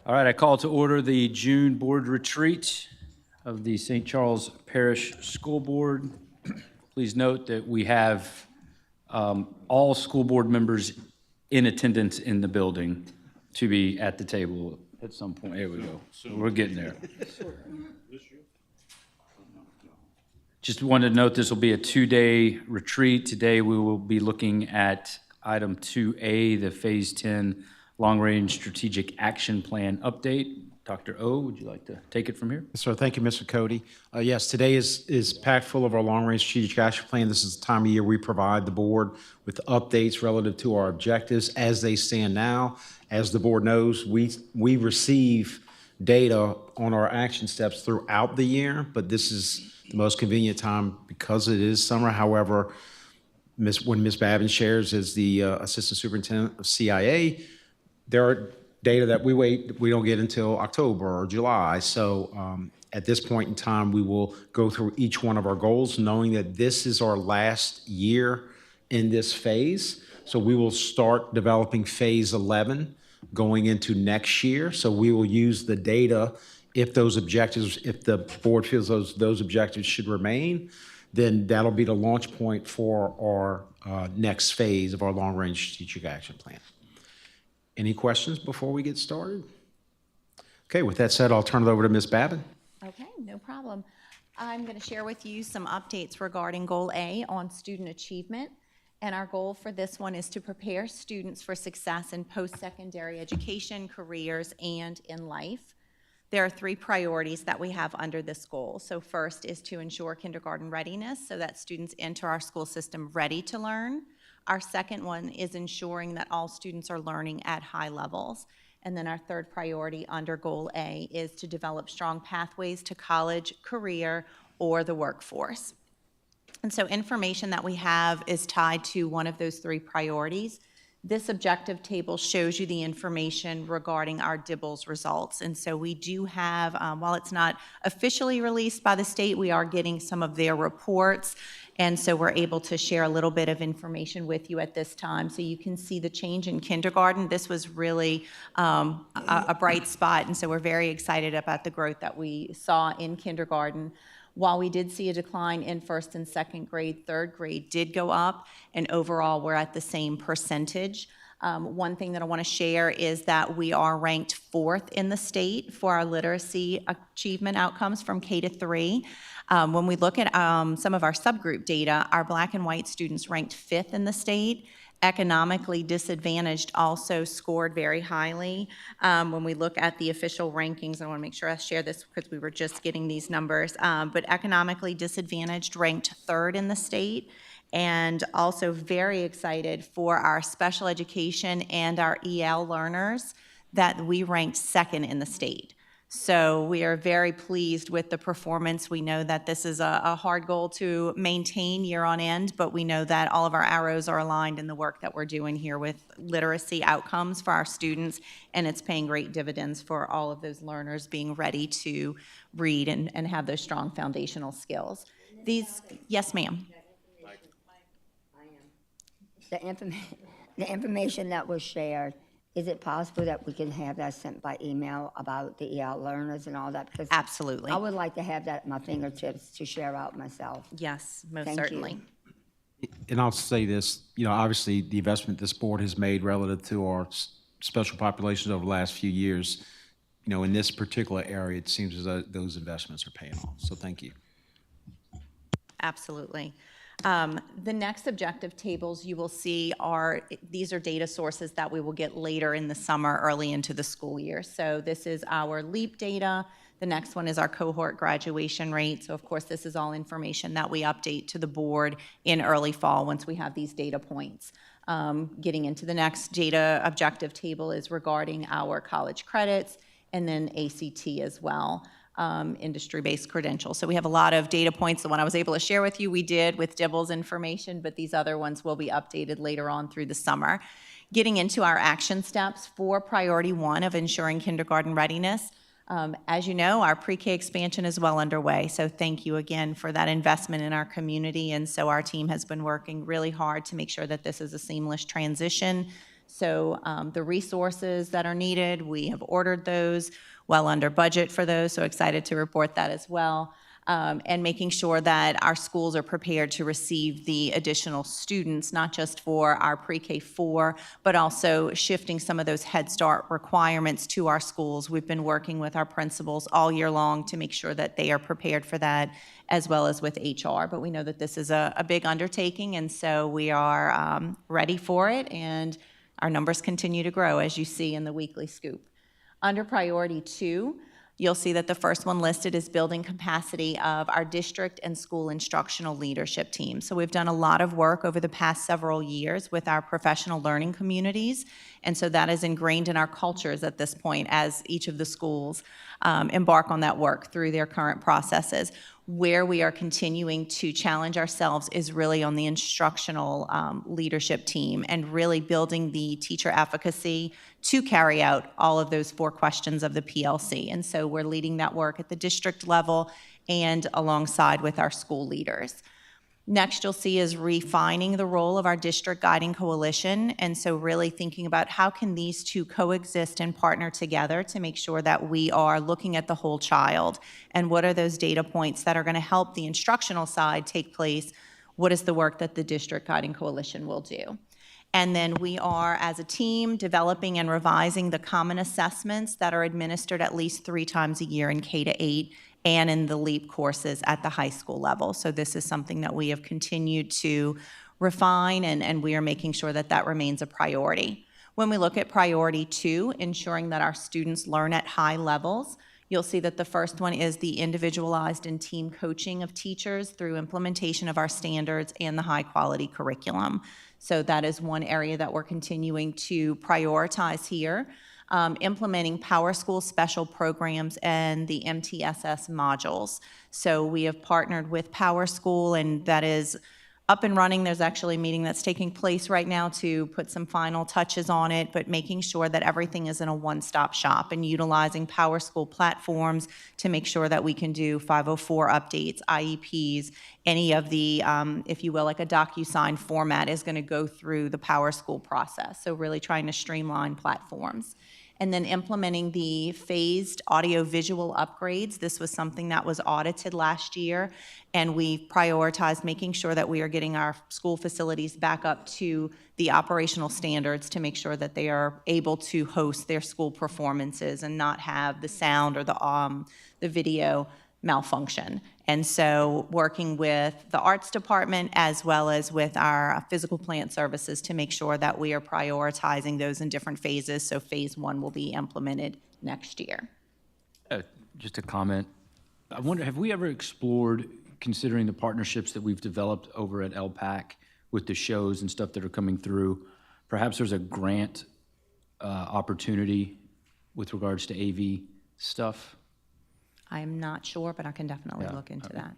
All right, I call to order the June board retreat of the St. Charles Parish School Board. Please note that we have all school board members in attendance in the building to be at the table at some point. Here we go. We're getting there. Just wanted to note this will be a two-day retreat. Today we will be looking at item 2A, the Phase 10 Long-Range Strategic Action Plan Update. Dr. O, would you like to take it from here? Yes, sir. Thank you, Mr. Cody. Yes, today is packed full of our long-range strategic action plan. This is the time of year we provide the board with updates relative to our objectives as they stand now. As the board knows, we receive data on our action steps throughout the year, but this is the most convenient time because it is summer. However, when Ms. Babin shares as the Assistant Superintendent of CIA, there are data that we don't get until October or July. So at this point in time, we will go through each one of our goals, knowing that this is our last year in this phase. So we will start developing phase 11 going into next year. So we will use the data if those objectives, if the board feels those objectives should remain, then that'll be the launch point for our next phase of our long-range strategic action plan. Any questions before we get started? Okay, with that said, I'll turn it over to Ms. Babin. Okay, no problem. I'm going to share with you some updates regarding Goal A on student achievement. And our goal for this one is to prepare students for success in post-secondary education, careers, and in life. There are three priorities that we have under this goal. So first is to ensure kindergarten readiness so that students enter our school system ready to learn. Our second one is ensuring that all students are learning at high levels. And then our third priority under Goal A is to develop strong pathways to college, career, or the workforce. And so information that we have is tied to one of those three priorities. This objective table shows you the information regarding our DIBELS results. And so we do have, while it's not officially released by the state, we are getting some of their reports. And so we're able to share a little bit of information with you at this time. So you can see the change in kindergarten. This was really a bright spot. And so we're very excited about the growth that we saw in kindergarten. While we did see a decline in first and second grade, third grade did go up, and overall we're at the same percentage. One thing that I want to share is that we are ranked 4th in the state for our literacy achievement outcomes from K to 3. When we look at some of our subgroup data, our Black and white students ranked 5th in the state. Economically disadvantaged also scored very highly. When we look at the official rankings, I want to make sure I share this because we were just getting these numbers, but economically disadvantaged ranked 3rd in the state, and also very excited for our special education and our EL learners that we ranked 2nd in the state. So we are very pleased with the performance. We know that this is a hard goal to maintain year on end, but we know that all of our arrows are aligned in the work that we're doing here with literacy outcomes for our students, and it's paying great dividends for all of those learners being ready to read and have those strong foundational skills. Yes, ma'am. The information that was shared, is it possible that we can have that sent by email about the EL learners and all that? Because Absolutely. I would like to have that at my fingertips to share out myself. Yes, most Thank certainly. you. And I'll say this, obviously the investment this board has made relative to our special populations over the last few years, in this particular area, it seems as though those investments are paying off. So thank you. Absolutely. The next objective tables you will see these are data sources that we will get later in the summer, early into the school year. So this is our LEAP data. The next one is our cohort graduation rate. So of course, this is all information that we update to the board in early fall once we have these data points. Getting into the next data objective table is regarding our college credits and then ACT as well. Industry-based credentials. So we have a lot of data points. The one I was able to share with you, we did with DIBELS information, but these other ones will be updated later on through the summer. Getting into our action steps for priority 1 of ensuring kindergarten readiness. As you know, our pre-K expansion is well underway, so thank you again for that investment in our community. And so our team has been working really hard to make sure that this is a seamless transition. So the resources that are needed, we have ordered those, well under budget for those, so excited to report that as well. And making sure that our schools are prepared to receive the additional students, not just for our pre-K 4, but also shifting some of those Head Start requirements to our schools. We've been working with our principals all year long to make sure that they are prepared for that, as well as with HR. But we know that this is a big undertaking, and so we are ready for it, and our numbers continue to grow, as you see in the weekly scoop. Under priority 2, you'll see that the first one listed is building capacity of our district and school instructional leadership team. So we've done a lot of work over the past several years with our professional learning communities, and so that is ingrained in our cultures at this point as each of the schools embark on that work through their current processes. Where we are continuing to challenge ourselves is really on the instructional leadership team and really building the teacher advocacy to carry out all of those 4 questions of the PLC. And so we're leading that work at the district level and alongside with our school leaders. Next, you'll see is refining the role of our district guiding coalition, and so really thinking about how can these two coexist and partner together to make sure that we are looking at the whole child, and what are those data points that are going to help the instructional side take place, what is the work that the district guiding coalition will do. And then we are, as a team, developing and revising the common assessments that are administered at least 3 times a year in K-8 and in the LEAP courses at the high school level. So this is something that we have continued to refine, and we are making sure that that remains a priority. When we look at priority 2, ensuring that our students learn at high levels, you'll see that the first one is the individualized and team coaching of teachers through implementation of our standards and the high-quality curriculum. So that is one area that we're continuing to prioritize here. Implementing PowerSchool special programs and the MTSS modules. So we have partnered with PowerSchool, and that is up and running. There's actually a meeting that's taking place right now to put some final touches on it, but making sure that everything is in a one-stop shop and utilizing PowerSchool platforms to make sure that we can do 504 updates, IEPs, any of the, if you will, like a DocuSign format is going to go through the PowerSchool process. So really trying to streamline platforms. And then implementing the phased audio-visual upgrades. This was something that was audited last year, and we prioritized making sure that we are getting our school facilities back up to the operational standards to make sure that they are able to host their school performances and not have the sound or the video malfunction. And so working with the arts department as well as with our physical plant services to make sure that we are prioritizing those in different phases. So phase 1 will be implemented next year. Just a comment. I wonder, have we ever explored considering the partnerships that we've developed over at LPAC with the shows and stuff that are coming through? Perhaps there's a grant opportunity with regards to AV stuff? I am not sure, but I can definitely look into that.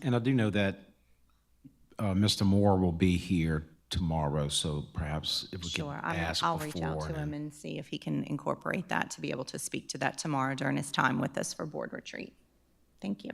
And I do know that Mr. Moore will be here tomorrow, so perhaps if we could Sure, ask I'll reach out before to him and see if he can incorporate that to be able to speak to that tomorrow during his time with us for board retreat. Thank you.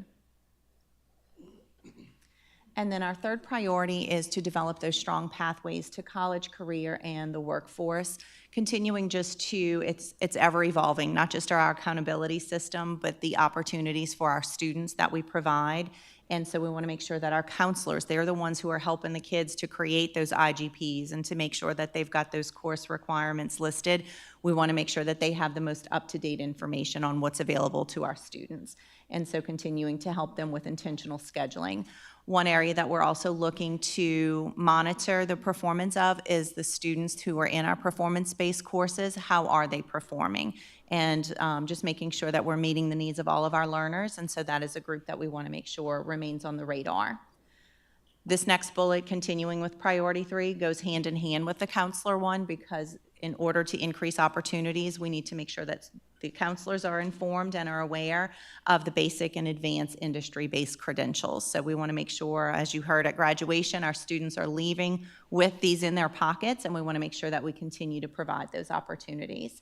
And then our third priority is to develop those strong pathways to college, career, and the workforce, continuing just to, it's ever evolving, not just our accountability system, but the opportunities for our students that we provide. And so we want to make sure that our counselors, they're the ones who are helping the kids to create those IGPs and to make sure that they've got those course requirements listed. We want to make sure that they have the most up-to-date information on what's available to our students. And so continuing to help them with intentional scheduling. One area that we're also looking to monitor the performance of is the students who are in our performance-based courses. How are they performing? And just making sure that we're meeting the needs of all of our learners. And so that is a group that we want to make sure remains on the radar. This next bullet, continuing with priority 3, goes hand in hand with the counselor one, because in order to increase opportunities, we need to make sure that the counselors are informed and are aware of the basic and advanced industry-based credentials. So we want to make sure, as you heard at graduation, our students are leaving with these in their pockets, and we want to make sure that we continue to provide those opportunities.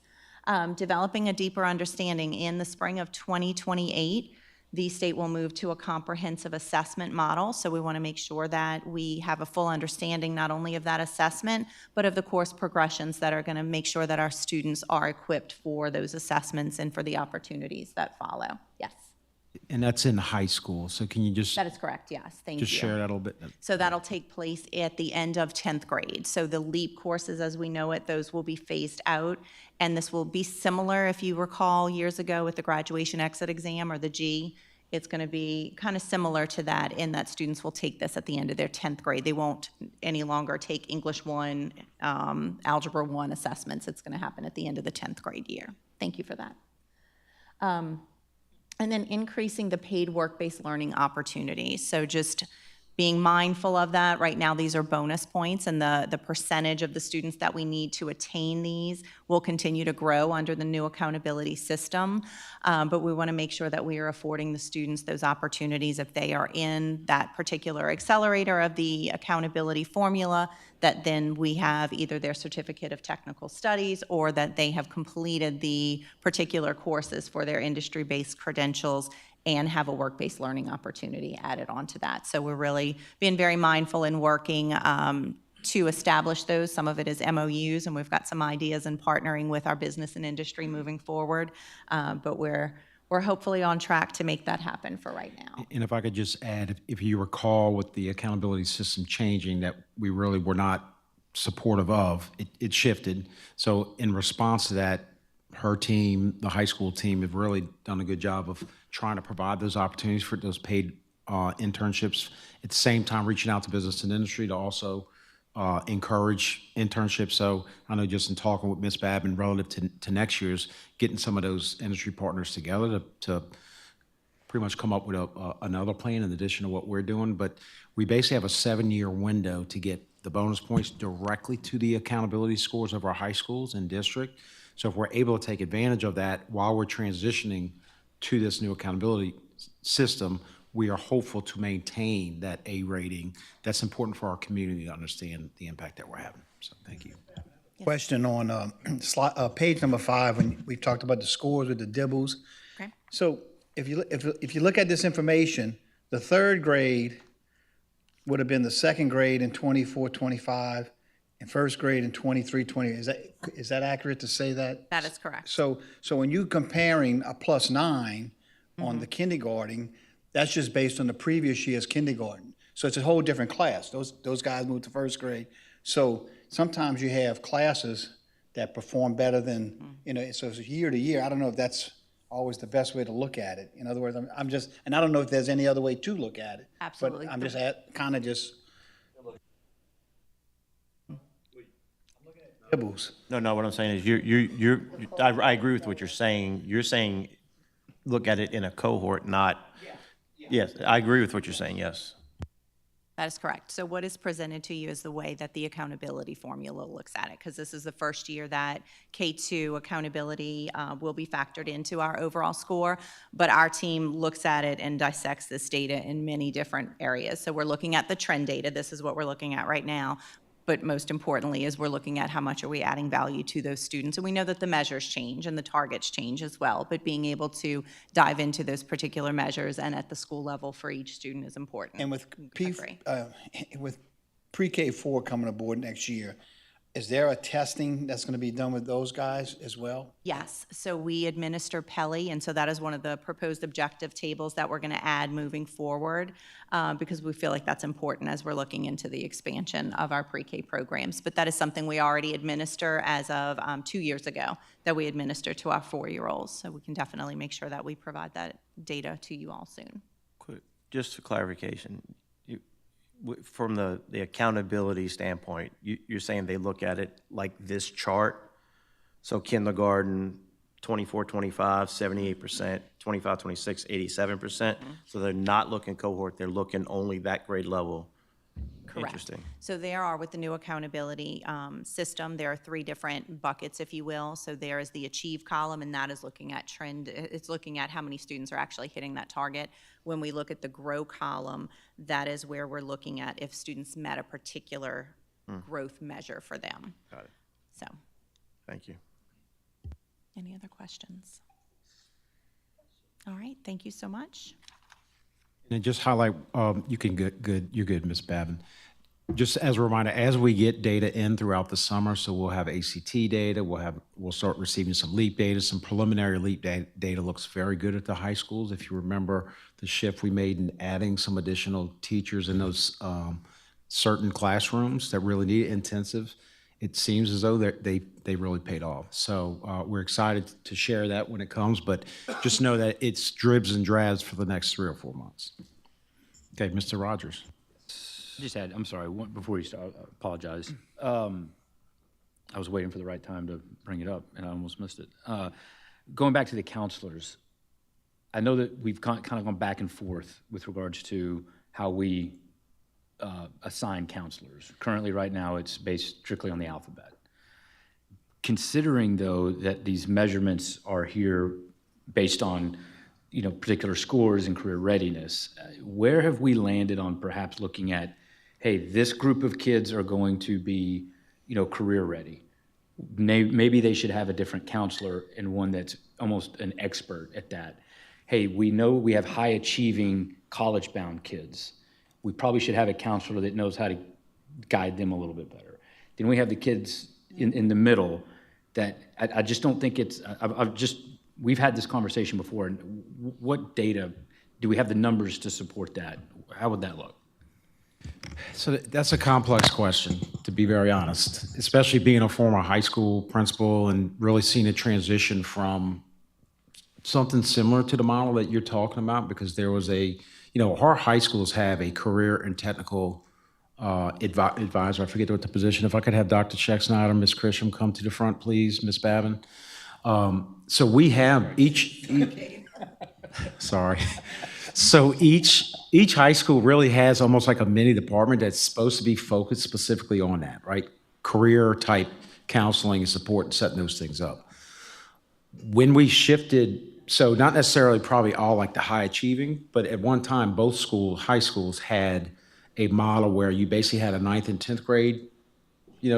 Developing a deeper understanding in the spring of 2028, The state will move to a comprehensive assessment model, so we want to make sure that we have a full understanding not only of that assessment, but of the course progressions that are going to make sure that our students are equipped for those assessments and for the opportunities that follow. Yes, And that's in high school, so can you just, that is correct, yes, thank you. just share that a little bit? So that'll take place at the end of 10th grade. So the LEAP courses, as we know it, those will be phased out. And this will be similar, if you recall, years ago with the graduation exit exam or the G. It's going to be kind of similar to that in that students will take this at the end of their 10th grade. They won't any longer take English 1, Algebra 1 assessments. It's going to happen at the end of the 10th grade year. Thank you for that. And then increasing the paid work-based learning opportunities. So just being mindful of that. Right now, these are bonus points, and the percentage of the students that we need to attain these will continue to grow under the new accountability system. But we want to make sure that we are affording the students those opportunities if they are in that particular accelerator of the accountability formula, that then we have either their certificate of technical studies or that they have completed the particular courses for their industry-based credentials and have a work-based learning opportunity added onto that. So we're really being very mindful in working to establish those. Some of it is MOUs, and we've got some ideas in partnering with our business and industry moving forward. But we're hopefully on track to make that happen for right now. And if I could just add, if you recall with the accountability system changing that we really were not supportive of, it shifted. So in response to that, her team, the high school team, have really done a good job of trying to provide those opportunities for those paid internships. At the same time, reaching out to business and industry to also encourage internships. So I know just in talking with Ms. Babin relative to next year's, getting some of those industry partners together to pretty much come up with another plan in addition to what we're doing. But we basically have a 7-year window to get the bonus points directly to the accountability scores of our high schools and district. So if we're able to take advantage of that while we're transitioning to this new accountability system, we are hopeful to maintain that A rating. That's important for our community to understand the impact that we're having. So thank you. Question on page number 5, when we talked about the scores with the dibbles. Okay. So if you look at this information, the third grade would have been the second grade in 24, 25, and first grade in 23, 20. Is that accurate to say that? That is correct. So when you comparing a +9 on the kindergarten, that's just based on the previous year's kindergarten. So it's a whole different class. Those guys moved to first grade. So sometimes you have classes that perform better than, so it's year to year. I don't know if that's always the best way to look at it. In other words, I'm just, and I don't know if there's any other way to look at it. Absolutely. But I'm just kind of just. Dibbles. No, what I'm saying is I agree with what you're saying. You're saying look at it in a cohort, not. Yes, I agree with what you're saying, yes. That is correct. So what is presented to you is the way that the accountability formula looks at it, because this is the first year that K2 accountability will be factored into our overall score, but our team looks at it and dissects this data in many different areas. So we're looking at the trend data. This is what we're looking at right now. But most importantly is we're looking at how much are we adding value to those students. And we know that the measures change and the targets change as well, but being able to dive into those particular measures and at the school level for each student is important. And with Agree. with pre-K4 coming aboard next year, is there a testing that's going to be done with those guys as well? Yes, so we administer Peli, and so that is one of the proposed objective tables that we're going to add moving forward because we feel like that's important as we're looking into the expansion of our pre-K programs. But that is something we already administer as of 2 years ago that we administer to our 4-year-olds. So we can definitely make sure that we provide that data to you all soon. Quick, just for clarification, from the accountability standpoint, you're saying they look at it like this chart? So kindergarten, 24, 25, 78%, 25, 26, 87%. So they're not looking cohort, they're looking only that grade level. Correct. Interesting. So there are, with the new accountability system, there are 3 different buckets, if you will. So there is the achieve column, and that is looking at trend. It's looking at how many students are actually hitting that target. When we look at the grow column, that is where we're looking at if students met a particular growth measure for them. Got it. So, Thank you. any other questions? All right, thank you so much. And just highlight, you're good, Ms. Babin. Just as a reminder, as we get data in throughout the summer, so we'll have ACT data, we'll start receiving some LEAP data, some preliminary LEAP data looks very good at the high schools. If you remember the shift we made in adding some additional teachers in those certain classrooms that really need intensive, it seems as though they really paid off. So we're excited to share that when it comes, but just know that it's dribs and drabs for the next 3 or 4 months. Okay, Mr. Rogers. Just had, I'm sorry, before you start, I apologize. I was waiting for the right time to bring it up, and I almost missed it. Going back to the counselors, I know that we've kind of gone back and forth with regards to how we assign counselors. Currently, right now, it's based strictly on the alphabet. Considering, though, that these measurements are here based on, you know, particular scores and career readiness, where have we landed on perhaps looking at, hey, this group of kids are going to be, you know, career ready? Maybe they should have a different counselor and one that's almost an expert at that. Hey, we know we have high achieving college-bound kids. We probably should have a counselor that knows how to guide them a little bit better. Then we have the kids in the middle that I just don't think it's, we've had this conversation before, and what data, do we have the numbers to support that? How would that look? So that's a complex question, to be very honest, especially being a former high school principal and really seeing a transition from something similar to the model that you're talking about, because there was our high schools have a career and technical advisor. I forget what the position. If I could have Dr. Scheck-Snyder, Ms. Christian come to the front, please, Ms. Babin. So we have sorry. So each high school really has almost like a mini department that's supposed to be focused specifically on that, right? Career type counseling and support and setting those things up. When we shifted, so not necessarily probably all like the high achieving, but at one time, both high schools had a model where you basically had a 9th and 10th grade,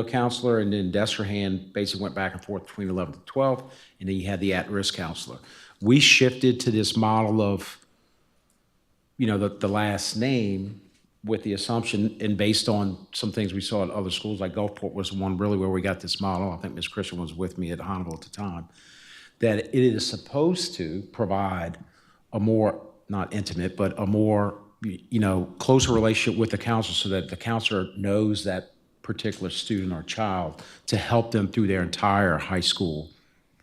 counselor, and then Destrehan basically went back and forth between 11th and 12th, and then you had the at-risk counselor. We shifted to this model of, the last name with the assumption, and based on some things we saw at other schools, like Gulfport was one really where we got this model. I think Ms. Christian was with me at Honneville at the time, that it is supposed to provide a more, not intimate, but a more, closer relationship with the counselor so that the counselor knows that particular student or child to help them through their entire high school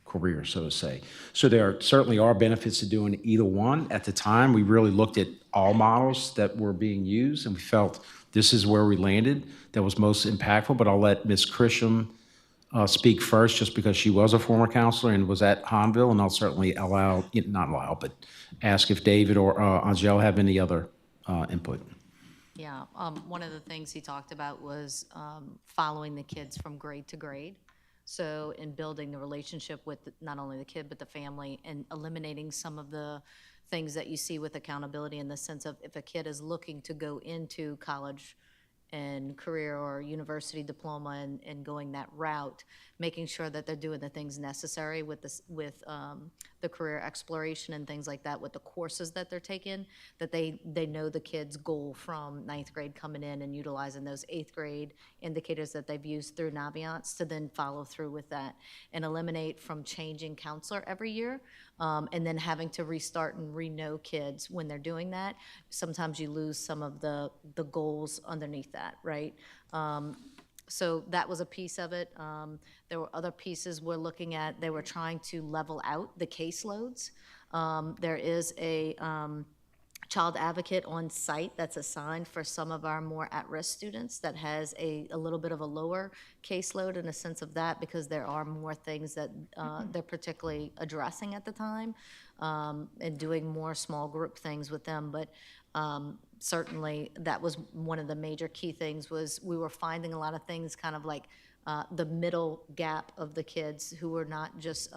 career, so to say. So there certainly are benefits to doing either one. At the time, we really looked at all models that were being used, and we felt this is where we landed that was most impactful. But I'll let Ms. Christian speak first, just because she was a former counselor and was at Honneville, and I'll certainly but ask if David or Angel have any other input. Yeah, one of the things he talked about was following the kids from grade to grade. So in building the relationship with not only the kid, but the family, and eliminating some of the things that you see with accountability in the sense of if a kid is looking to go into college and career or university diploma and going that route, making sure that they're doing the things necessary with the career exploration and things like that, with the courses that they're taking, that they know the kid's goal from 9th grade coming in and utilizing those 8th grade indicators that they've used through Naviance to then follow through with that and eliminate from changing counselor every year, and then having to restart and re-know kids when they're doing that. Sometimes you lose some of the goals underneath that, right? So that was a piece of it. There were other pieces we're looking at. They were trying to level out the caseloads. There is a child advocate on site that's assigned for some of our more at-risk students that has a little bit of a lower caseload in a sense of that, because there are more things that they're particularly addressing at the time, and doing more small group things with them. But certainly that was one of the major key things, was we were finding a lot of things kind of like the middle gap of the kids who were not just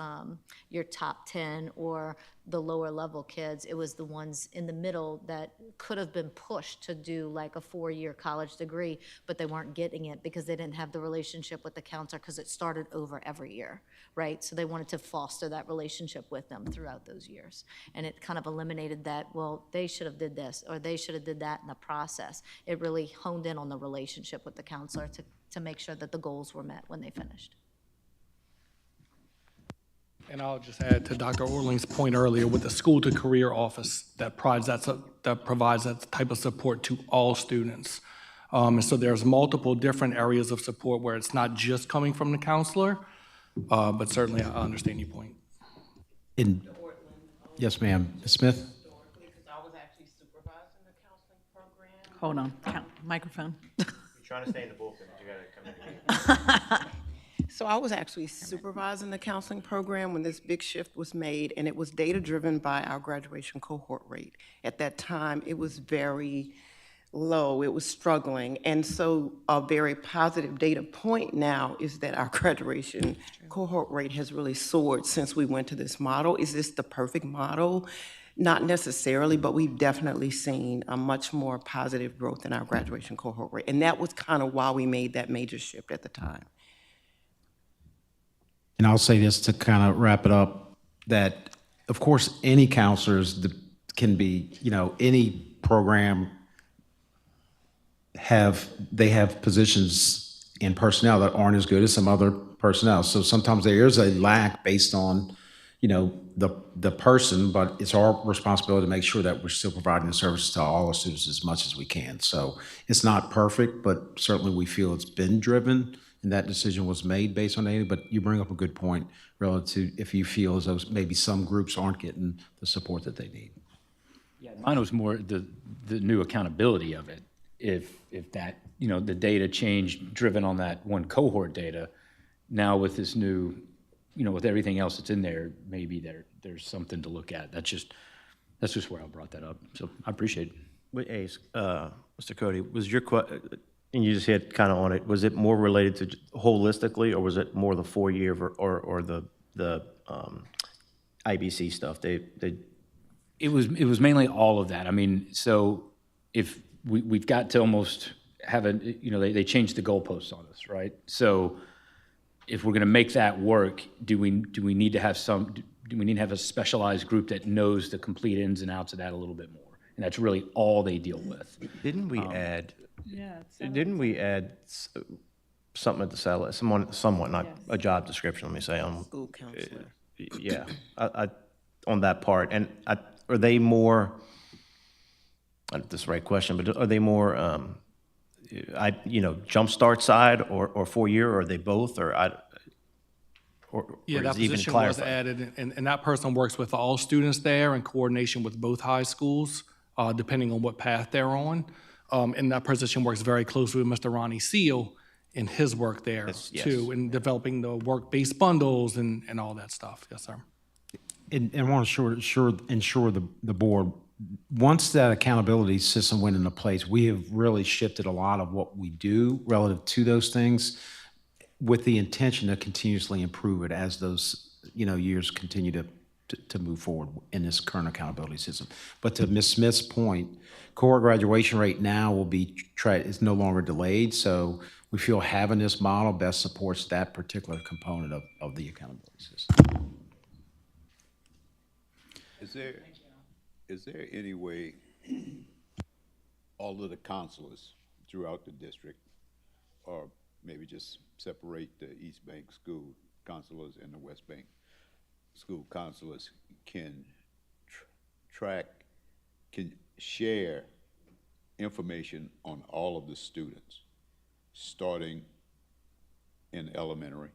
your top 10 or the lower level kids. It was the ones in the middle that could have been pushed to do like a 4-year college degree, but they weren't getting it because they didn't have the relationship with the counselor because it started over every year, right? So they wanted to foster that relationship with them throughout those years. And it kind of eliminated that, well, they should have did this or they should have did that in the process. It really honed in on the relationship with the counselor to make sure that the goals were met when they finished. And I'll just add to Dr. Orling's point earlier with the school to career office that provides that type of support to all students. And so there's multiple different areas of support where it's not just coming from the counselor, but certainly I understand your point. Yes, ma'am. Ms. Smith? Because I was actually supervising the counseling program. Hold on, microphone. You're trying to stay in the bullpen, but you gotta come in. So I was actually supervising the counseling program when this big shift was made, and it was data-driven by our graduation cohort rate. At that time, it was very low, it was struggling. And so a very positive data point now is that our graduation cohort rate has really soared since we went to this model. Is this the perfect model? Not necessarily, but we've definitely seen a much more positive growth in our graduation cohort rate. And that was kind of why we made that major shift at the time. And I'll say this to kind of wrap it up, that, of course, any counselors can be, any program they have positions in personnel that aren't as good as some other personnel. So sometimes there is a lack based on, the person, but it's our responsibility to make sure that we're still providing the services to all our students as much as we can. So it's not perfect, but certainly we feel it's been driven, and that decision was made based on data. But you bring up a good point relative to if you feel as though maybe some groups aren't getting the support that they need. Yeah, mine was more the new accountability of it. If that, the data changed driven on that one cohort data, now with this new, with everything else that's in there, maybe there's something to look at. That's just where I brought that up. So I appreciate it. Wait, Ace, Mr. Cody, was your and you just hit kind of on it, was it more related to holistically, or was it more the 4-year or the IBC stuff? It was mainly all of that. I mean, so if we've got to almost have they changed the goalposts on us, right? So if we're going to make that work, do we need to have a specialized group that knows the complete ins and outs of that a little bit more? And that's really all they deal with. Didn't we add? Yeah. Didn't we add something at the salary, somewhat, not a job description? Let me say, School counselor. yeah, on that part, and are they more? Not this right question, but are they more? Jumpstart side or 4-year, or are they both, or Yeah, that is it even position was clarified? added, and that person works with all students there in coordination with both high schools, depending on what path they're on. And that position works very closely with Mr. Ronnie Seal in his work there Yes. too, in developing the work-based bundles and all that stuff. Yes, sir. And I want to ensure the board, once that accountability system went into place, we have really shifted a lot of what we do relative to those things with the intention to continuously improve it as those, years continue to move forward in this current accountability system. But to Ms. Smith's point, cohort graduation rate now will be is no longer delayed. So we feel having this model best supports that particular component of the accountability system. Is there any way all of the counselors throughout the district, or maybe just separate the East Bank school counselors and the West Bank school counselors, can can share information on all of the students, starting in elementary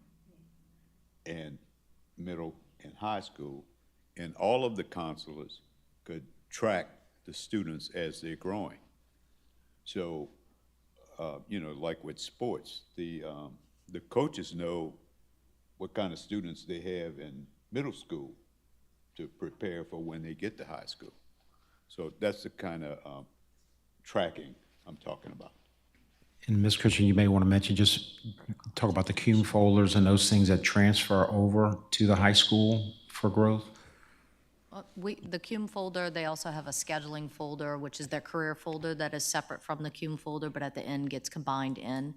and middle and high school, and all of the counselors could track the students as they're growing. So, like with sports, the coaches know what kind of students they have in middle school to prepare for when they get to high school. So that's the kind of tracking I'm talking about. And Ms. Christian, you may want to mention, just talk about the CUME folders and those things that transfer over to the high school for growth. The CUME folder, they also have a scheduling folder, which is their career folder that is separate from the CUME folder, but at the end gets combined in.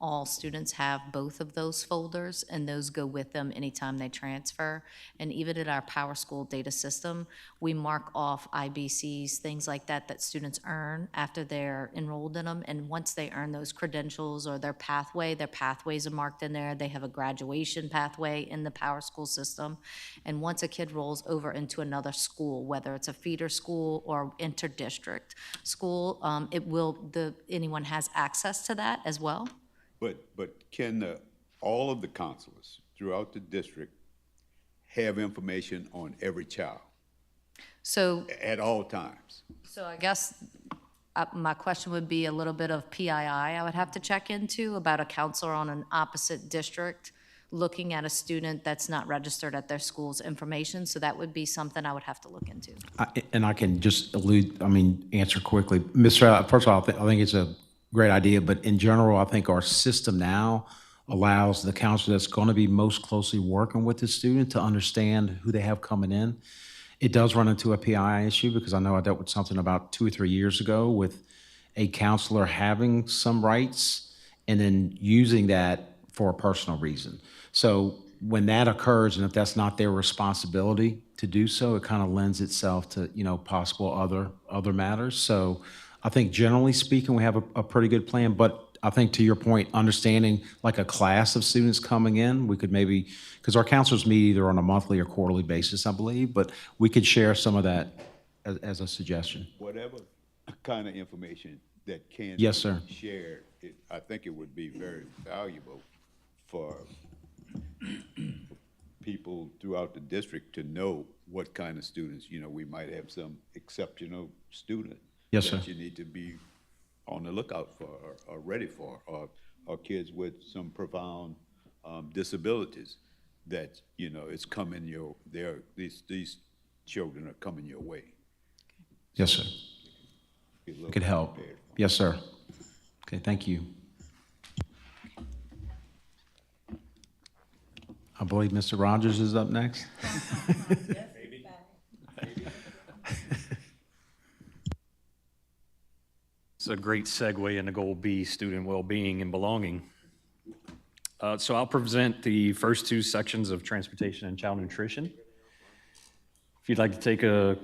All students have both of those folders, and those go with them anytime they transfer. And even in our PowerSchool data system, we mark off IBCs, things like that, that students earn after they're enrolled in them. And once they earn those credentials or their pathways are marked in there. They have a graduation pathway in the PowerSchool system. And once a kid rolls over into another school, whether it's a feeder school or interdistrict school, anyone has access to that as well. But can all of the counselors throughout the district have information on every child So, at all times? so I guess my question would be a little bit of PII I would have to check into about a counselor on an opposite district looking at a student that's not registered at their school's information. So that would be something I would have to look into. And I can just answer quickly. First of all, I think it's a great idea, but in general, I think our system now allows the counselor that's going to be most closely working with the student to understand who they have coming in. It does run into a PI issue because I know I dealt with something about 2 or 3 years ago with a counselor having some rights and then using that for a personal reason. So when that occurs, and if that's not their responsibility to do so, it kind of lends itself to, possible other matters. So I think generally speaking, we have a pretty good plan, but I think to your point, understanding like a class of students coming in, we could maybe, because our counselors meet either on a monthly or quarterly basis, I believe, but we could share some of that as a suggestion. Whatever kind of information that can Yes, sir. be shared, I think it would be very valuable for people throughout the district to know what kind of students, we might have some exceptional student. Yes, sir. That you need to be on the lookout for or ready for, or kids with some profound disabilities that, it's coming these children are coming your way. Yes, sir. Be a little It could help. prepared. Yes, sir. Okay, thank you. I believe Mr. Rogers is up next. It's a great segue into Goal B, student well-being and belonging. So I'll present the first 2 sections of transportation and child nutrition. If you'd like to take a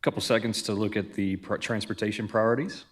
couple seconds to look at the transportation priorities.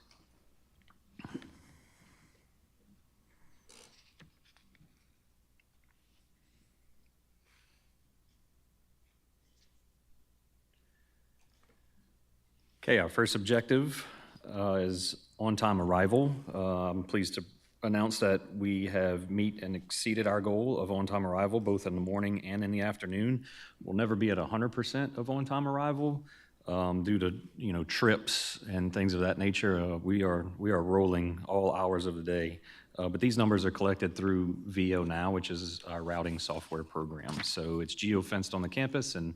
Okay, our first objective is on-time arrival. I'm pleased to announce that we have met and exceeded our goal of on-time arrival, both in the morning and in the afternoon. We'll never be at 100% of on-time arrival due to trips and things of that nature. We are rolling all hours of the day. But these numbers are collected through VO Now, which is our routing software program. So it's geo-fenced on the campus, and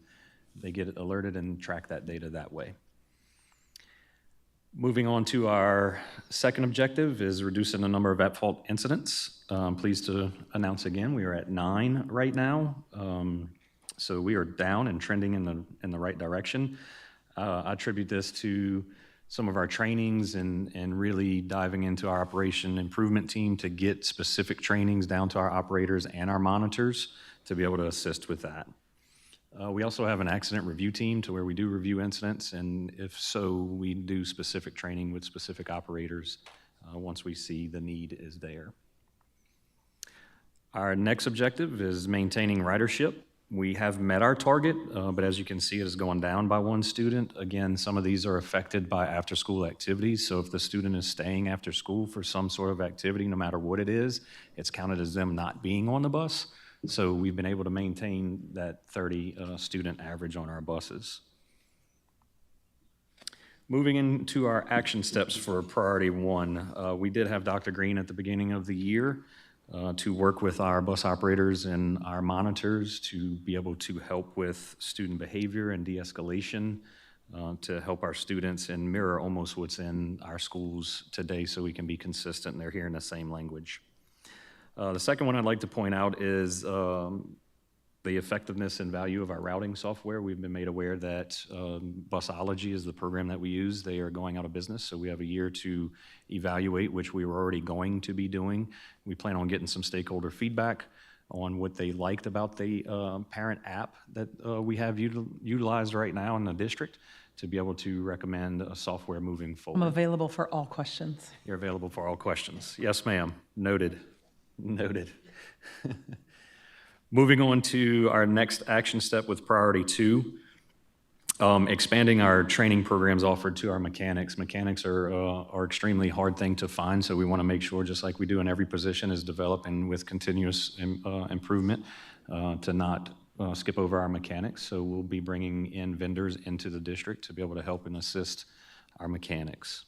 they get alerted and track that data that way. Moving on to our second objective is reducing the number of at-fault incidents. I'm pleased to announce again, we are at 9 right now. So we are down and trending in the right direction. I attribute this to some of our trainings and really diving into our operation improvement team to get specific trainings down to our operators and our monitors to be able to assist with that. We also have an accident review team to where we do review incidents, and if so, we do specific training with specific operators once we see the need is there. Our next objective is maintaining ridership. We have met our target, but as you can see, it is going down by 1 student. Again, some of these are affected by after-school activities, so if the student is staying after school for some sort of activity, no matter what it is, it's counted as them not being on the bus. So we've been able to maintain that 30 student average on our buses. Moving into our action steps for priority 1, we did have Dr. Green at the beginning of the year to work with our bus operators and our monitors to be able to help with student behavior and de-escalation to help our students and mirror almost what's in our schools today so we can be consistent and they're hearing the same language. The second one I'd like to point out is the effectiveness and value of our routing software. We've been made aware that Busology is the program that we use. They are going out of business, so we have a year to evaluate, which we were already going to be doing. We plan on getting some stakeholder feedback on what they liked about the parent app that we have utilized right now in the district to be able to recommend a software moving I'm forward. available for all questions. You're available for all questions. Yes, ma'am. Noted. Noted. Moving on to our next action step with priority 2, expanding our training programs offered to our mechanics. Mechanics are extremely hard thing to find, so we want to make sure, just like we do in every position, is developing with continuous improvement to not skip over our mechanics. So we'll be bringing in vendors into the district to be able to help and assist our mechanics.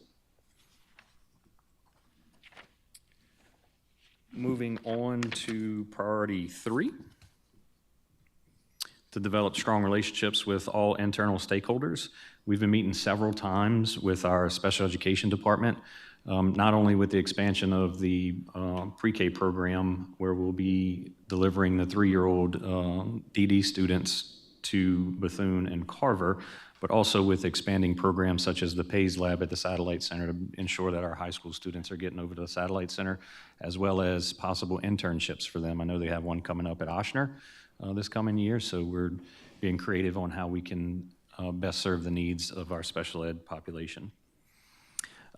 Moving on to priority 3, to develop strong relationships with all internal stakeholders. We've been meeting several times with our special education department, not only with the expansion of the pre-K program, where we'll be delivering the 3-year-old DD students to Bethune and Carver, but also with expanding programs such as the PAYS Lab at the Satellite Center to ensure that our high school students are getting over to the Satellite Center, as well as possible internships for them. I know they have one coming up at Ochsner this coming year, so we're being creative on how we can best serve the needs of our special ed population.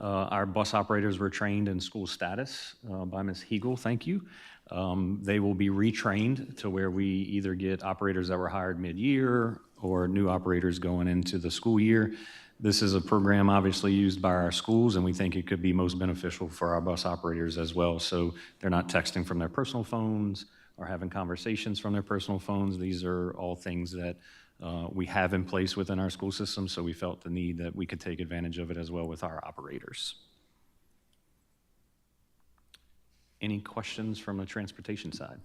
Our bus operators were trained in school status by Ms. Hegel, thank you. They will be retrained to where we either get operators that were hired mid-year or new operators going into the school year. This is a program obviously used by our schools, and we think it could be most beneficial for our bus operators as well. So they're not texting from their personal phones or having conversations from their personal phones. These are all things that we have in place within our school system, so we felt the need that we could take advantage of it as well with our operators. Any questions from the transportation side?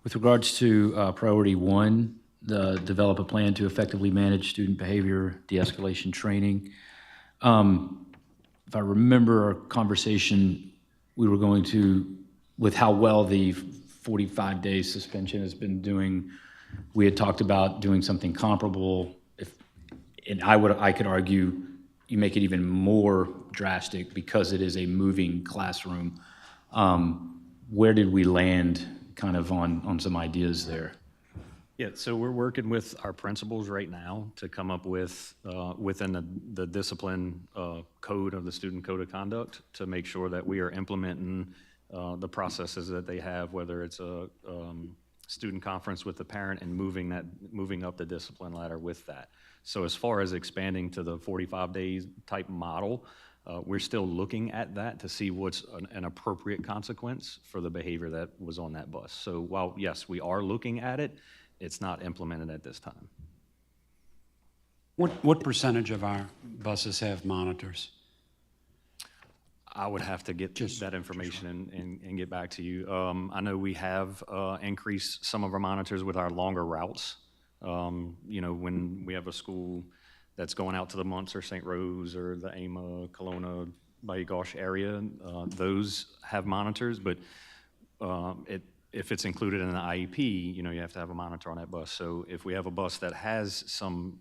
With regards to priority 1, develop a plan to effectively manage student behavior, de-escalation training. If I remember our conversation, we were going to, with how well the 45-day suspension has been doing, we had talked about doing something comparable. And I could argue you make it even more drastic because it is a moving classroom. Where did we land kind of on some ideas there? Yeah, so we're working with our principals right now to come up with, within the discipline code of the student code of conduct, to make sure that we are implementing the processes that they have, whether it's a student conference with the parent and moving up the discipline ladder with that. So as far as expanding to the 45 days type model, we're still looking at that to see what's an appropriate consequence for the behavior that was on that bus. So while, yes, we are looking at it, it's not implemented at this time. What percentage of our buses have monitors? I would have to get that information and get back to you. I know we have increased some of our monitors with our longer routes. You know, when we have a school that's going out to the Munster, St. Rose, or the AMA, Kelowna, Bayou Gauche area, those have monitors, but if it's included in the IEP, you know, you have to have a monitor on that bus. So if we have a bus that has some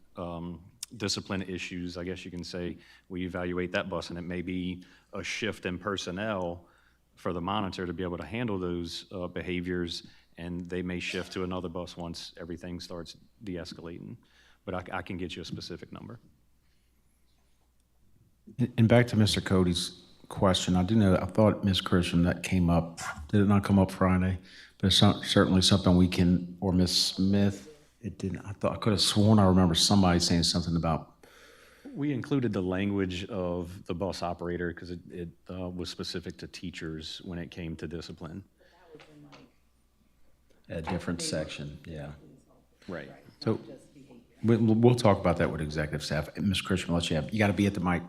discipline issues, I guess you can say, we evaluate that bus, and it may be a shift in personnel for the monitor to be able to handle those behaviors, and they may shift to another bus once everything starts de-escalating. But I can get you a specific number. And back to Mr. Cody's question, I do know, I thought, Ms. Christian, that came up, did it not come up Friday? But it's certainly something we can, or Ms. Smith, it didn't, I could have sworn I remember somebody saying something about. We included the language of the bus operator because it was specific to teachers when it came to discipline. A different section, yeah. Right. So we'll talk about that with executive staff. Ms. Christian, let you have, you got to be at the mic.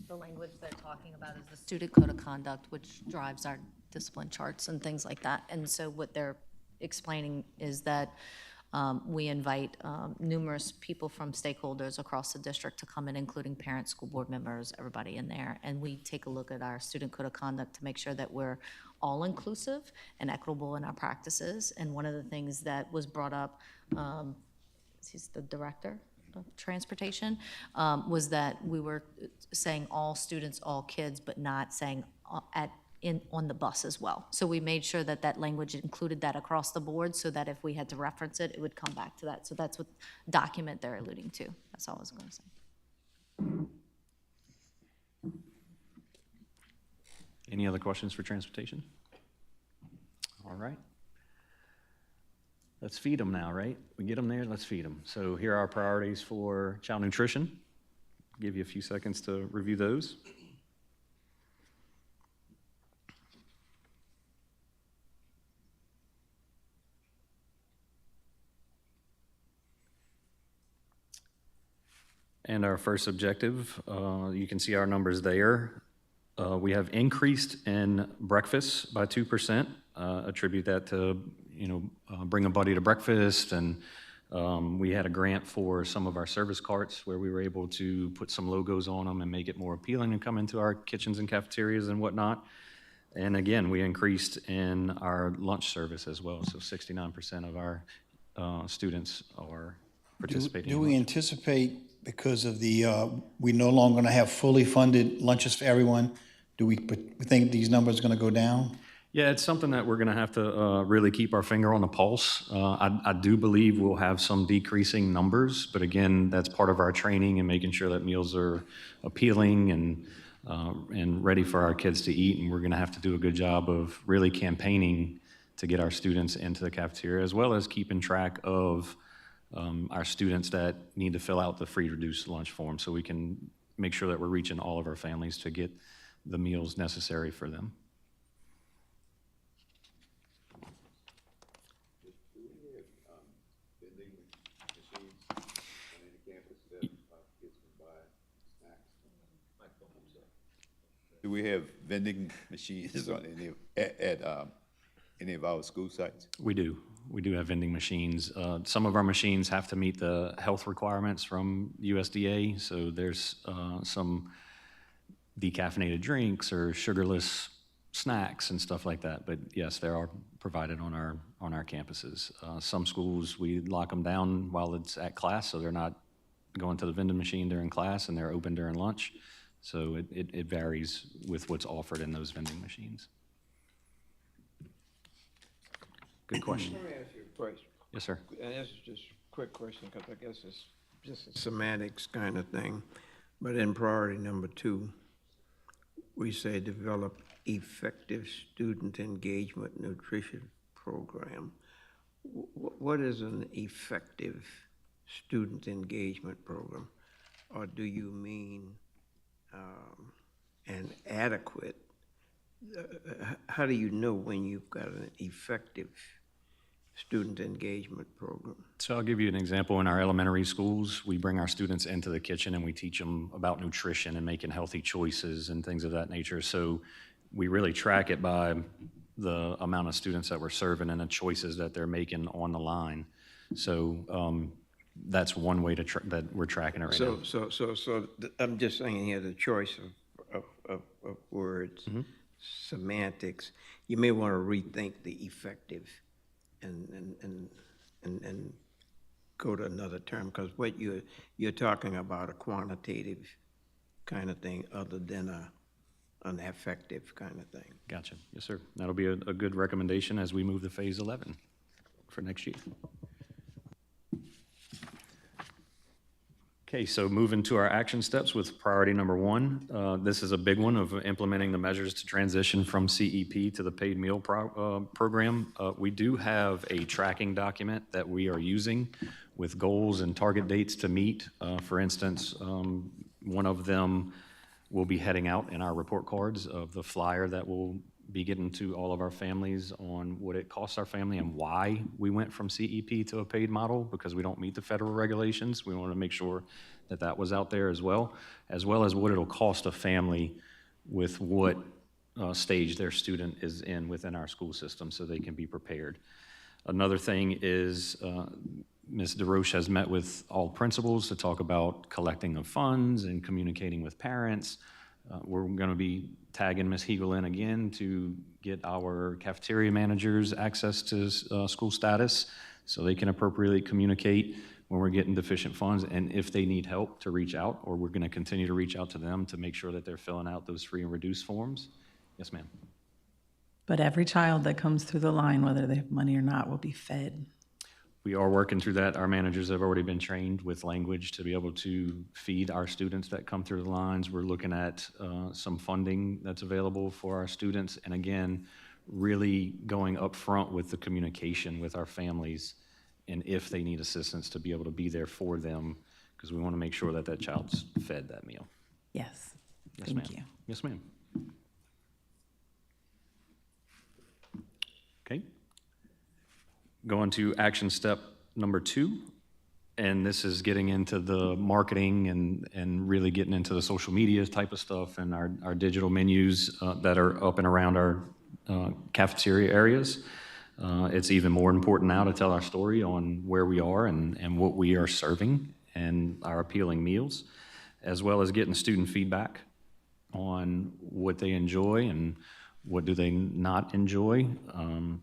The language they're talking about is the student code of conduct, which drives our discipline charts and things like that. And so what they're explaining is that we invite numerous people from stakeholders across the district to come in, including parents, school board members, everybody in there. And we take a look at our student code of conduct to make sure that we're all-inclusive and equitable in our practices. And one of the things that was brought up, he's the director of transportation, was that we were saying all students, all kids, but not saying on the bus as well. So we made sure that that language included that across the board, so that if we had to reference it, it would come back to that. So that's what document they're alluding to. That's all I was going to say. Any other questions for transportation? All right. Let's feed them now, right? We get them there, let's feed them. So here are our priorities for child nutrition. Give you a few seconds to review those. And our first objective, you can see our numbers there. We have increased in breakfast by 2%. Attribute that to, bring a buddy to breakfast, and we had a grant for some of our service carts where we were able to put some logos on them and make it more appealing to come into our kitchens and cafeterias and whatnot. And again, we increased in our lunch service as well, so 69% of our students are participating. Do we anticipate, because of the, we no longer going to have fully funded lunches for everyone, do we think these numbers are going to go down? Yeah, it's something that we're going to have to really keep our finger on the pulse. I do believe we'll have some decreasing numbers, but again, that's part of our training and making sure that meals are appealing and ready for our kids to eat. And we're going to have to do a good job of really campaigning to get our students into the cafeteria, as well as keeping track of our students that need to fill out the free reduced lunch form, so we can make sure that we're reaching all of our families to get the meals necessary for them. Do we have vending machines on any of our school sites? We do. We do have vending machines. Some of our machines have to meet the health requirements from USDA, so there's some decaffeinated drinks or sugarless snacks and stuff like that. But yes, they are provided on our campuses. Some schools, we lock them down while it's at class, so they're not going to the vending machine during class, and they're open during lunch. So it varies with what's offered in those vending machines. Good question. Let me ask you a question. Yes, sir. And this is just a quick question, because I guess it's just a semantics kind of thing. But in priority number 2, we say develop effective student engagement nutrition program. What is an effective student engagement program? Or do you mean an adequate? How do you know when you've got an effective student engagement program? So I'll give you an example. In our elementary schools, we bring our students into the kitchen and we teach them about nutrition and making healthy choices and things of that nature. So we really track it by the amount of students that we're serving and the choices that they're making on the line. So that's one way to that we're tracking it right now. So I'm just saying here, the choice of words, semantics, you may want to rethink the effective and go to another term, because what you're talking about a quantitative kind of thing other than an affective kind of thing. Gotcha. Yes, sir. That'll be a good recommendation as we move to phase 11 for next year. Okay, so moving to our action steps with priority number 1. This is a big one of implementing the measures to transition from CEP to the paid meal program. We do have a tracking document that we are using with goals and target dates to meet. For instance, one of them will be heading out in our report cards of the flyer that will be getting to all of our families on what it costs our family and why we went from CEP to a paid model, because we don't meet the federal regulations. We want to make sure that that was out there as well as what it'll cost a family with what stage their student is in within our school system, so they can be prepared. Another thing is Ms. DeRoche has met with all principals to talk about collecting of funds and communicating with parents. We're going to be tagging Ms. Hegel in again to get our cafeteria managers access to school status so they can appropriately communicate when we're getting deficient funds, and if they need help to reach out, or we're going to continue to reach out to them to make sure that they're filling out those free and reduced forms. Yes, ma'am. But every child that comes through the line, whether they have money or not, will be fed. We are working through that. Our managers have already been trained with language to be able to feed our students that come through the lines. We're looking at some funding that's available for our students. And again, really going up front with the communication with our families and if they need assistance to be able to be there for them, because we want to make sure that that child's fed that meal. Yes. Yes, Thank ma'am. you. Yes, ma'am. Okay. Going to action step number 2, and this is getting into the marketing and really getting into the social media type of stuff and our digital menus that are up and around our cafeteria areas. It's even more important now to tell our story on where we are and what we are serving and our appealing meals, as well as getting student feedback on what they enjoy and what do they not enjoy.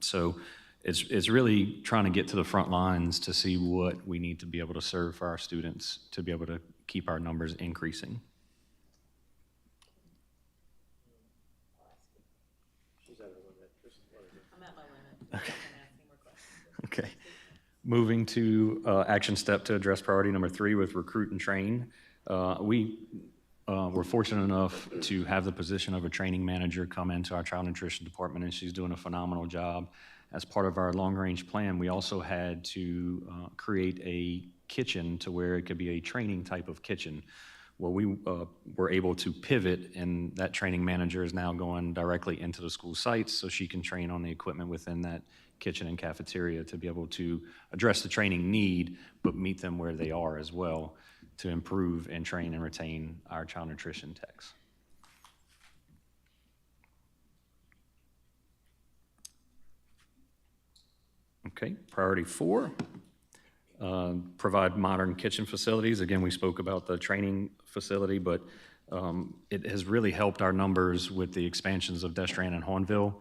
So it's really trying to get to the front lines to see what we need to be able to serve for our students to be able to keep our numbers increasing. Okay. Moving to action step to address priority number 3 with recruit and train. We're fortunate enough to have the position of a training manager come into our child nutrition department, and she's doing a phenomenal job. As part of our long-range plan, we also had to create a kitchen to where it could be a training type of kitchen. Well, we were able to pivot, and that training manager is now going directly into the school sites so she can train on the equipment within that kitchen and cafeteria to be able to address the training need, but meet them where they are as well to improve and train and retain our child nutrition techs. Okay, priority 4, provide modern kitchen facilities. Again, we spoke about the training facility, but it has really helped our numbers with the expansions of Destran and Hornville,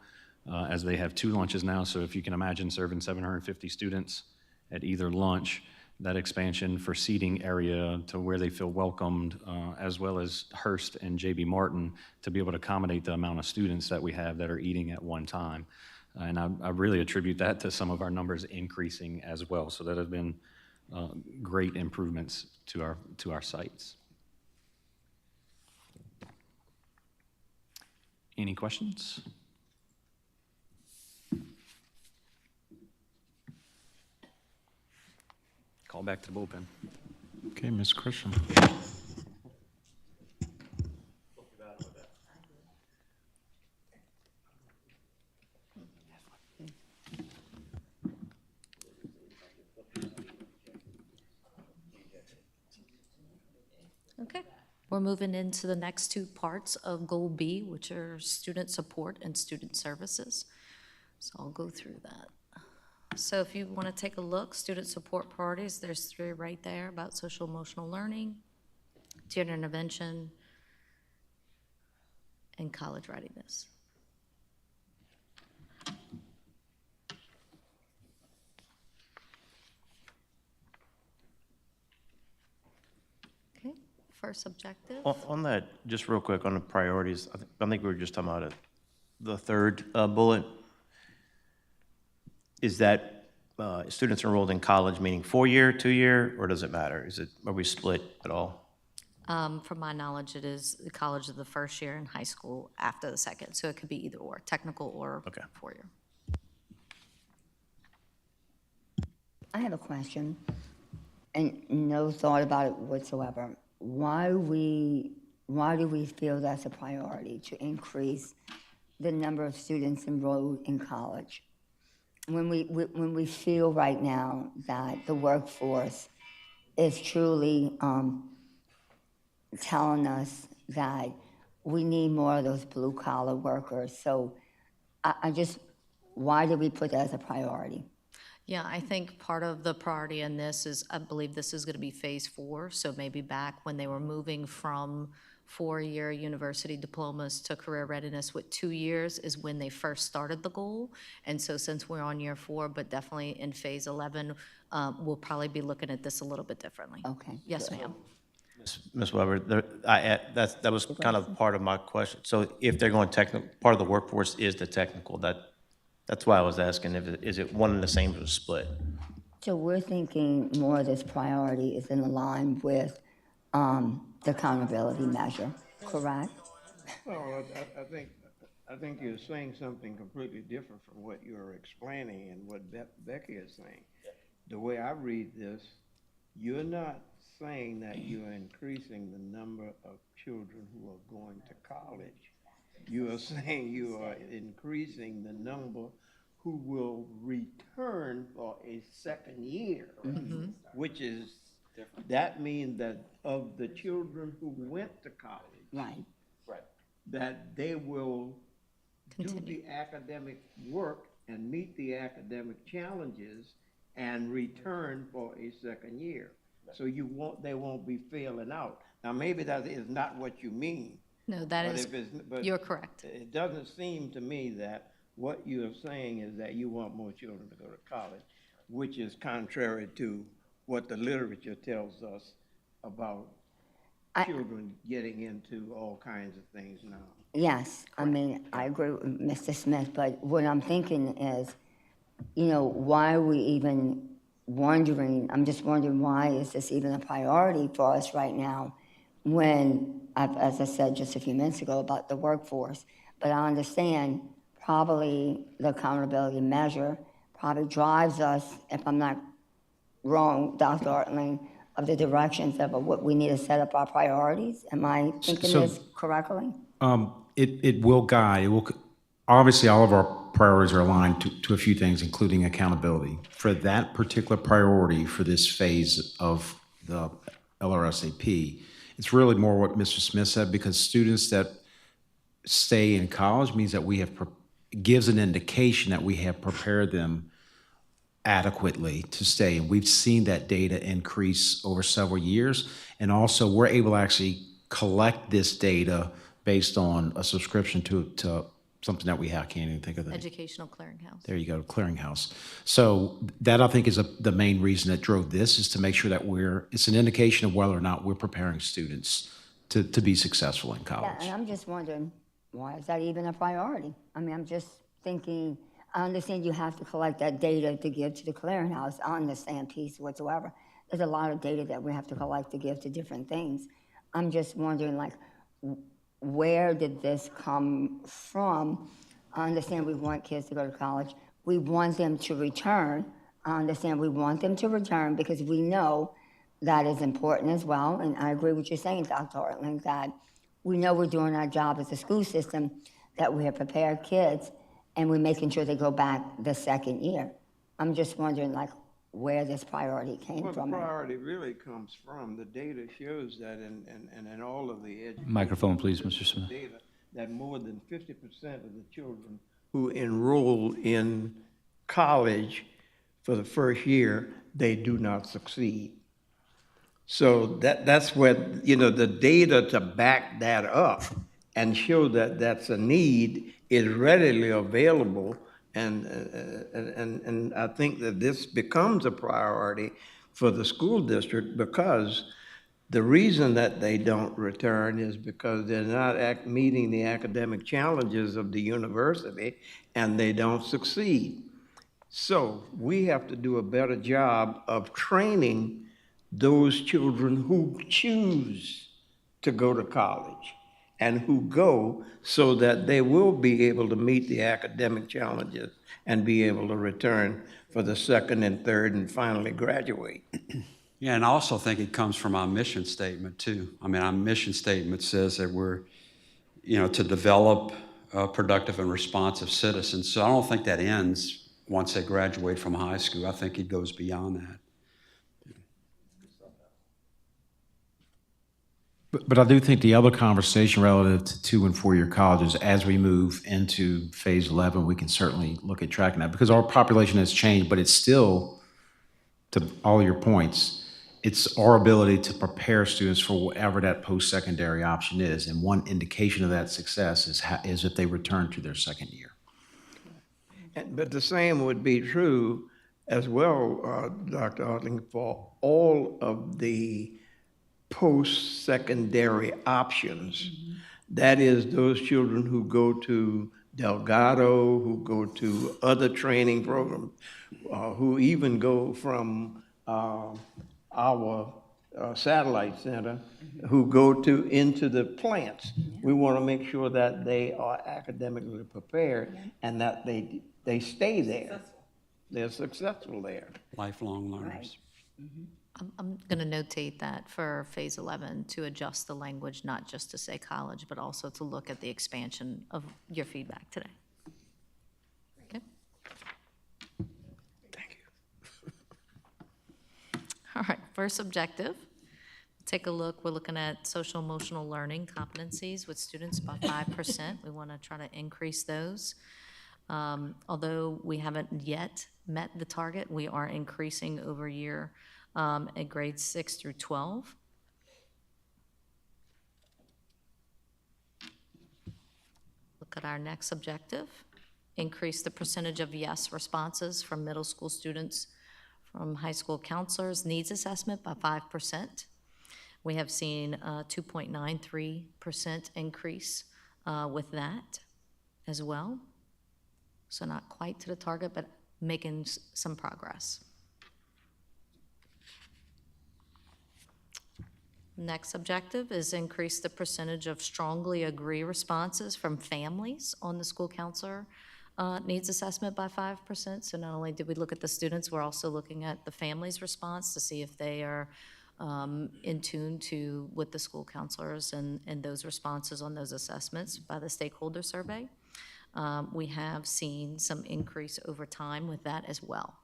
as they have 2 lunches now. So if you can imagine serving 750 students at either lunch, that expansion for seating area to where they feel welcomed, as well as Hearst and J.B. Martin to be able to accommodate the amount of students that we have that are eating at one time. And I really attribute that to some of our numbers increasing as well. So that have been great improvements to our sites. Any questions? Call back to the bullpen. Okay, Ms. Christian. Okay, we're moving into the next 2 parts of Goal B, which are student support and student services. So I'll go through that. So if you want to take a look, student support priorities, there's 3 right there about social emotional learning, tiered intervention, and college readiness. Okay, first objective. On that, just real quick, on the priorities, I think we were just talking about it. The 3rd bullet, is that students enrolled in college, meaning 4-year, 2-year, or does it matter? Are we split at all? From my knowledge, it is the college of the first year and high school after the second. So it could be either or, technical or 4-year. I have a question, and no thought about it whatsoever. Why do we feel that's a priority to increase the number of students enrolled in college? When we feel right now that the workforce is truly telling us that we need more of those blue-collar workers. So why did we put that as a priority? Yeah, I think part of the priority in this is, I believe this is going to be phase 4, so maybe back when they were moving from 4-year university diplomas to career readiness with 2 years is when they first started the goal. And so since we're on year 4, but definitely in phase 11, we'll probably be looking at this a little bit differently. Okay. Yes, ma'am. Ms. Weber, that was kind of part of my question. So if they're going technical, part of the workforce is the technical, that's why I was asking, is it one and the same or split? So we're thinking more of this priority is in line with the accountability measure, correct? Well, I think you're saying something completely different from what you're explaining and what Becky is saying. The way I read this, you're not saying that you're increasing the number of children who are going to college. You are saying you are increasing the number who will return for a second year, which is, that means that of the children who went to college, Right. that they will do the academic work and meet the academic challenges and return for a second year. So they won't be failing out. Now, maybe that is not what you mean. No, that but is, if it's- but you're correct. It doesn't seem to me that what you're saying is that you want more children to go to college, which is contrary to what the literature tells us about children getting into all kinds of things now. Yes, I mean, I agree with Mr. Smith, but what I'm thinking is, why are we even wondering, I'm just wondering why is this even a priority for us right now when, as I said just a few minutes ago about the workforce, but I understand probably the accountability measure probably drives us, if I'm not wrong, Dr. Ortling, of the directions of what we need to set up our priorities. Am I thinking So- this correctly? It will guide, obviously, all of our priorities are aligned to a few things, including accountability. For that particular priority for this phase of the LRSAP, it's really more what Mr. Smith said, because students that stay in college means that gives an indication that we have prepared them adequately to stay. And we've seen that data increase over several years. And also, we're able to actually collect this data based on a subscription to something that we have, I can't even think of the name. Educational clearinghouse. There you go, clearinghouse. So that, I think, is the main reason that drove this, is to make sure that it's an indication of whether or not we're preparing students to be successful in Yeah, college. and I'm just wondering, why is that even a priority? I mean, I'm just thinking, I understand you have to collect that data to give to the clearinghouse. I understand piece whatsoever. There's a lot of data that we have to collect to give to different things. I'm just wondering, where did this come from? I understand we want kids to go to college. We want them to return. I understand we want them to return because we know that is important as well. And I agree with you saying, Dr. Ortling, that we know we're doing our job as a school system, that we have prepared kids and we're making sure they go back the second year. I'm just wondering, where this priority came Well, from. the priority really comes from, the data shows that in all of the education. Microphone, please, Mr. Smith. Data, that more than 50% of the children who enroll in college for the first year, they do not succeed. So that's where, the data to back that up and show that that's a need is readily available. And I think that this becomes a priority for the school district, because the reason that they don't return is because they're not meeting the academic challenges of the university and they don't succeed. So we have to do a better job of training those children who choose to go to college and who go, so that they will be able to meet the academic challenges and be able to return for the second and third and finally graduate. Yeah, and I also think it comes from our mission statement too. I mean, our mission statement says that we're, to develop productive and responsive citizens. So I don't think that ends once they graduate from high school. I think it goes beyond that. But I do think the other conversation relative to 2 and 4-year colleges, as we move into phase 11, we can certainly look at tracking that because our population has changed, but it's still, to all your points, it's our ability to prepare students for whatever that post-secondary option is. And one indication of that success is if they return to their second year. But the same would be true as well, Dr. Otling, for all of the post-secondary options. That is, those children who go to Delgado, who go to other training programs, who even go from our satellite center, who go into the plants. We want to make sure that they are academically prepared and that they stay there. They're successful there. Lifelong learners. I'm going to notate that for phase 11 to adjust the language, not just to say college, but also to look at the expansion of your feedback today. Okay. Thank you. All right, first objective, take a look, we're looking at social emotional learning competencies with students by 5%. We want to try to increase those. Although we haven't yet met the target, we are increasing over year at grades 6 through 12. Look at our next objective, increase the percentage of yes responses from middle school students from high school counselors' needs assessment by 5%. We have seen a 2.93% increase with that as well. So not quite to the target, but making some progress. Next objective is increase the percentage of strongly agree responses from families on the school counselor needs assessment by 5%. So not only did we look at the students, we're also looking at the family's response to see if they are in tune with the school counselors and those responses on those assessments by the stakeholder survey. We have seen some increase over time with that as well.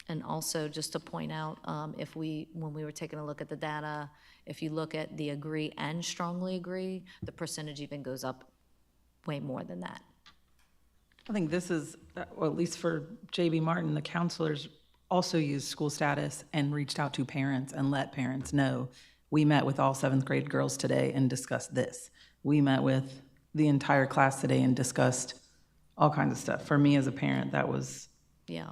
And also, just to point out, when we were taking a look at the data, if you look at the agree and strongly agree, the percentage even goes up way more than that. I think this is, well, at least for JB Martin, the counselors also used school status and reached out to parents and let parents know. We met with all 7th grade girls today and discussed this. We met with the entire class today and discussed all kinds of stuff. For me as a parent, that was... Yeah.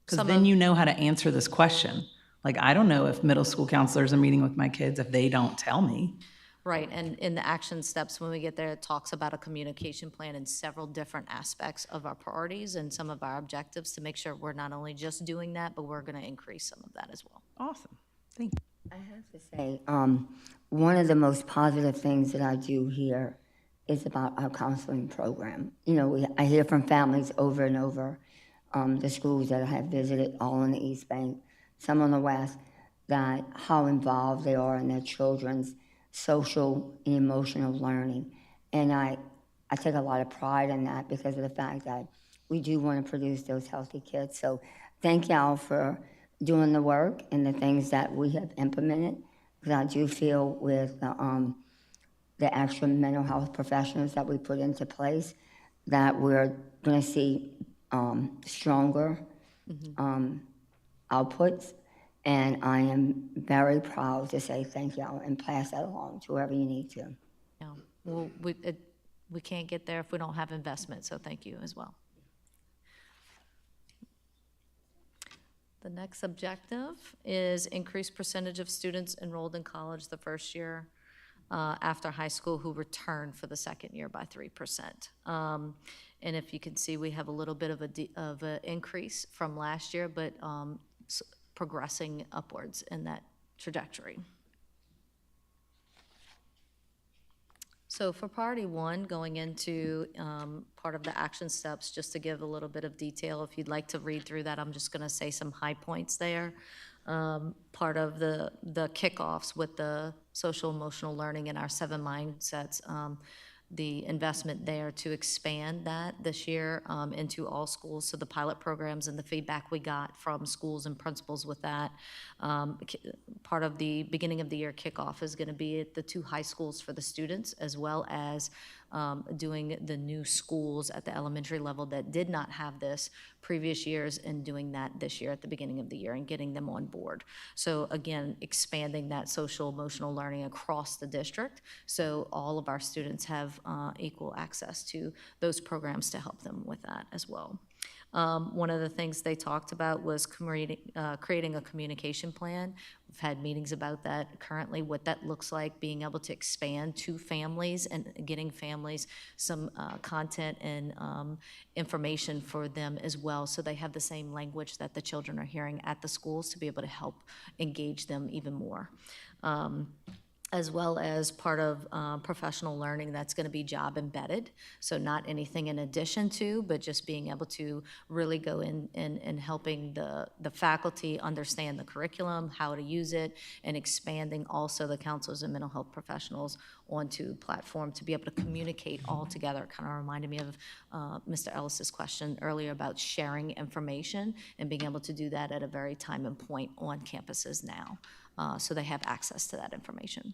Because then you know how to answer this question. Like, I don't know if middle school counselors are meeting with my kids if they don't tell me. Right, and in the action steps, when we get there, it talks about a communication plan in several different aspects of our priorities and some of our objectives to make sure we're not only just doing that, but we're going to increase some of that as well. Awesome. Thank you. I have to say, one of the most positive things that I do here is about our counseling program. You know, I hear from families over and over, the schools that I have visited, all in the East Bank, some on the West, that how involved they are in their children's social and emotional learning. And I take a lot of pride in that because of the fact that we do want to produce those healthy kids. So thank y'all for doing the work and the things that we have implemented, because I do feel with the extra mental health professionals that we put into place that we're going to see stronger outputs, and I am very proud to say thank y'all and pass that along to whoever you need to. Yeah. Well, we can't get there if we don't have investment, so thank you as well. The next objective is increased percentage of students enrolled in college the first year after high school who return for the second year by 3%. And if you can see, we have a little bit of an increase from last year, but progressing upwards in that trajectory. So for priority 1, going into part of the action steps, just to give a little bit of detail, if you'd like to read through that, I'm just going to say some high points there. Part of the kickoffs with the social emotional learning in our 7 mindsets, the investment there to expand that this year into all schools. So the pilot programs and the feedback we got from schools and principals with that. Part of the beginning of the year kickoff is going to be at the 2 high schools for the students, as well as doing the new schools at the elementary level that did not have this previous years, and doing that this year at the beginning of the year and getting them on board. So again, expanding that social emotional learning across the district, so all of our students have equal access to those programs to help them with that as well. One of the things they talked about was creating a communication plan. We've had meetings about that currently, what that looks like, being able to expand to families and getting families some content and information for them as well, so they have the same language that the children are hearing at the schools to be able to help engage them even more. As well as part of professional learning that's going to be job embedded. So not anything in addition to, but just being able to really go in and helping the faculty understand the curriculum, how to use it, and expanding also the counselors and mental health professionals onto platform to be able to communicate all together. Kind of reminded me of Mr. Ellis's question earlier about sharing information and being able to do that at a very time and point on campuses now. So they have access to that information.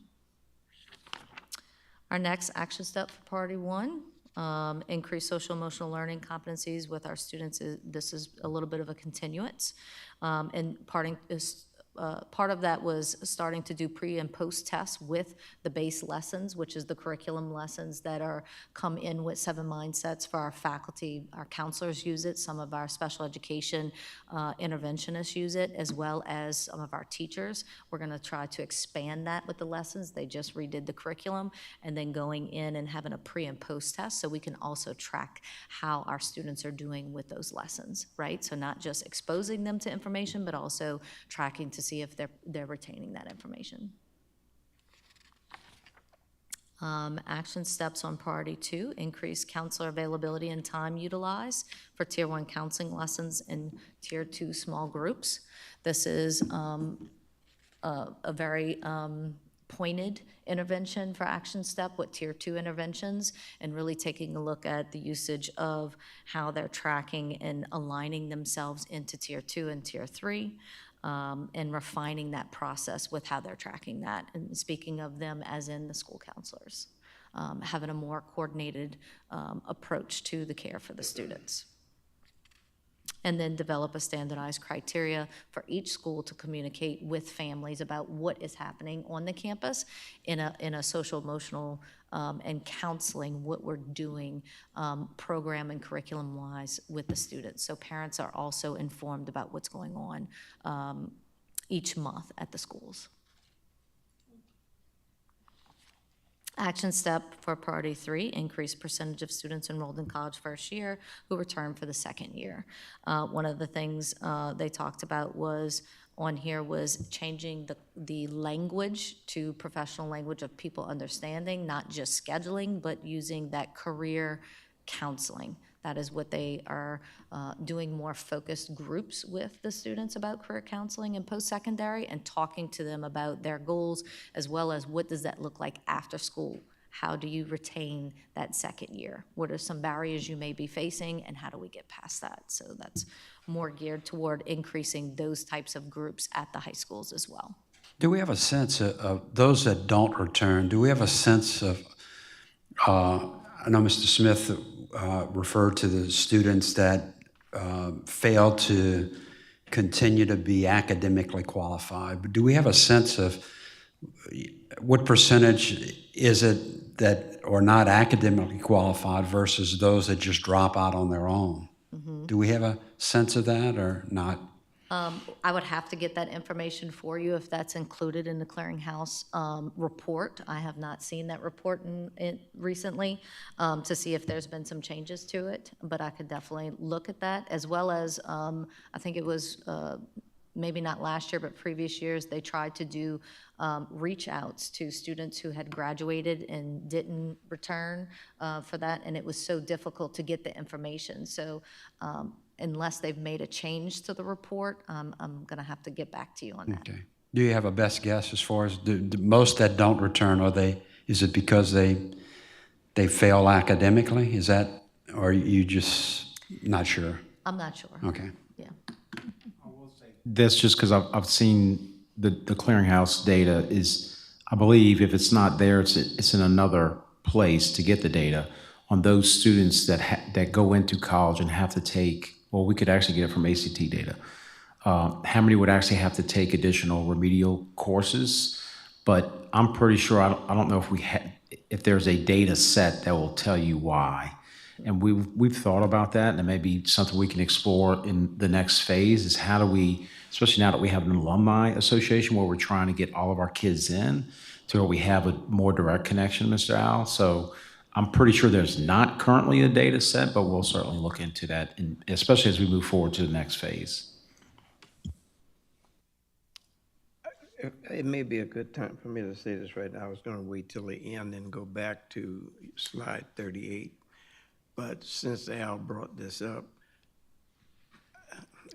Our next action step for priority 1, increase social emotional learning competencies with our students. This is a little bit of a continuance. And part of that was starting to do pre and post tests with the base lessons, which is the curriculum lessons that come in with 7 mindsets for our faculty. Our counselors use it, some of our special education interventionists use it, as well as some of our teachers. We're going to try to expand that with the lessons. They just redid the curriculum, and then going in and having a pre and post test so we can also track how our students are doing with those lessons, right? So not just exposing them to information, but also tracking to see if they're retaining that information. Action steps on priority 2, increase counselor availability and time utilized for Tier 1 counseling lessons in Tier 2 small groups. This is a very pointed intervention for action step with Tier 2 interventions, and really taking a look at the usage of how they're tracking and aligning themselves into Tier 2 and Tier 3. And refining that process with how they're tracking that. And speaking of them as in the school counselors, having a more coordinated approach to the care for the students. And then develop a standardized criteria for each school to communicate with families about what is happening on the campus in a social emotional and counseling, what we're doing program and curriculum wise with the students. So parents are also informed about what's going on each month at the schools. Action step for priority 3, increase percentage of students enrolled in college first year who return for the second year. One of the things they talked about was changing the language to professional language of people understanding, not just scheduling, but using that career counseling. That is what they are doing, more focused groups with the students about career counseling and post-secondary, and talking to them about their goals, as well as what does that look like after school. How do you retain that second year? What are some barriers you may be facing, and how do we get past that? So that's more geared toward increasing those types of groups at the high schools as well. Do we have a sense of those that don't return? Do we have a sense of, I know Mr. Smith referred to the students that fail to continue to be academically qualified, but do we have a sense of what percentage is it that are not academically qualified versus those that just drop out on their own? Mm-hmm. Do we have a sense of that or not? I would have to get that information for you if that's included in the clearinghouse report. I have not seen that report recently to see if there's been some changes to it, but I could definitely look at that, as well as I think it was maybe not last year, but previous years, they tried to do reach outs to students who had graduated and didn't return for that, and it was so difficult to get the information. So unless they've made a change to the report, I'm going to have to get back to you on that. Okay. Do you have a best guess as far as the most that don't return? Is it because they they fail academically? Is that, or are you just not sure? I'm not sure. Okay. Yeah. That's just because I've seen the clearinghouse data is, I believe if it's not there, it's in another place to get the data on those students that go into college and have to take, well, we could actually get it from ACT data. How many would actually have to take additional remedial courses? But I'm pretty sure, I don't know if there's a data set that will tell you why. And we've thought about that, and it may be something we can explore in the next phase is how do we, especially now that we have an alumni association where we're trying to get all of our kids in to where we have a more direct connection, Mr. Al. So I'm pretty sure there's not currently a data set, but we'll certainly look into that, and especially as we move forward to the next phase. It may be a good time for me to say this right now. I was going to wait till the end and go back to slide 38. But since Al brought this up,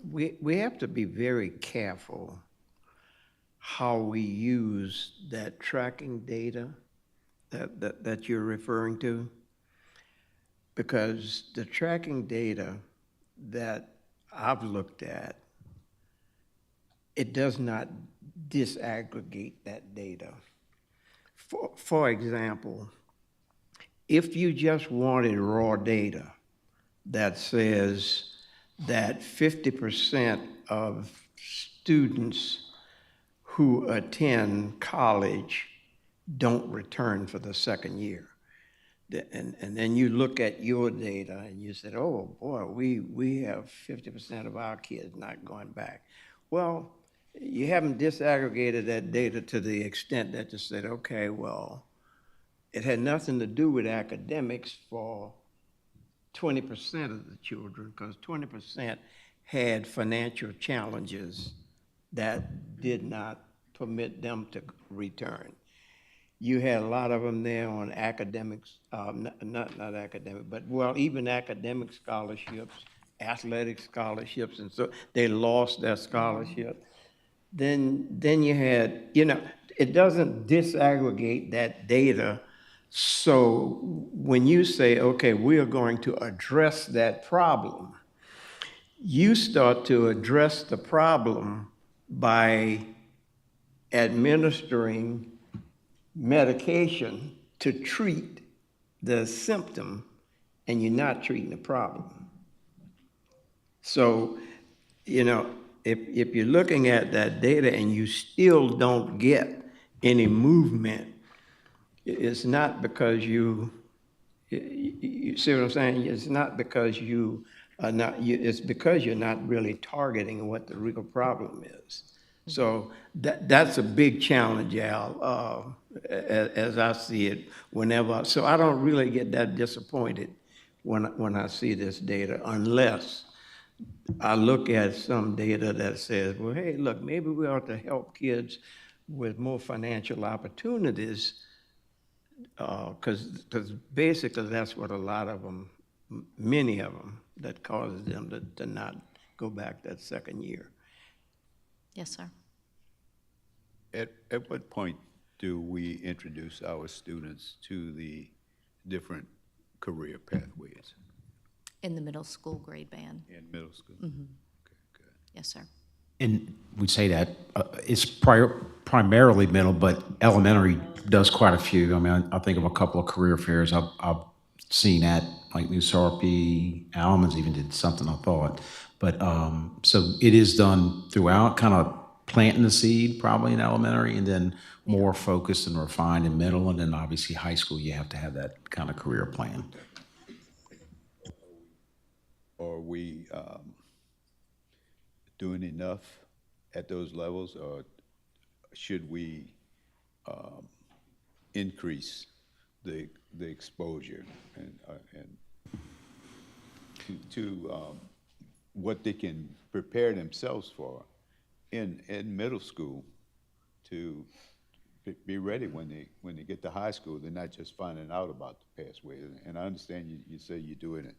we have to be very careful how we use that tracking data that you're referring to. Because the tracking data that I've looked at, it does not disaggregate that data. For example, if you just wanted raw data that says that 50% of students who attend college don't return for the second year, and then you look at your data and you said, oh boy, we have 50% of our kids not going back. Well, you haven't disaggregated that data to the extent that you said, okay, well, it had nothing to do with academics for 20% of the children, because 20% had financial challenges that did not permit them to return. You had a lot of them there on academics, not academic, but well, even academic scholarships, athletic scholarships, and so they lost their scholarship. Then you had, it doesn't disaggregate that data. So when you say, okay, we are going to address that problem, you start to address the problem by administering medication to treat the symptom, and you're not treating the problem. So, if you're looking at that data and you still don't get any movement, it's not because you see what I'm saying? It's not because you are not, it's because you're not really targeting what the real problem is. So that's a big challenge, Al, as I see it whenever. So I don't really get that disappointed when I see this data, unless I look at some data that says, well, hey, look, maybe we ought to help kids with more financial opportunities, because basically that's what a lot of them, many of them, that causes them to not go back that second year. Yes, sir. At what point do we introduce our students to the different career pathways In the middle school grade band. in middle school? Mm-hmm. Okay, good. Yes, sir. And we'd say that it's primarily middle, but elementary does quite a few. I mean, I think of a couple of career fairs I've seen at, like New Sarpy, Almonds even did something, I thought. But so it is done throughout, kind of planting the seed probably in elementary, and then more focused and refined in middle, and then obviously high school, you have to have that kind of career plan. Are we doing enough at those levels, or should we increase the exposure and to what they can prepare themselves for in middle school, to be ready when they get to high school? They're not just finding out about the pathway. And I understand you say you do it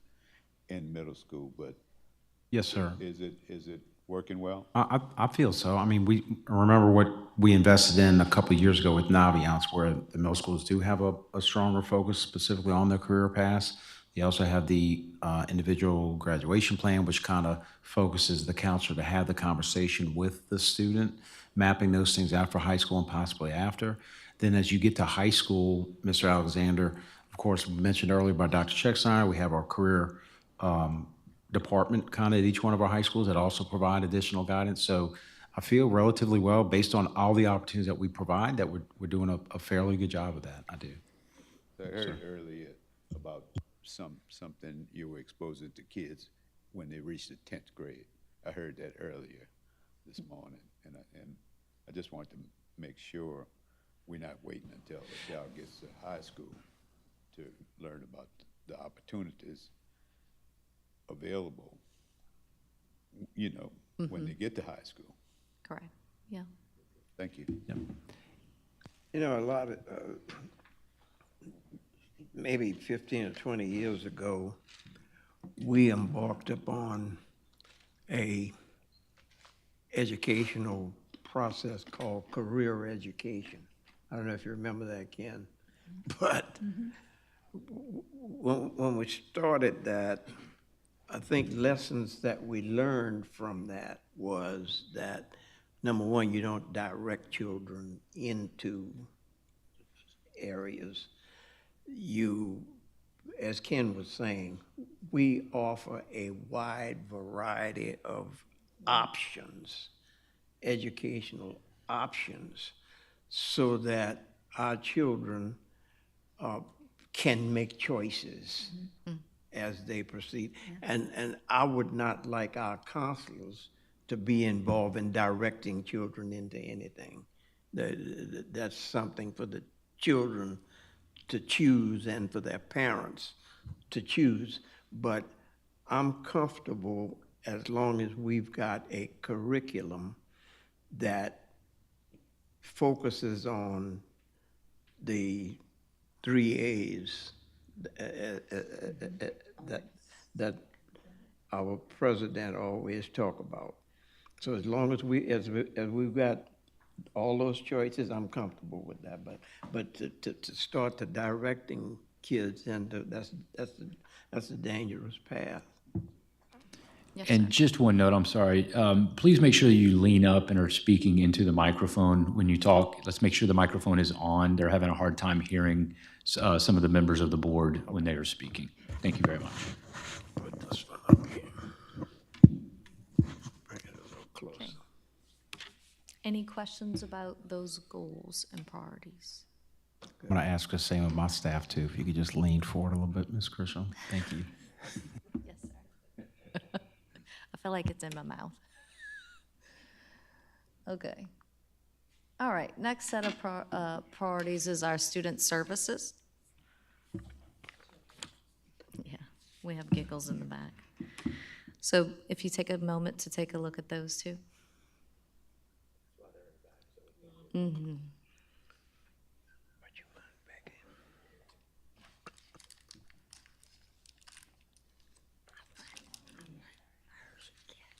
in middle school, but Yes, sir. is it working well? I feel so. I mean, we remember what we invested in a couple of years ago with Naviance, where the middle schools do have a stronger focus specifically on their career paths. They also have the individual graduation plan, which kind of focuses the counselor to have the conversation with the student, mapping those things out for high school and possibly after. Then as you get to high school, Mr. Alexander, of course, mentioned earlier by Dr. Checksteiner, we have our career department kind of at each one of our high schools that also provide additional guidance. So I feel relatively well based on all the opportunities that we provide that we're doing a fairly good job of that. I do. So I heard earlier about something you were exposing to kids when they reached the 10th grade. I heard that earlier this morning, and I just want to make sure we're not waiting until a child gets to high school to learn about the opportunities available, you know, when they get to high school. Correct, yeah. Thank you. You know, a lot of, maybe 15 or 20 years ago, we embarked upon a educational process called career education. I don't know if you remember that, Ken, but when we started that, I think lessons that we learned from that was that, number one, you don't direct children into areas. You, as Ken was saying, we offer a wide variety of options, educational options, so that our children can make choices as they proceed. And I would not like our counselors to be involved in directing children into anything. That's something for the children to choose and for their parents to choose. But I'm comfortable as long as we've got a curriculum that focuses on the 3 A's that our president always talk about. So as long as we've got all those choices, I'm comfortable with that. But to start to directing kids, and that's a dangerous path. And just one note, I'm sorry. Please make sure that you lean up and are speaking into the microphone when you talk. Let's make sure the microphone is on. They're having a hard time hearing some of the members of the board when they are speaking. Thank you very much. Put this one up here. Bring it a little closer. Any questions about those goals and priorities? I'm going to ask the same of my staff too. If you could just lean forward a little bit, Ms. Grisham. Thank you. Yes, sir. I feel like it's in my mouth. Okay. All right, next set of priorities is our student services. Yeah, we have giggles in the back. So if you take a moment to take a look at those two. Mm-hmm.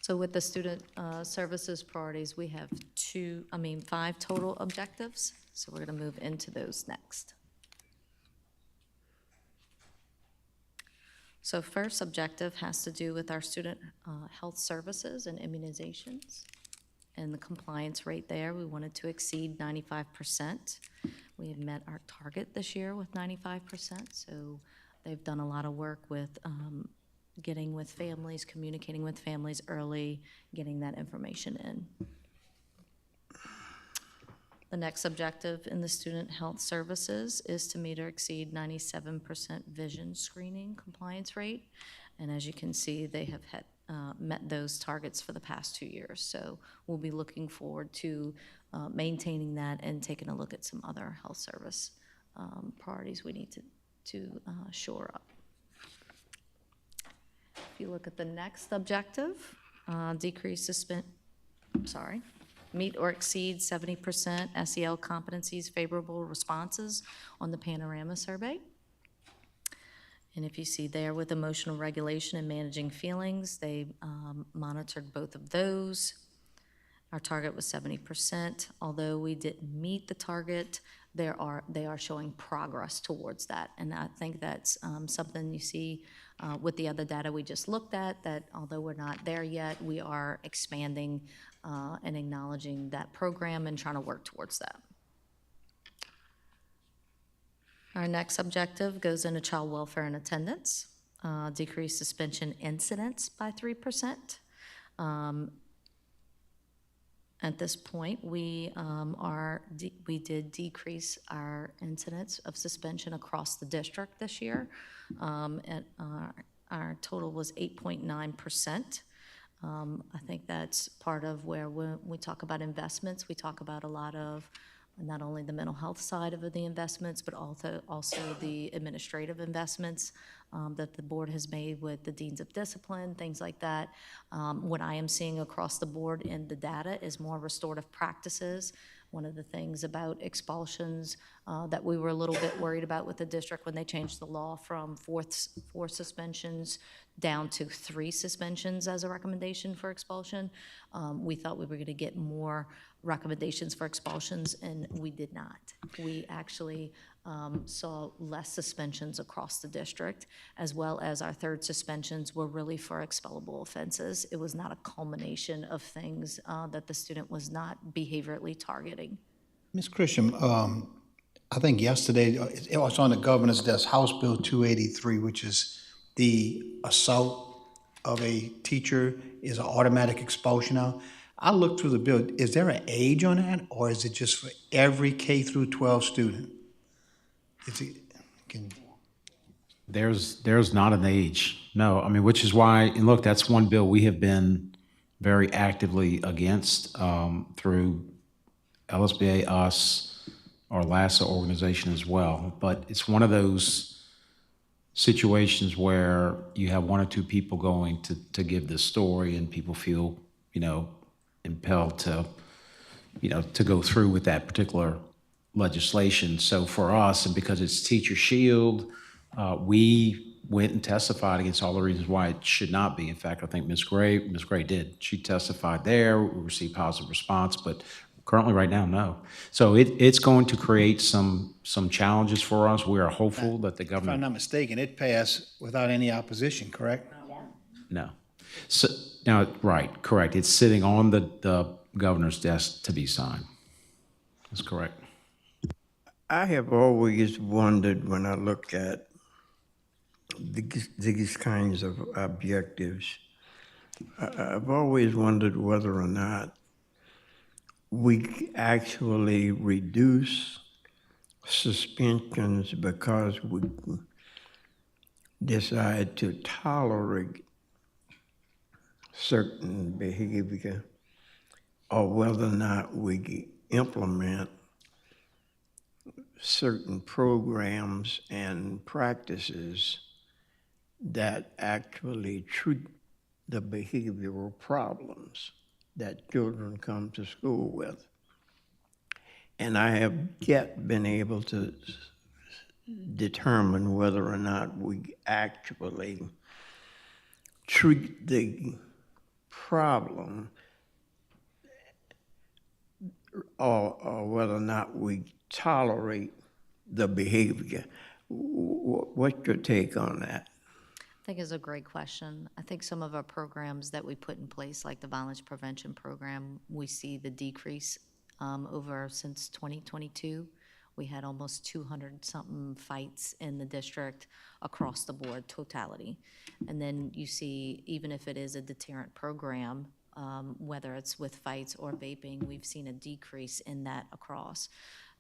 So with the student services priorities, we have 5 total objectives. So we're going to move into those next. So first objective has to do with our student health services and immunizations. And the compliance rate there, we wanted to exceed 95%. We have met our target this year with 95%. So they've done a lot of work with getting with families, communicating with families early, getting that information in. The next objective in the student health services is to meet or exceed 97% vision screening compliance rate. And as you can see, they have met those targets for the past 2 years. So we'll be looking forward to maintaining that and taking a look at some other health service priorities we need to shore up. If you look at the next objective, meet or exceed 70% SEL competencies favorable responses on the Panorama survey. And if you see there with emotional regulation and managing feelings, they monitored both of those. Our target was 70%. Although we didn't meet the target, they are showing progress towards that. And I think that's something you see with the other data we just looked at, that although we're not there yet, we are expanding and acknowledging that program and trying to work towards that. Our next objective goes into child welfare and attendance, decrease suspension incidents by 3%. At this point, we did decrease our incidents of suspension across the district this year. And our total was 8.9%. I think that's part of where when we talk about investments, we talk about a lot of not only the mental health side of the investments, but also the administrative investments that the board has made with the deans of discipline, things like that. What I am seeing across the board in the data is more restorative practices. One of the things about expulsions that we were a little bit worried about with the district when they changed the law from four suspensions down to 3 suspensions as a recommendation for expulsion. We thought we were going to get more recommendations for expulsions, and we did not. We actually saw less suspensions across the district, as well as our 3rd suspensions were really for expellable offenses. It was not a culmination of things that the student was not behaviorally targeting. Ms. Christian, I think yesterday, it was on the governor's desk, House Bill 283, which is the assault of a teacher is an automatic expulsion now. I looked through the bill. Is there an age on that, or is it just for every K through 12 student? Is it, There's not an age, no. I mean, which is why, and look, that's one bill we have been very actively against through LSBA, us, our LASA organization as well. But it's one of those situations where you have 1 or 2 people going to give this story, and people feel, impelled to, to go through with that particular legislation. So for us, and because it's Teacher Shield, we went and testified against all the reasons why it should not be. In fact, I think Ms. Gray did. She testified there, we received positive response, but currently right now, no. So it's going to create some challenges for us. We are hopeful that the if I'm government. not mistaken, it passed without any opposition, correct? No. So, now, right, correct. It's sitting on the governor's desk to be signed. That's correct. I have always wondered when I look at these kinds of objectives, I've always wondered whether or not we actually reduce suspensions because we decide to tolerate certain behavior, or whether or not we implement certain programs and practices that actually treat the behavioral problems that children come to school with. And I have yet been able to determine whether or not we actually treat the problem or whether or not we tolerate the behavior. What's your take on that? I think it's a great question. I think some of our programs that we put in place, like the violence prevention program, we see the decrease over since 2022. We had almost 200-something fights in the district across the board, totality. And then you see, even if it is a deterrent program, whether it's with fights or vaping, we've seen a decrease in that across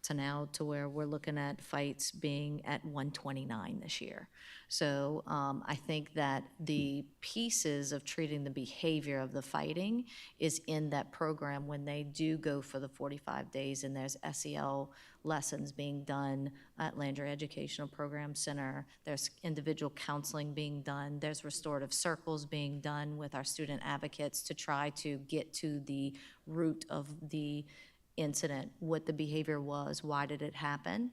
to now to where we're looking at fights being at 129 this year. So I think that the pieces of treating the behavior of the fighting is in that program when they do go for the 45 days, and there's SEL lessons being done at Landry Educational Program Center. There's individual counseling being done. There's restorative circles being done with our student advocates to try to get to the root of the incident, what the behavior was, why did it happen.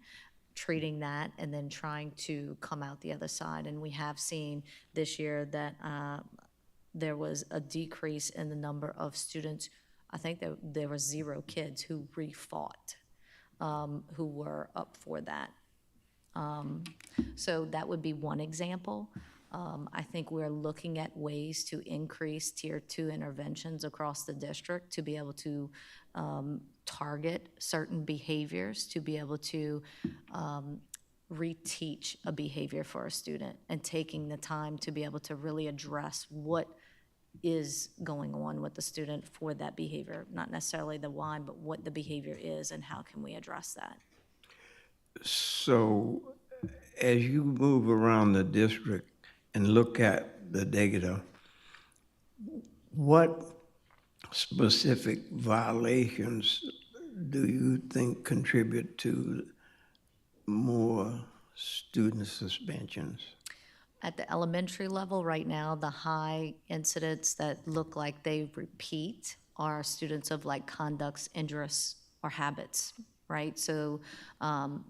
treating that and then trying to come out the other side. And we have seen this year that there was a decrease in the number of students. I think there were 0 kids who refought, who were up for that. So that would be one example. I think we're looking at ways to increase Tier 2 interventions across the district to be able to target certain behaviors, to be able to reteach a behavior for a student, and taking the time to be able to really address what is going on with the student for that behavior, not necessarily the why, but what the behavior is and how can we address that. So as you move around the district and look at the data, what specific violations do you think contribute to more student suspensions? At the elementary level right now, the high incidents that look like they repeat are students of like conducts, interests, or habits, right? So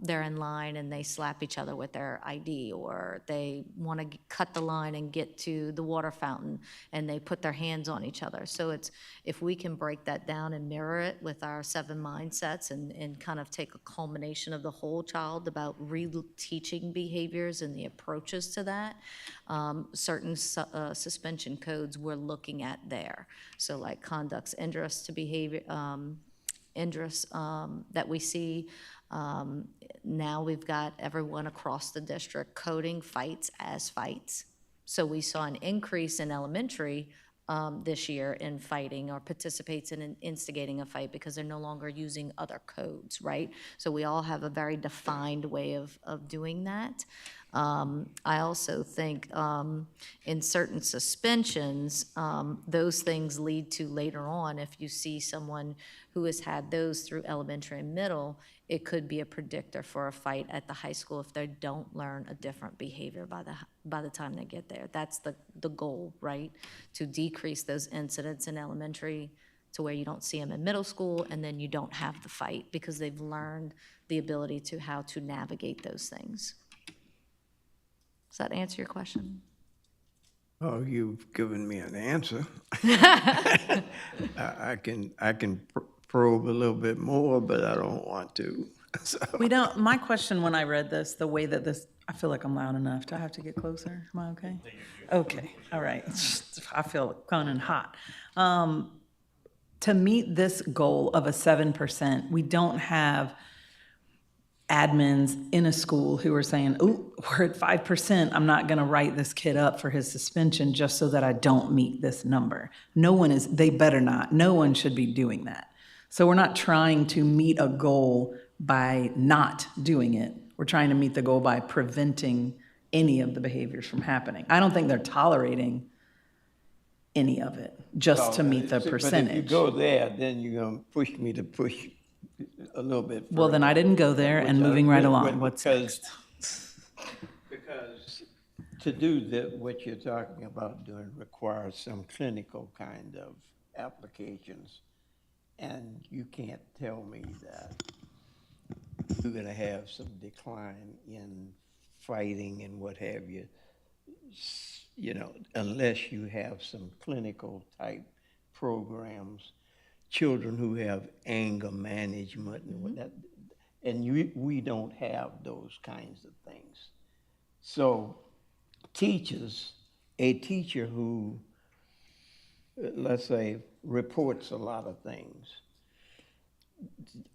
they're in line and they slap each other with their ID, or they want to cut the line and get to the water fountain and they put their hands on each other. So it's, if we can break that down and mirror it with our 7 mindsets and kind of take a culmination of the whole child about re-teaching behaviors and the approaches to that, certain suspension codes we're looking at there. So like conducts, interests to behavior, interests that we see. Now we've got everyone across the district coding fights as fights. So we saw an increase in elementary this year in fighting or participates in instigating a fight because they're no longer using other codes, right? So we all have a very defined way of doing that. I also think in certain suspensions, those things lead to later on, if you see someone who has had those through elementary and middle, it could be a predictor for a fight at the high school if they don't learn a different behavior by the time they get there. That's the goal, right? To decrease those incidents in elementary to where you don't see them in middle school, and then you don't have the fight because they've learned the ability to how to navigate those things. Does that answer your question? Oh, you've given me an answer. I can probe a little bit more, but I don't want to. So. We don't, my question when I read this, the way that this, I feel like I'm loud enough. Do I have to get closer? Am I okay? Okay, all right. I feel coming hot. To meet this goal of a 7%, we don't have admins in a school who are saying, oh, we're at 5%. I'm not going to write this kid up for his suspension just so that I don't meet this number. No one is, they better not. No one should be doing that. So we're not trying to meet a goal by not doing it. We're trying to meet the goal by preventing any of the behaviors from happening. I don't think they're tolerating any of it just to meet the percentage. But if you go there, then you're going to push me to push a little bit further. Well, then I didn't go there, and moving right along. What's next? Because to do what you're talking about doing requires some clinical kind of applications, and you can't tell me that you're going to have some decline in fighting and what have you, you know, unless you have some clinical type programs. Children who have anger management and what that, and we don't have those kinds of things. So teachers, a teacher who, let's say, reports a lot of things,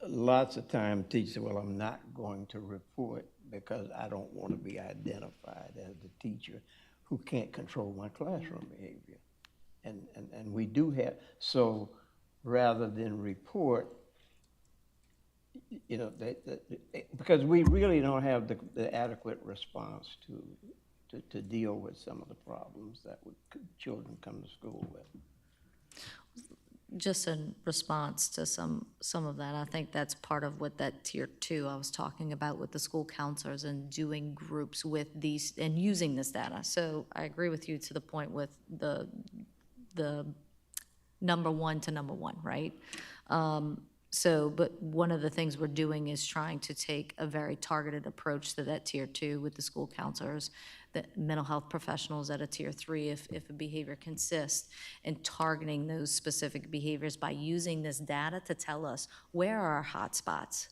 lots of time teachers say, well, I'm not going to report because I don't want to be identified as the teacher who can't control my classroom behavior. And we do have, so rather than report, you know, because we really don't have the adequate response to deal with some of the problems that children come to school with. Just in response to some of that, I think that's part of what that Tier 2 I was talking about with the school counselors and doing groups with these and using this data. So I agree with you to the point with the number one to number one, right? So, but one of the things we're doing is trying to take a very targeted approach to that tier 2 with the school counselors, the mental health professionals at a tier 3 if a behavior consists, and targeting those specific behaviors by using this data to tell us where are our hot spots.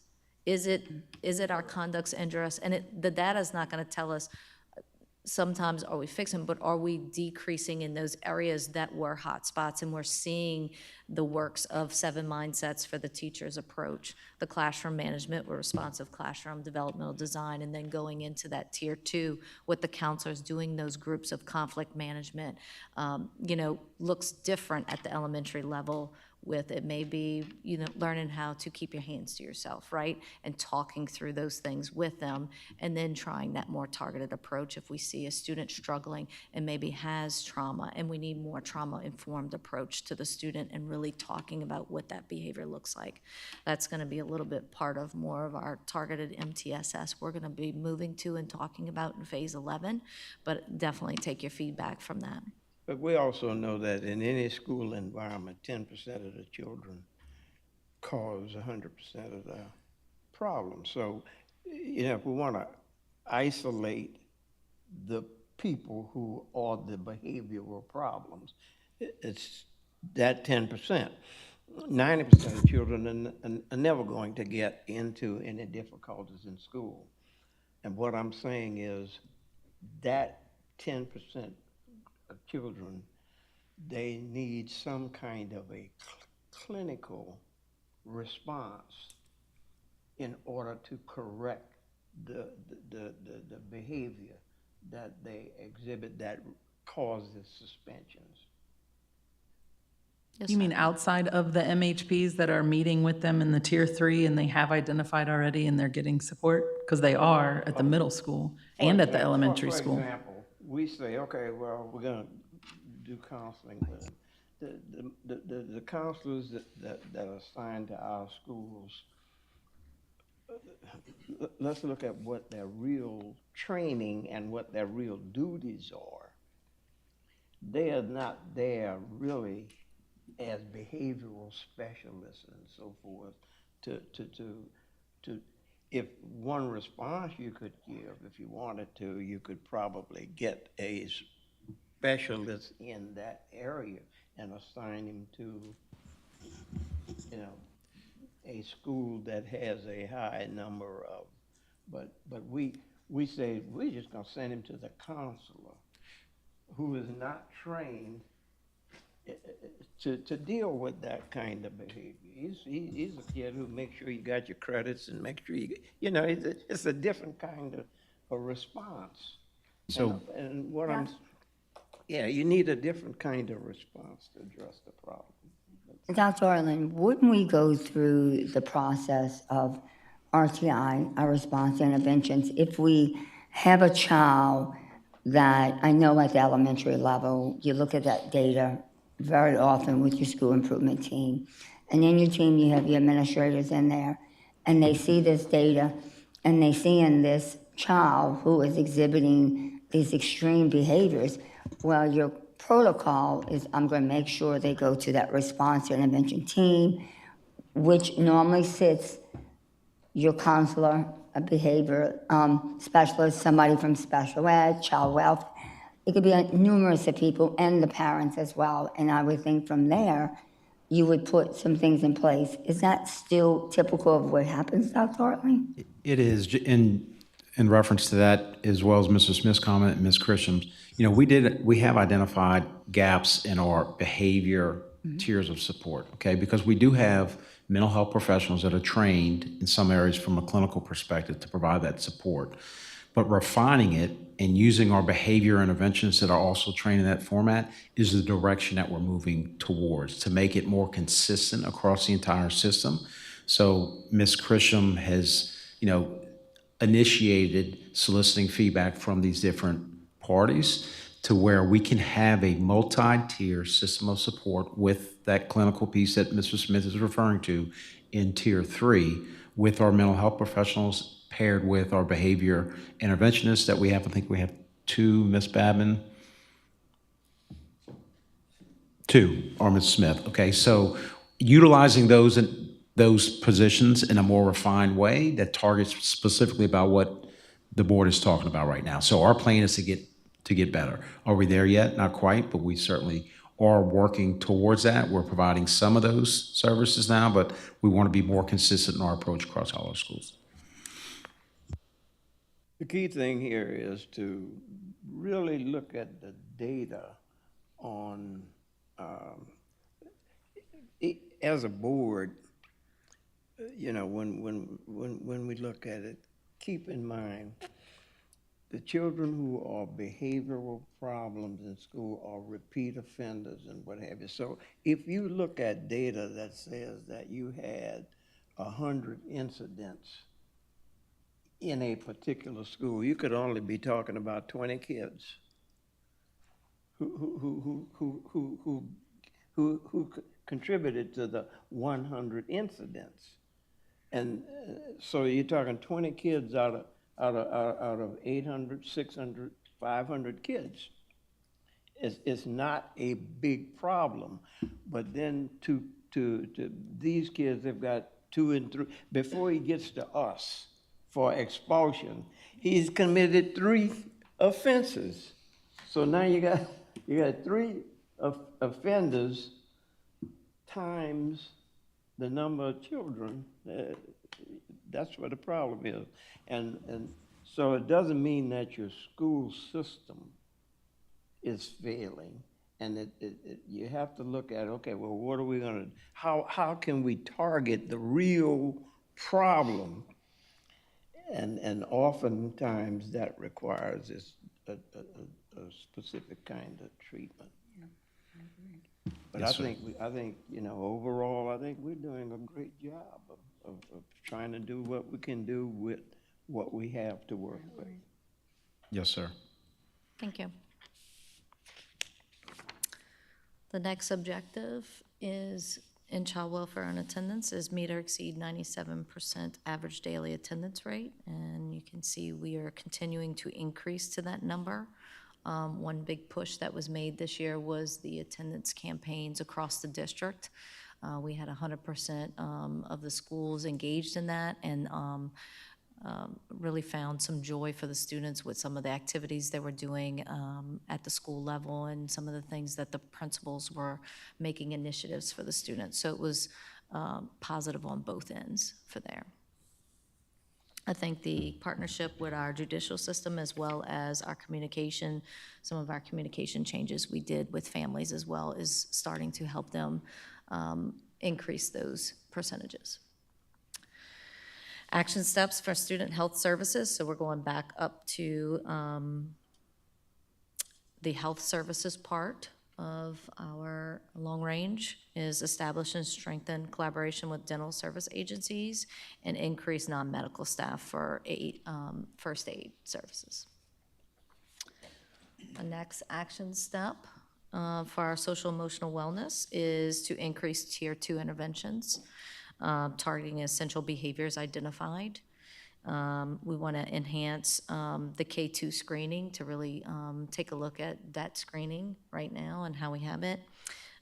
Is it our conduct's injurious? And the data is not going to tell us sometimes are we fixing, but are we decreasing in those areas that were hot spots? And we're seeing the works of 7 mindsets for the teacher's approach, the classroom management, or responsive classroom, developmental design, and then going into that tier 2 with the counselors doing those groups of conflict management, looks different at the elementary level. With it may be, learning how to keep your hands to yourself, right? And talking through those things with them, and then trying that more targeted approach if we see a student struggling and maybe has trauma, and we need more trauma-informed approach to the student and really talking about what that behavior looks like. That's gonna be a little bit part of more of our targeted MTSS we're gonna be moving to and talking about in phase 11, but definitely take your feedback from that. But we also know that in any school environment, 10% of the children cause 100% of the problem. So, if we want to isolate the people who are the behavioral problems, it's that 10%. 90% of children are never going to get into any difficulties in school. And what I'm saying is that 10% of children, they need some kind of a clinical response in order to correct the behavior that they exhibit that causes suspensions. Yes, You sir. mean outside of the MHPs that are meeting with them in the tier 3 and they have identified already and they're getting support? Because they are at the middle school and at the elementary school. For example, we say, okay, well, we're gonna do counseling with them. The counselors that are assigned to our schools, let's look at what their real training and what their real duties are. They are not there really as behavioral specialists and so forth to if one response you could give, if you wanted to, you could probably get a specialist in that area and assign him to, a school that has a high number of, but we say, we're just gonna send him to the counselor who is not trained to deal with that kind of behavior. He's a kid who makes sure you got your credits and make sure it's a different kind of a response. So- And what you need a different kind of response to address the problem. Dr. Arlen, wouldn't we go through the process of RTI, our response interventions, if we have a child that, I know at the elementary level, you look at that data very often with your school improvement team, and in your team you have your administrators in there, and they see this data, and they see in this child who is exhibiting these extreme behaviors, well, your protocol is I'm going to make sure they go to that response intervention team, which normally sits your counselor, a behavior specialist, somebody from special ed, child welfare. It could be numerous of people and the parents as well. And I would think from there, you would put some things in place. Is that still typical of what happens, Dr. Hartling? It is, in reference to that, as well as Mr. Smith's comment and Ms. Christian's, we have identified gaps in our behavior tiers of support, okay? Because we do have mental health professionals that are trained in some areas from a clinical perspective to provide that support. But refining it and using our behavior interventions that are also trained in that format is the direction that we're moving towards to make it more consistent across the entire system. So Ms. Christian has, initiated soliciting feedback from these different parties to where we can have a multi-tier system of support with that clinical piece that Mr. Smith is referring to in tier 3 with our mental health professionals paired with our behavior interventionists that we have. I think we have 2, Ms. Babin. 2, or Ms. Smith. Okay, so utilizing those those positions in a more refined way that targets specifically about what the board is talking about right now. So our plan is to get better. Are we there yet? Not quite, but we certainly are working towards that. We're providing some of those services now, but we want to be more consistent in our approach across all our schools. The key thing here is to really look at the data on, as a board, you know, when we look at it, keep in mind the children who are behavioral problems in school are repeat offenders and what have you. So if you look at data that says that you had 100 incidents in a particular school, you could only be talking about 20 kids who contributed to the 100 incidents. And so you're talking 20 kids out of 800, 600, 500 kids. It's not a big problem. But then to these kids, they've got 2 and 3. Before he gets to us for expulsion, he's committed 3 offenses. So now you got 3 offenders times the number of children. That's what the problem is. And so it doesn't mean that your school system is failing. And you have to look at, okay, well, what are we gonna, how can we target the real problem? And oftentimes that requires a specific kind of treatment. But Yes, sir. I think, you know, overall, I think we're doing a great job of trying to do what we can do with what we have to work with. Yes, sir. Thank you. The next objective is in child welfare and attendance is meet or exceed 97% average daily attendance rate. And you can see we are continuing to increase to that number. One big push that was made this year was the attendance campaigns across the district. We had 100% of the schools engaged in that, and really found some joy for the students with some of the activities they were doing at the school level and some of the things that the principals were making initiatives for the students. So it was positive on both ends for there. I think the partnership with our judicial system as well as our communication, some of our communication changes we did with families as well is starting to help them increase those percentages. Action steps for student health services. So we're going back up to the health services part of our long range is establish and strengthen collaboration with dental service agencies and increase non-medical staff for first aid services. The next action step for our social emotional wellness is to increase tier 2 interventions, targeting essential behaviors identified. We want to enhance the K2 screening to really take a look at that screening right now and how we have it.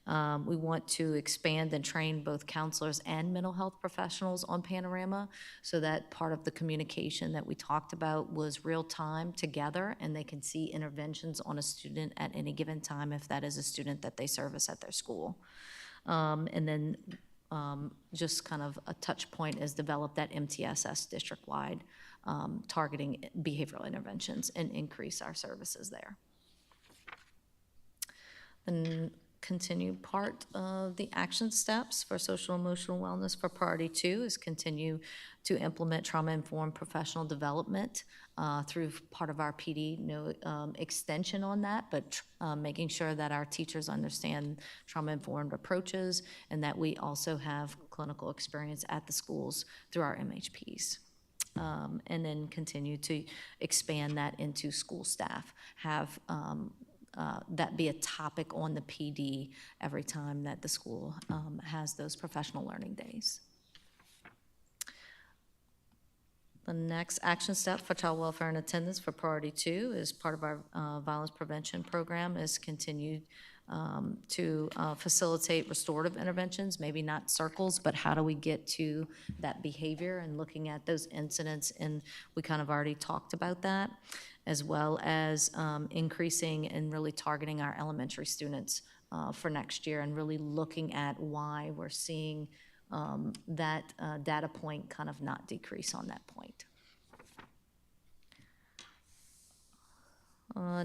We want to expand and train both counselors and mental health professionals on Panorama so that part of the communication that we talked about was real time together and they can see interventions on a student at any given time if that is a student that they service at their school. And then just kind of a touch point is develop that MTSS district-wide targeting behavioral interventions and increase our services there. And continued part of the action steps for social emotional wellness for priority 2 is continue to implement trauma-informed professional development through part of our PD, no extension on that, but making sure that our teachers understand trauma-informed approaches and that we also have clinical experience at the schools through our MHPs. And then continue to expand that into school staff, have that be a topic on the PD every time that the school has those professional learning days. The next action step for child welfare and attendance for priority 2 is part of our violence prevention program is continued to facilitate restorative interventions, maybe not circles, but how do we get to that behavior and looking at those incidents, and we kind of already talked about that, as well as increasing and really targeting our elementary students for next year and really looking at why we're seeing that data point kind of not decrease on that point.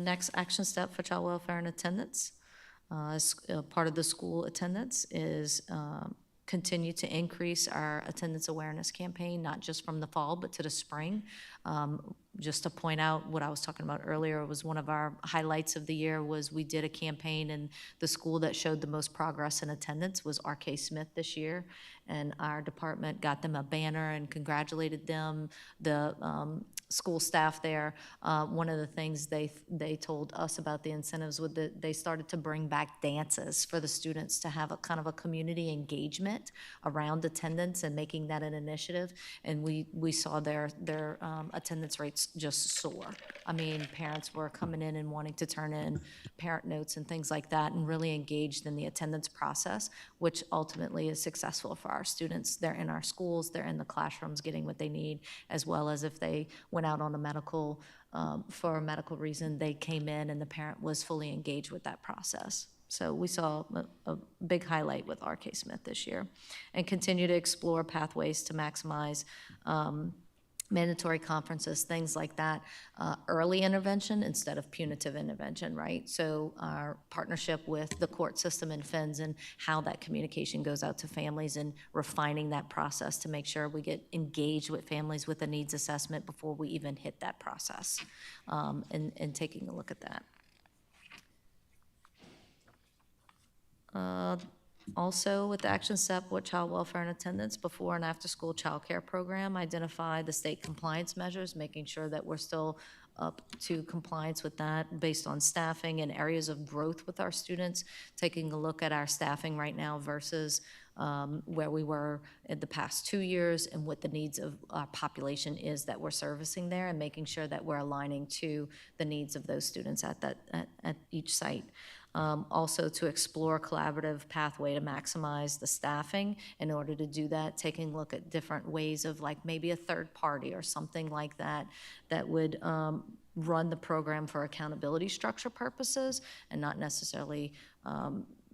Next action step for child welfare and attendance. As part of the school attendance is continue to increase our attendance awareness campaign, not just from the fall, but to the spring. Just to point out what I was talking about earlier, was one of our highlights of the year was we did a campaign, and the school that showed the most progress in attendance was R.K. Smith this year, and our department got them a banner and congratulated them. The school staff there, one of the things they told us about the incentives was that they started to bring back dances for the students to have a kind of a community engagement around attendance and making that an initiative, and we saw their attendance rates just soar. I mean, parents were coming in and wanting to turn in parent notes and things like that and really engaged in the attendance process, which ultimately is successful for our students. They're in our schools, they're in the classrooms getting what they need, as well as if they went out on a medical, for a medical reason, they came in and the parent was fully engaged with that process. So we saw a big highlight with R.K. Smith this year, and continue to explore pathways to maximize mandatory conferences, things like that, early intervention instead of punitive intervention, right? So our partnership with the court system and FINS and how that communication goes out to families and refining that process to make sure we get engaged with families with a needs assessment before we even hit that process, and taking a look at that. Also, with the action step with child welfare and attendance, before and after school child care program, identify the state compliance measures, making sure that we're still up to compliance with that based on staffing and areas of growth with our students, taking a look at our staffing right now versus where we were in the past 2 years and what the needs of our population is that we're servicing there, and making sure that we're aligning to the needs of those students at each site. Also to explore a collaborative pathway to maximize the staffing. In order to do that, taking a look at different ways of like maybe a third party or something like that that would run the program for accountability structure purposes and not necessarily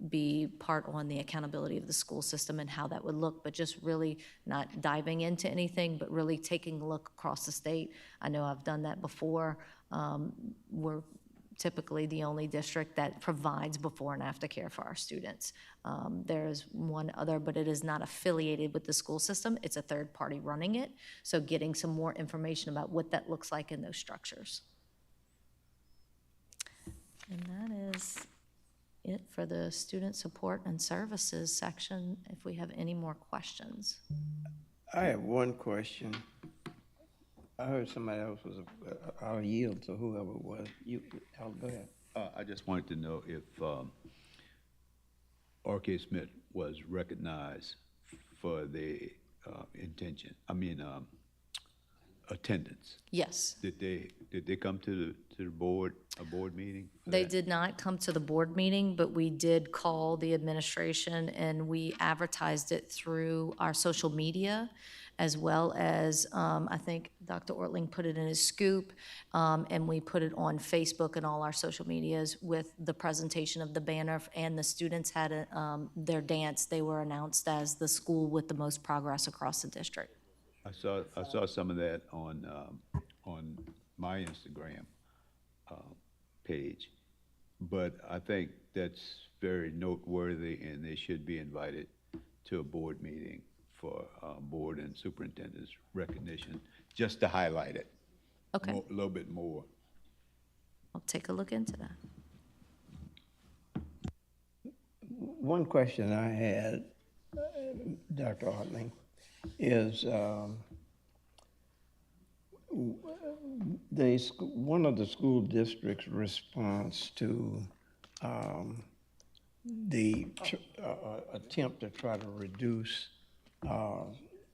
be part on the accountability of the school system and how that would look, but just really not diving into anything, but really taking a look across the state. I know I've done that before. We're typically the only district that provides before and after care for our students. There's one other, but it is not affiliated with the school system. It's a third party running it. So getting some more information about what that looks like in those structures. And that is it for the student support and services section. If we have any more questions. I have one question. I heard somebody else was, I'll yield to whoever it was. I'll go ahead. I just wanted to know if R.K. Smith was recognized for the attendance. Yes. Did they come to the board, a board meeting? They did not come to the board meeting, but we did call the administration and we advertised it through our social media, as well as, I think Dr. Ortling put it in his scoop, and we put it on Facebook and all our social medias with the presentation of the banner, and the students had their dance. They were announced as the school with the most progress across the district. I saw some of that on my Instagram page, but I think that's very noteworthy, and they should be invited to a board meeting for board and superintendent's recognition, just to highlight it. Okay. A little bit more. I'll take a look into that. One question I had, Dr. Ortling, is one of the school districts' response to the attempt to try to reduce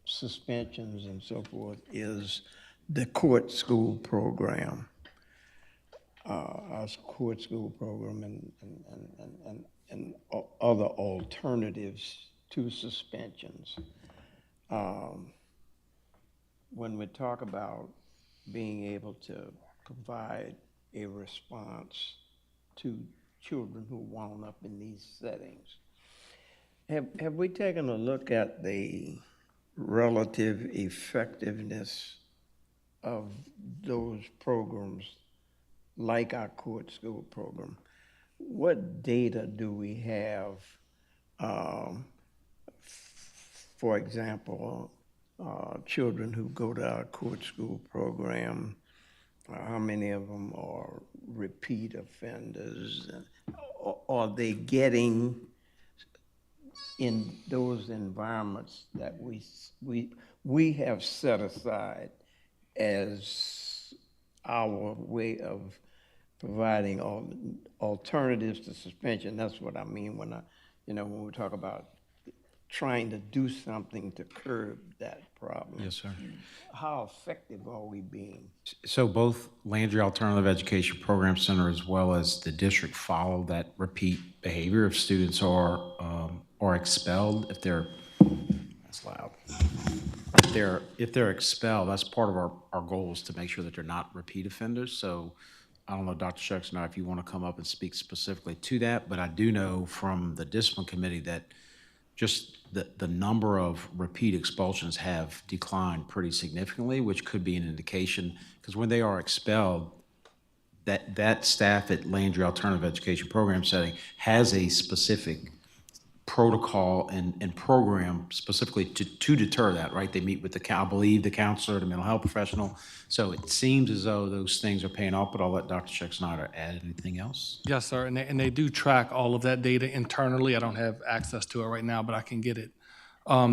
suspensions and so forth is the court school program. I court school program and other alternatives to suspensions. When we talk about being able to provide a response to children who wound up in these settings, have we taken a look at the relative effectiveness of those programs like our court school program? What data do we have, for example, children who go to our court school program, how many of them are repeat offenders? Are they getting in those environments that we have set aside as our way of providing alternatives to suspension? That's what I mean when when we talk about trying to do something to curb that problem. Yes, sir. How effective are we being? So both Landry Alternative Education Program Center as well as the district follow that repeat behavior. If students are expelled, if they're, that's loud. If they're expelled, that's part of our goal is to make sure that they're not repeat offenders. So I don't know, Dr. Shucks, now if you want to come up and speak specifically to that, but I do know from the discipline committee that just the number of repeat expulsions have declined pretty significantly, which could be an indication, because when they are expelled, that staff at Landry Alternative Education Program setting has a specific protocol and program specifically to deter that, right? They meet with I believe the counselor, the mental health professional. So it seems as though those things are paying off, but I'll let Dr. Chuck Snyder add anything else. Yes, sir, and they do track all of that data internally. I don't have access to it right now, but I can get it.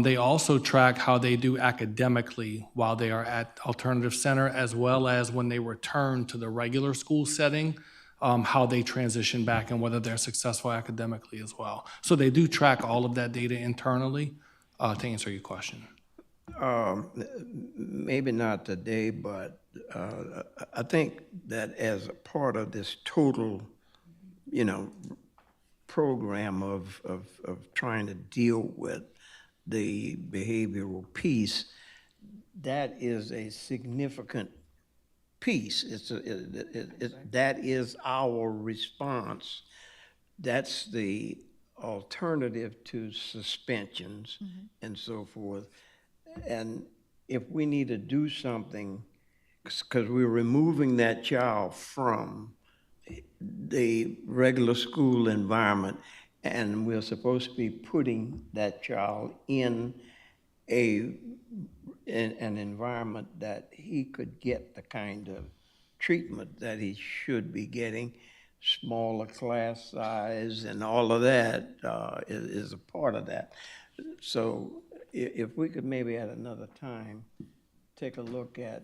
They also track how they do academically while they are at Alternative Center, as well as when they return to the regular school setting, how they transition back and whether they're successful academically as well. So they do track all of that data internally to answer your question. Maybe not today, but I think that as a part of this total, program of trying to deal with the behavioral piece, that is a significant piece. That is our response. That's the alternative to suspensions and so forth. And if we need to do something, because we're removing that child from the regular school environment, and we're supposed to be putting that child in an environment that he could get the kind of treatment that he should be getting, smaller class size and all of that is a part of that. So if we could maybe at another time take a look at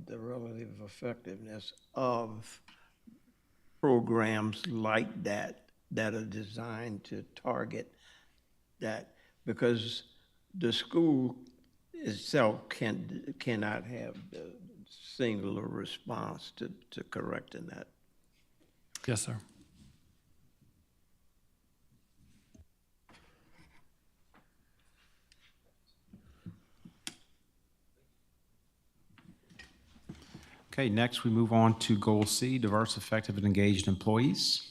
the relative effectiveness of programs like that that are designed to target that, because the school itself cannot have the singular response to correcting that. Yes, sir. Okay, next we move on to Goal C, diverse, effective, and engaged employees.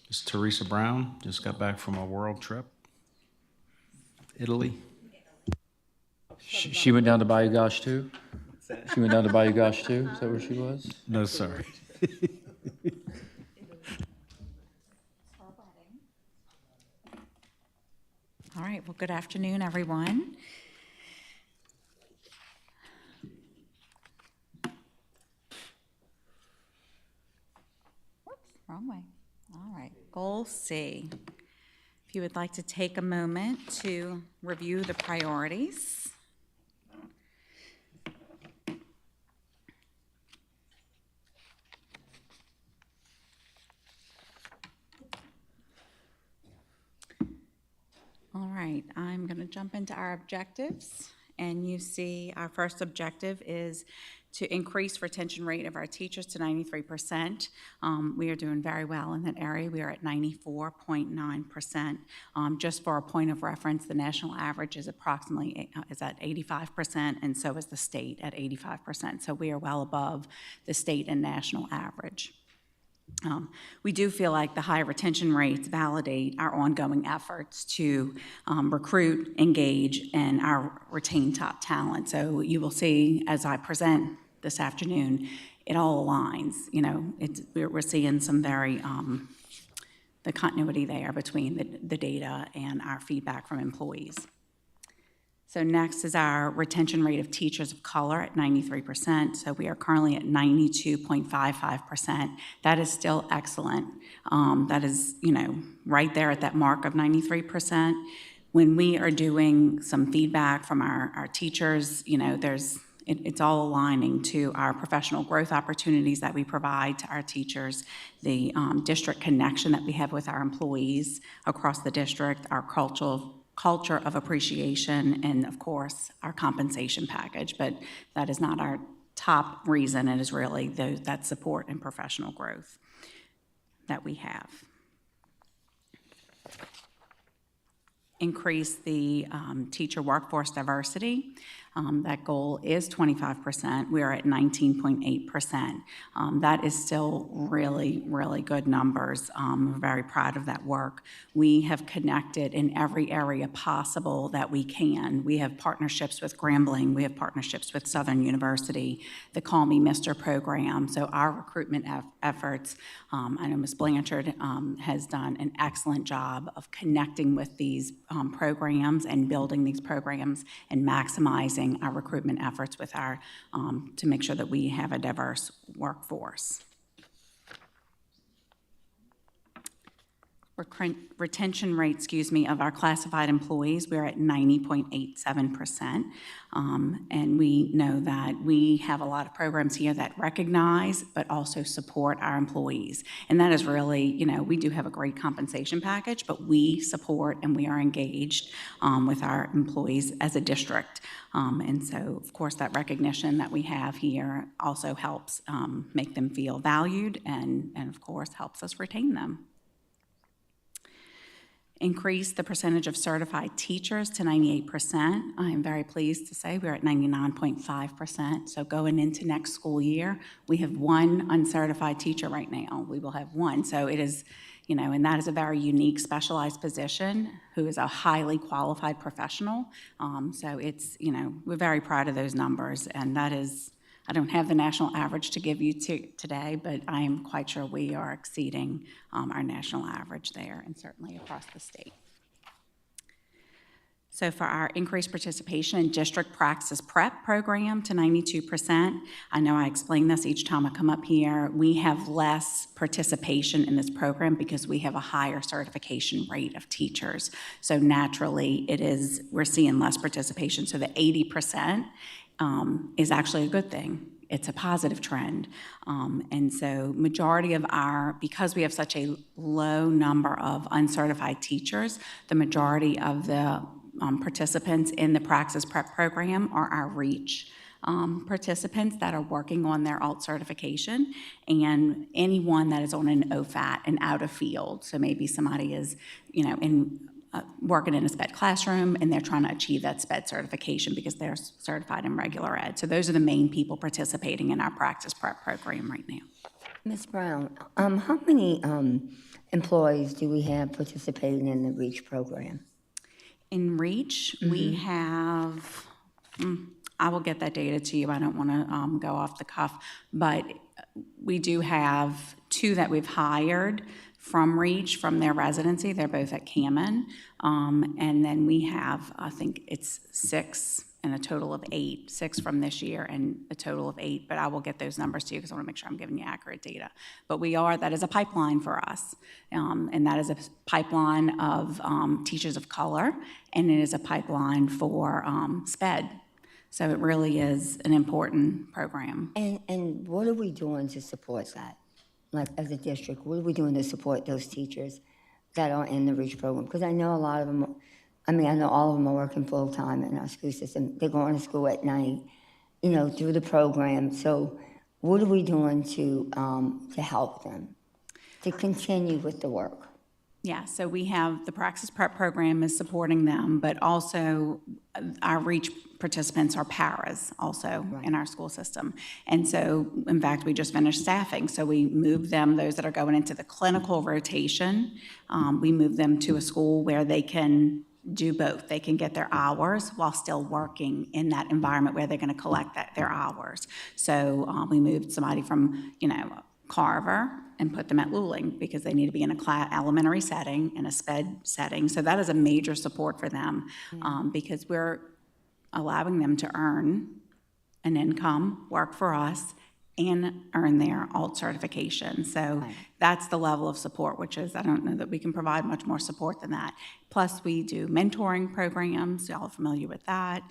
This is Teresa Brown, just got back from a world trip, Italy. She went down to Bayou Gosh too? She went down to Bayou Gosh too? Is that where she was? No, sir. All right, well, good afternoon, everyone. Whoops, wrong way. All right, Goal C. If you would like to take a moment to review the priorities. All right, I'm going to jump into our objectives, and you see our first objective is to increase retention rate of our teachers to 93%. We are doing very well in that area. We are at 94.9%. Just for a point of reference, the national average is approximately is at 85%, and so is the state at 85%. So we are well above the state and national average. We do feel like the high retention rates validate our ongoing efforts to recruit, engage, and retain top talent. So you will see as I present this afternoon, it all aligns. You know, we're seeing some very the continuity there between the data and our feedback from employees. So next is our retention rate of teachers of color at 93%. So we are currently at 92.55%. That is still excellent. That is, you know, right there at that mark of 93%. When we are doing some feedback from our teachers, you know, it's all aligning to our professional growth opportunities that we provide to our teachers, the district connection that we have with our employees across the district, our culture of appreciation, and of course, our compensation package. But that is not our top reason. It is really that support and professional growth that we have. Increase the teacher workforce diversity. That goal is 25%. We are at 19.8%. That is still really, really good numbers. We're very proud of that work. We have connected in every area possible that we can. We have partnerships with Grambling. We have partnerships with Southern University, the Call Me Mr. program. So our recruitment efforts, I know Ms. Blanchard has done an excellent job of connecting with these programs and building these programs and maximizing our recruitment efforts with our to make sure that we have a diverse workforce. Retention rate, of our classified employees, we're at 90.87%. And we know that we have a lot of programs here that recognize but also support our employees. And that is really, you know, we do have a great compensation package, but we support and we are engaged with our employees as a district. And so, of course, that recognition that we have here also helps make them feel valued and of course, helps us retain them. Increase the percentage of certified teachers to 98%. I am very pleased to say we're at 99.5%. So going into next school year, we have one uncertified teacher right now. We will have one. So it is, you know, and that is a very unique specialized position who is a highly qualified professional. So it's, you know, we're very proud of those numbers, and that is, I don't have the national average to give you today, but I am quite sure we are exceeding our national average there and certainly across the state. So for our increased participation in district praxis prep program to 92%, I know I explain this each time I come up here, we have less participation in this program because we have a higher certification rate of teachers. So naturally, we're seeing less participation. So the 80% is actually a good thing. It's a positive trend. And so majority of because we have such a low number of uncertified teachers, the majority of the participants in the Praxis Prep program are our REACH participants that are working on their ALT certification, and anyone that is on an OFAT and out of field. So maybe somebody is, you know, working in a SPED classroom and they're trying to achieve that SPED certification because they're certified in regular ed. So those are the main people participating in our Praxis Prep program right now. Ms. Brown, how many employees do we have participating in the REACH program? In REACH, we have, I will get that data to you. I don't want to go off the cuff, but we do have 2 that we've hired from REACH, from their residency. They're both at Cammon. And then we have, I think it's 6 and a total of 8, 6 from this year and a total of 8, but I will get those numbers to you because I want to make sure I'm giving you accurate data. But that is a pipeline for us, and that is a pipeline of teachers of color, and it is a pipeline for SPED. So it really is an important program. And what are we doing to support that? Like as a district, what are we doing to support those teachers that are in the REACH program? Because I know a lot of them, I know all of them are working full-time in our school system. They're going to school at night. you know, through the program. So what are we doing to help them, to continue with the work? Yeah, so we have the Praxis Prep program is supporting them, but also our REACH participants are paras also in our school system. And so, in fact, we just finished staffing. So we moved them, those that are going into the clinical rotation, we moved them to a school where they can do both. They can get their hours while still working in that environment where they're going to collect their hours. So we moved somebody from, Carver and put them at Luling because they need to be in a elementary setting, in a SPED setting. So that is a major support for them because we're allowing them to earn an income, work for us, and earn their ALT certification. So that's the level of support, which is, I don't know that we can provide much more support than that. Plus, we do mentoring programs. Y'all are familiar with that.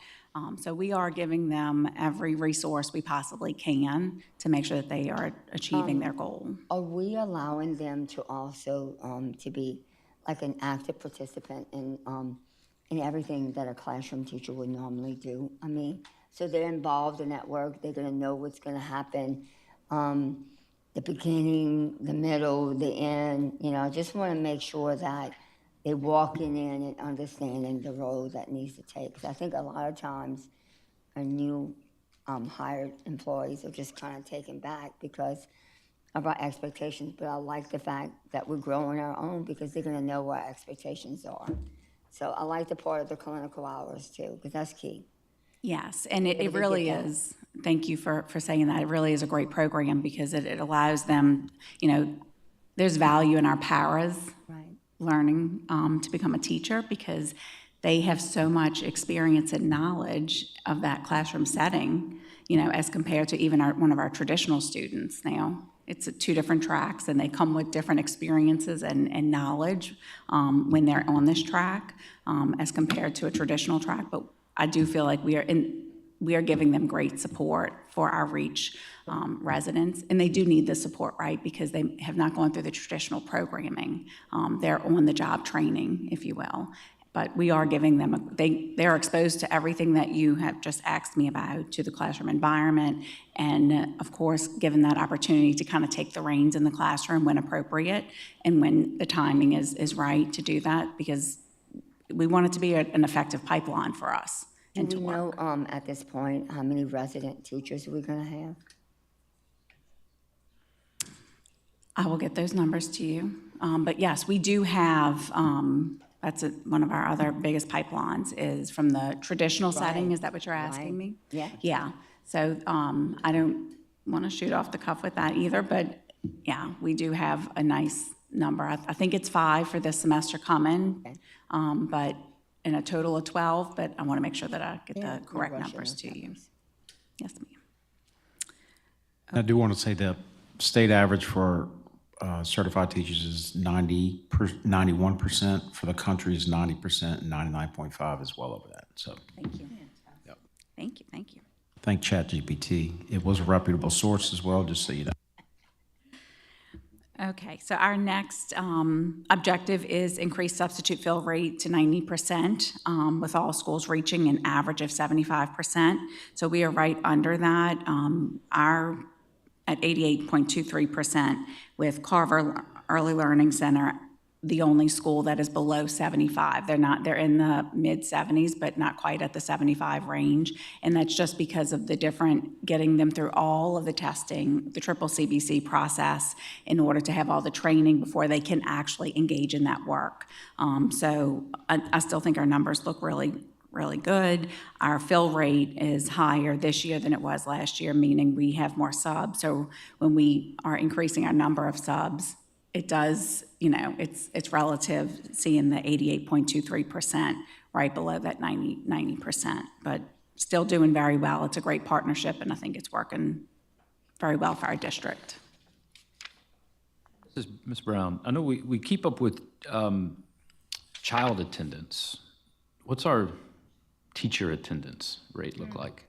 So we are giving them every resource we possibly can to make sure that they are achieving their goal. Are we allowing them to also to be like an active participant in everything that a classroom teacher would normally do? I mean, so they're involved in that work. They're going to know what's going to happen, the beginning, the middle, the end. I just want to make sure that they're walking in and understanding the role that needs to take. Because I think a lot of times our new hired employees are just kind of taken back because of our expectations. But I like the fact that we're growing our own because they're going to know what our expectations are. So I like the part of the clinical hours too, because that's key. Yes, and it really is. Thank you for saying that. It really is a great program because it allows them, there's value in our paras learning to become a teacher because they have so much experience and knowledge of that classroom setting, as compared to even one of our traditional students now. It's two different tracks, and they come with different experiences and knowledge when they're on this track as compared to a traditional track. But I do feel like we are giving them great support for our REACH residents, and they do need the support, right? Because they have not gone through the traditional programming. They're on-the-job training, if you will. But we are giving them, they're exposed to everything that you have just asked me about, to the classroom environment, and of course, given that opportunity to kind of take the reins in the classroom when appropriate and when the timing is right to do that, because we want it to be an effective pipeline for us. Do we know at this point how many resident teachers we're going to have? I will get those numbers to you. But yes, we do have, that's one of our other biggest pipelines is from the traditional setting. Is that what you're asking me? Yeah. Yeah. So I don't want to shoot off the cuff with that either, but yeah, we do have a nice number. I think it's 5 for this semester coming, but in a total of 12, but I want to make sure that I get the correct numbers to you. Yes, ma'am. I do want to say the state average for certified teachers is 91%. For the country is 90%, and 99.5 is well over that. So Thank you. Yep. Thank you. Thank you. thank ChatGPT. It was a reputable source as well, just so you know. Okay, so our next objective is increase substitute fill rate to 90%, with all schools reaching an average of 75%. So we are right under that. At 88.23%, with Carver Early Learning Center, the only school that is below 75. They're in the mid-70s, but not quite at the 75 range. And that's just because of the different, getting them through all of the testing, the triple CBC process, in order to have all the training before they can actually engage in that work. So I still think our numbers look really good. Our fill rate is higher this year than it was last year, meaning we have more subs. So when we are increasing our number of subs, it does, it's relative, seeing the 88.23% right below that 90%, but still doing very well. It's a great partnership, and I think it's working very well for our district. This is Ms. Brown. I know we keep up with child attendance. What's our teacher attendance rate look like?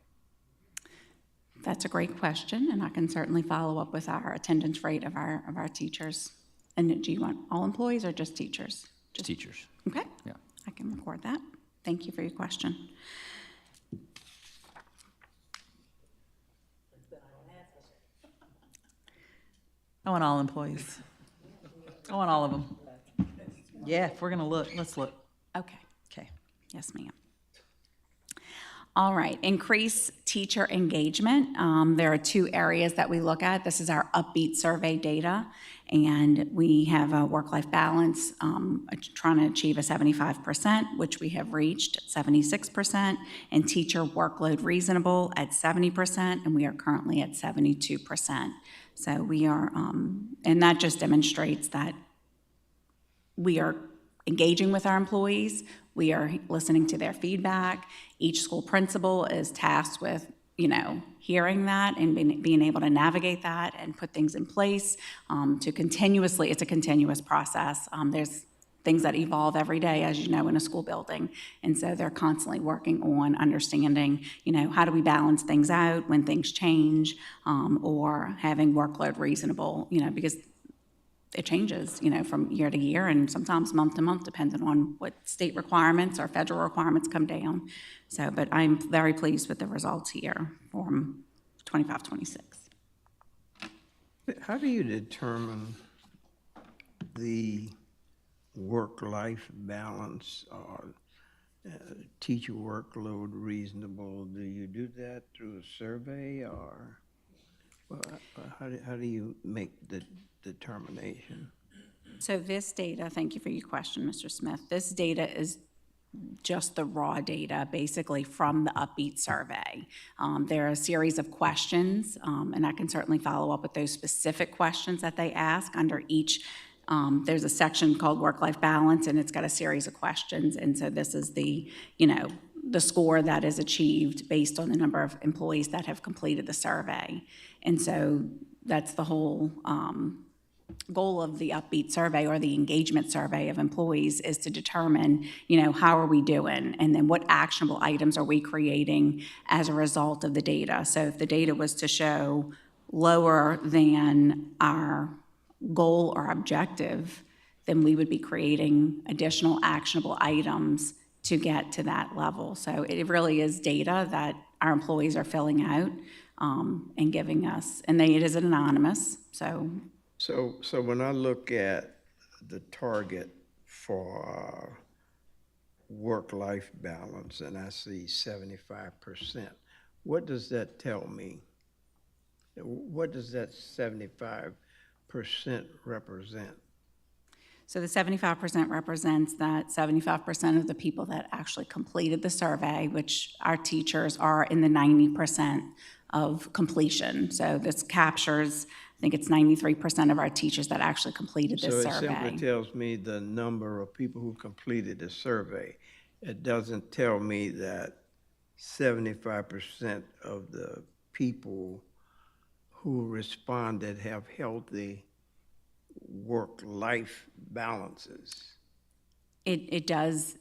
That's a great question, and I can certainly follow up with our attendance rate of our teachers. And do you want all employees or just teachers? Just teachers. Okay. Yeah. I can record that. Thank you for your question. I want all employees. I want all of them. Yeah, if we're gonna look, let's look. Okay. Okay. Yes, ma'am. All right, increase teacher engagement. There are two areas that we look at. This is our Upbeat survey data, and we have a work-life balance, trying to achieve a 75%, which we have reached at 76%, and teacher workload reasonable at 70%, and we are currently at 72%. So we are, and that just demonstrates that we are engaging with our employees, we are listening to their feedback. Each school principal is tasked with, hearing that and being able to navigate that and put things in place to continuously, it's a continuous process. There's things that evolve every day, as you know, in a school building. And so they're constantly working on understanding, how do we balance things out when things change, or having workload reasonable, because it changes, from year to year and sometimes month to month, depending on what state requirements or federal requirements come down. So, but I'm very pleased with the results here from 25-26. How do you determine the work-life balance or teacher workload reasonable? Do you do that through a survey or how do you make the determination? So this data, thank you for your question, Mr. Smith. This data is just the raw data, basically from the Upbeat survey. There are a series of questions, and I can certainly follow up with those specific questions that they ask under each. There's a section called work-life balance, and it's got a series of questions. And so this is the score that is achieved based on the number of employees that have completed the survey. And so that's the whole goal of the Upbeat survey or the engagement survey of employees is to determine, how are we doing? And then what actionable items are we creating as a result of the data? So if the data was to show lower than our goal or objective, then we would be creating additional actionable items to get to that level. So it really is data that our employees are filling out and giving us, and it is anonymous, so. So when I look at the target for work-life balance and I see 75%, what does that tell me? What does that 75% represent? So the 75% represents that 75% of the people that actually completed the survey, which our teachers are in the 90% of completion. So this captures, I think it's 93% of our teachers that actually completed this survey. So it simply tells me the number of people who completed the survey. It doesn't tell me that 75% of the people who responded have healthy work-life balances. It does.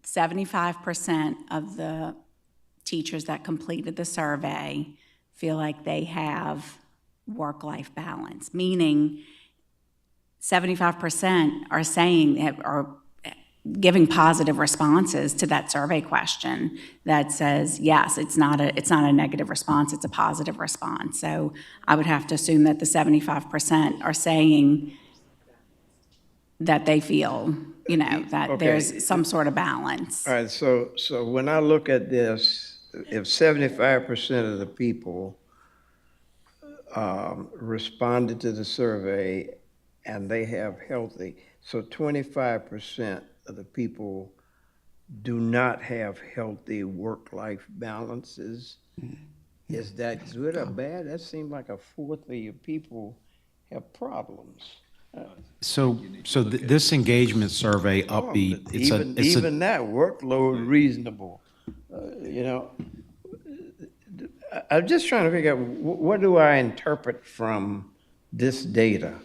75% of the teachers that completed the survey feel like they have work-life balance, meaning 75% are saying, are giving positive responses to that survey question that says, yes, it's not a negative response, it's a positive response. So I would have to assume that the 75% are saying that they feel, that Okay. there's some sort of balance. All right, so when I look at this, if 75% of the people responded to the survey and they have healthy, so 25% of the people do not have healthy work-life balances. Is that good or bad? That seems like a fourth of your people have problems. So this engagement survey, Upbeat, Even that workload reasonable, I'm just trying to figure out, what do I interpret from this data?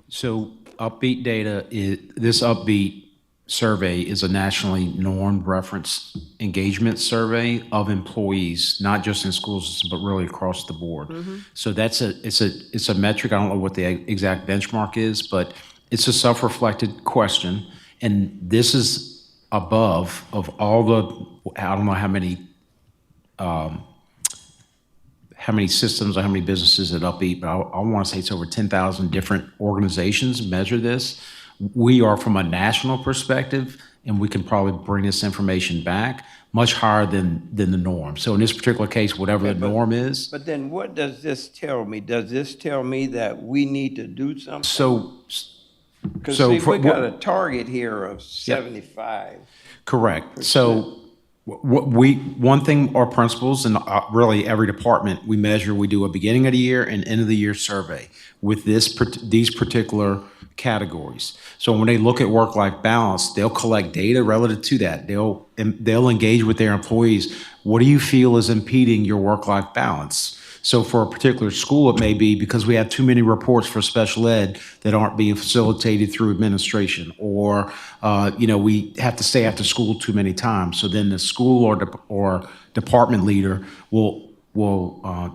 So Upbeat data this Upbeat survey is a nationally normed reference engagement survey of employees, not just in schools, but really across the board. So it's a metric. I don't know what the exact benchmark is, but it's a self-reflected question. And this is above of all the, I don't know how many how many systems or how many businesses at Upbeat, but I want to say it's over 10,000 different organizations measure this. We are from a national perspective, and we can probably bring this information back much higher than the norm. So in this particular case, whatever the norm is. But then what does this tell me? Does this tell me that we need to do something? So, Because so see, for we got what- a target here of 75. Correct. So one thing our principals and really every department, we measure, we do a beginning of the year and end of the year survey with these particular categories. So when they look at work-life balance, they'll collect data relative to that. They'll engage with their employees. What do you feel is impeding your work-life balance? So for a particular school, it may be because we have too many reports for special ed that aren't being facilitated through administration, or we have to stay after school too many times. So then the school or department leader will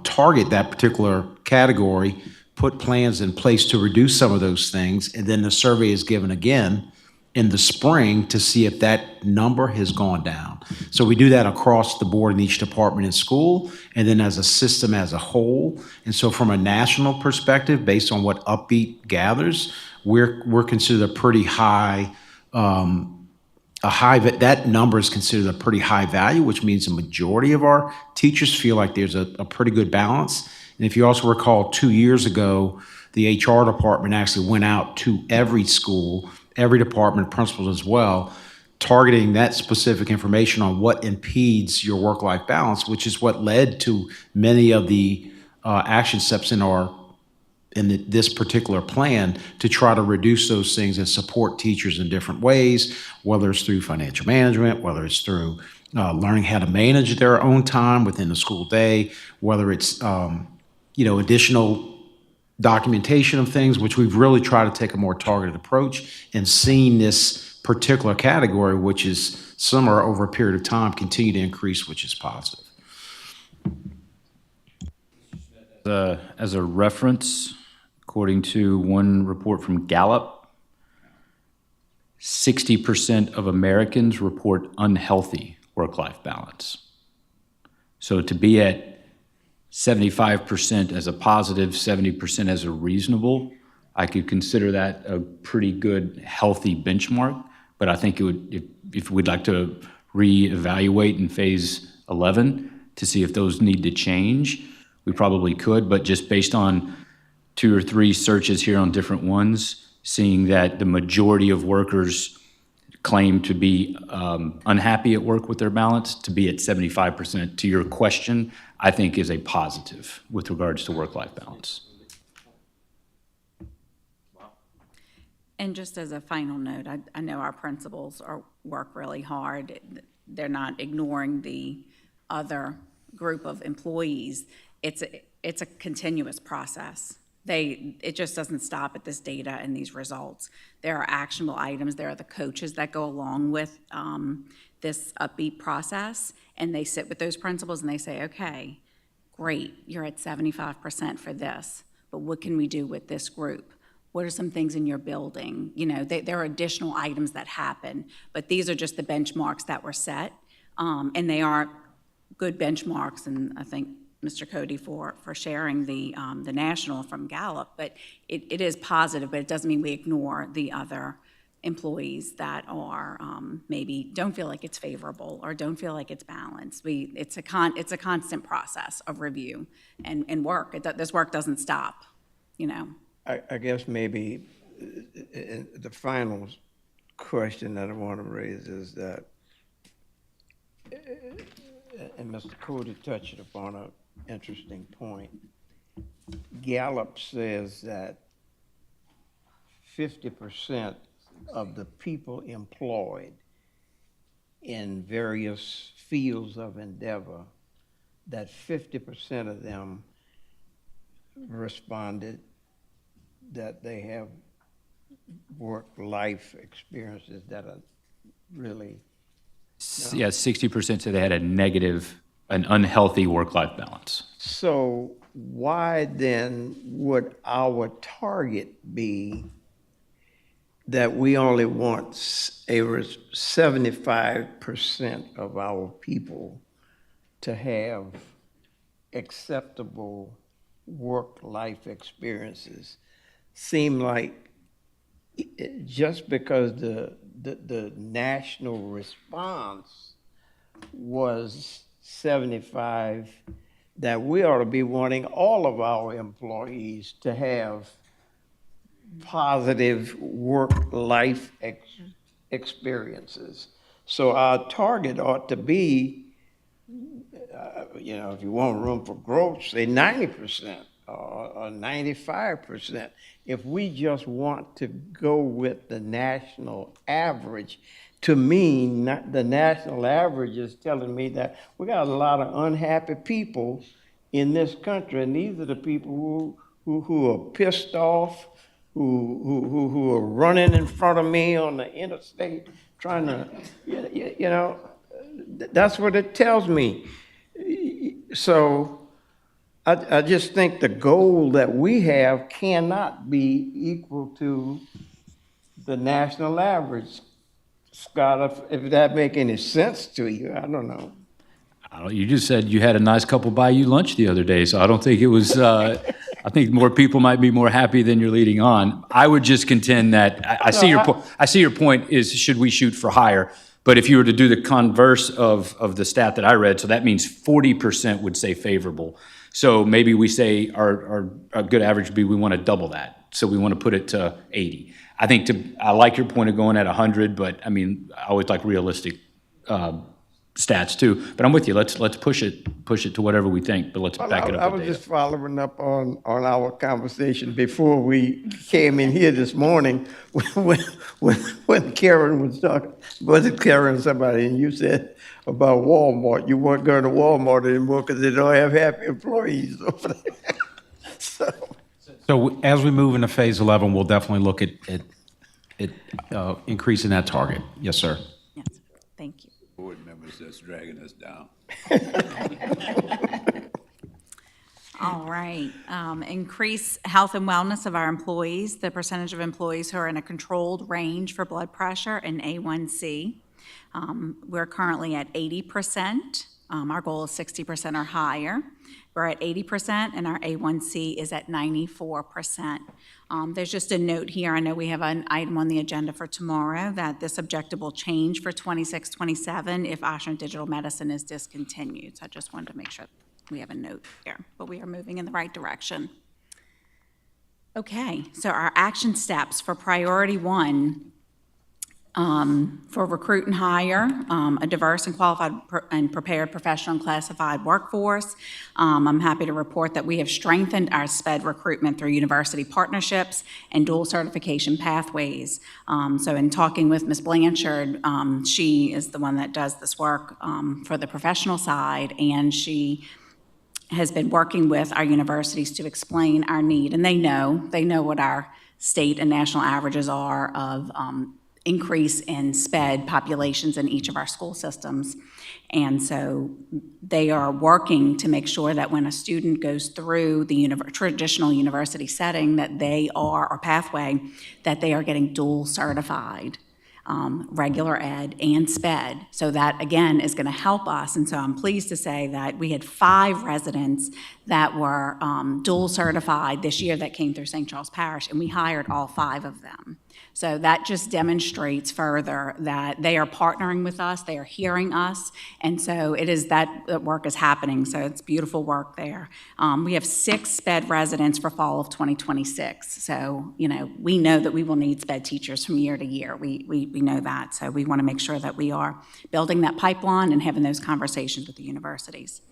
target that particular category, put plans in place to reduce some of those things, and then the survey is given again in the spring to see if that number has gone down. So we do that across the board in each department in school, and then as a system as a whole. And so from a national perspective, based on what Upbeat gathers, we're considered a pretty high, that number is considered a pretty high value, which means the majority of our teachers feel like there's a pretty good balance. And if you also recall, 2 years ago, the HR department actually went out to every school, every department, principals as well, targeting that specific information on what impedes your work-life balance, which is what led to many of the action steps in this particular plan to try to reduce those things and support teachers in different ways, whether it's through financial management, whether it's through learning how to manage their own time within the school day, whether it's additional documentation of things, which we've really tried to take a more targeted approach and seen this particular category, which is similar over a period of time, continue to increase, which is positive. As a reference, according to one report from Gallup, 60% of Americans report unhealthy work-life balance. So to be at 75% as a positive, 70% as a reasonable, I could consider that a pretty good, healthy benchmark. But I think it would, if we'd like to reevaluate in phase 11 to see if those need to change, we probably could. But just based on 2 or 3 searches here on different ones, seeing that the majority of workers claim to be unhappy at work with their balance, to be at 75%, to your question, I think is a positive with regards to work-life balance. And just as a final note, I know our principals work really hard. They're not ignoring the other group of employees. It's a continuous process. It just doesn't stop at this data and these results. There are actionable items. There are the coaches that go along with this Upbeat process, and they sit with those principals and they say, okay, great, you're at 75% for this, but what can we do with this group? What are some things in your building? There are additional items that happen, but these are just the benchmarks that were set, and they are good benchmarks, and I think Mr. Cody for sharing the national from Gallup, but it is positive, but it doesn't mean we ignore the other employees that are maybe don't feel like it's favorable or don't feel like it's balanced. It's a constant process of review and work. This work doesn't stop, I guess maybe the final question that I want to raise is that, and Mr. Cody touched upon an interesting point. Gallup says that 50% of the people employed in various fields of endeavor, that 50% of them responded that they have work-life experiences that are really... Yeah, 60% said they had an unhealthy work-life balance. So why then would our target be that we only want 75% of our people to have acceptable work-life experiences seem like just because the national response was 75, that we ought to be wanting all of our employees to have positive work-life experiences. So our target ought to be, if you want room for growth, say 90% or 95%. If we just want to go with the national average, to me, the national average is telling me that we got a lot of unhappy people in this country, and these are the people who are pissed off, who are running in front of me on the interstate, trying to, that's what it tells me. So I just think the goal that we have cannot be equal to the national average. Scott, if that make any sense to you, I don't know. You just said you had a nice couple buy you lunch the other day, so I don't think it was, I think more people might be more happy than you're leading on. I would just contend that, I see your point is, should we shoot for higher? But if you were to do the converse of the stat that I read, so that means 40% would say favorable. So maybe we say our good average would be we want to double that. So we want to put it to 80. I like your point of going at 100, but I mean, I always like realistic stats too. But I'm with you. Let's push it to whatever we think, but let's back it up I with was data. just following up on our conversation before we came in here this morning when Karen was talking, was it Karen or somebody, and you said about Walmart, you weren't going to Walmart anymore because they don't have happy employees over there. So as we move into phase 11, we'll definitely look at increasing that target. Yes, sir. Yes, thank you. Board members that's dragging us down. All right. Increase health and wellness of our employees, the percentage of employees who are in a controlled range for blood pressure and A1C. We're currently at 80%. Our goal is 60% or higher. We're at 80%, and our A1C is at 94%. There's just a note here. I know we have an item on the agenda for tomorrow that this objective will change for 26-27 if Oshner Digital Medicine is discontinued. So I just wanted to make sure we have a note there, but we are moving in the right direction. Okay, so our action steps for priority 1. For recruit and hire, a diverse and qualified and prepared professional and classified workforce. I'm happy to report that we have strengthened our SPED recruitment through university partnerships and dual certification pathways. So in talking with Ms. Blanchard, she is the one that does this work for the professional side, and she has been working with our universities to explain our need. And they know what our state and national averages are of increase in SPED populations in each of our school systems. And so they are working to make sure that when a student goes through the traditional university setting that they are, or pathway, that they are getting dual certified, regular ed and SPED. So that, again, is going to help us. And so I'm pleased to say that we had 5 residents that were dual certified this year that came through St. Charles Parish, and we hired all 5 of them. So that just demonstrates further that they are partnering with us, they are hearing us, and so it is that work is happening, so it's beautiful work there. We have 6 SPED residents for fall of 2026, so we know that we will need SPED teachers from year to year. We know that, so we want to make sure that we are building that pipeline and having those conversations with the universities.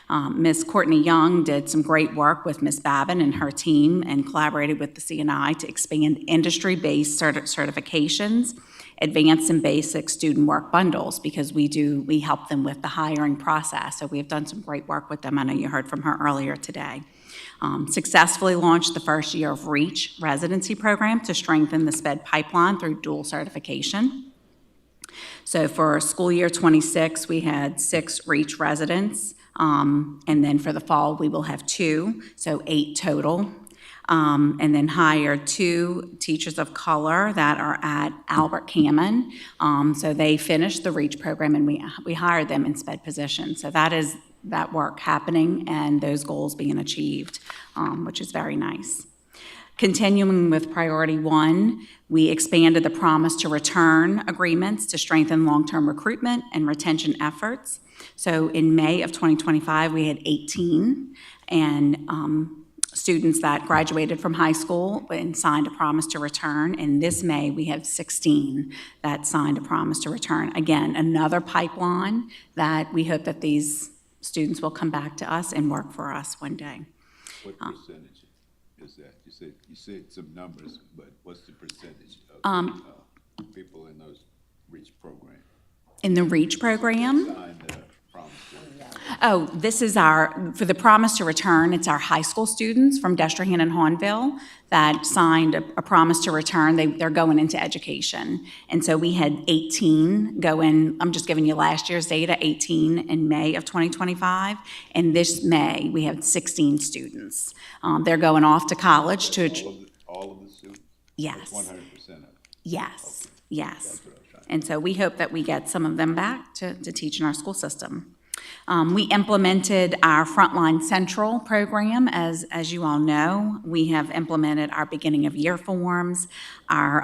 Ms. Courtney Young did some great work with Ms. Babin and her team and collaborated with the CNI to expand industry-based certifications, advanced and basic student work bundles, because we help them with the hiring process. So we have done some great work with them. I know you heard from her earlier today. Successfully launched the first year of REACH residency program to strengthen the SPED pipeline through dual certification. So for school year 26, we had 6 REACH residents. And then for the fall, we will have 2, so 8 total. And then hired 2 teachers of color that are at Albert Cammon. So they finished the REACH program, and we hired them in SPED positions. So that is that work happening and those goals being achieved, which is very nice. Continuing with priority 1, we expanded the promise to return agreements to strengthen long-term recruitment and retention efforts. So in May of 2025, we had 18 and students that graduated from high school and signed a promise to return. And this May, we have 16 that signed a promise to return. Again, another pipeline that we hope that these students will come back to us and work for us one day. What percentage is that? You said some numbers, but what's the percentage of people in those REACH programs? In the REACH program? Signed the promise to return. Oh, this is for the promise to return, it's our high school students from Destrehan and Hahnville that signed a promise to return. They're going into education. And so we had 18 go in, I'm just giving you last year's data, 18 in May of 2025. And this May, we have 16 students. They're going off to college to... All of the students? Yes. 100% of them? Yes, yes. And so we hope that we get some of them back to teach in our school system. We implemented our Frontline Central program. As you all know, we have implemented our beginning of year forms. Our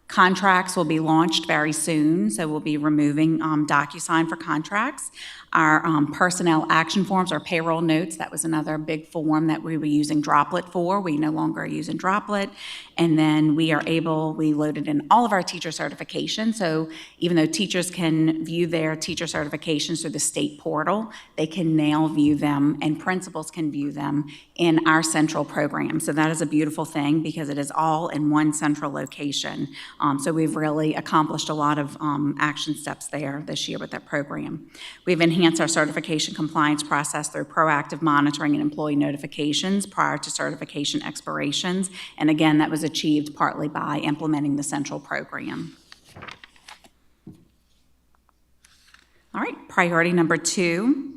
contracts will be launched very soon, so we'll be removing DocuSign for contracts. Our personnel action forms, our payroll notes, that was another big form that we were using Droplet for. We no longer are using Droplet. And then we loaded in all of our teacher certifications. So even though teachers can view their teacher certifications through the state portal, they can now view them and principals can view them in our central program. So that is a beautiful thing because it is all in one central location. So we've really accomplished a lot of action steps there this year with that program. We've enhanced our certification compliance process through proactive monitoring and employee notifications prior to certification expirations. And again, that was achieved partly by implementing the central program. All right, priority number 2.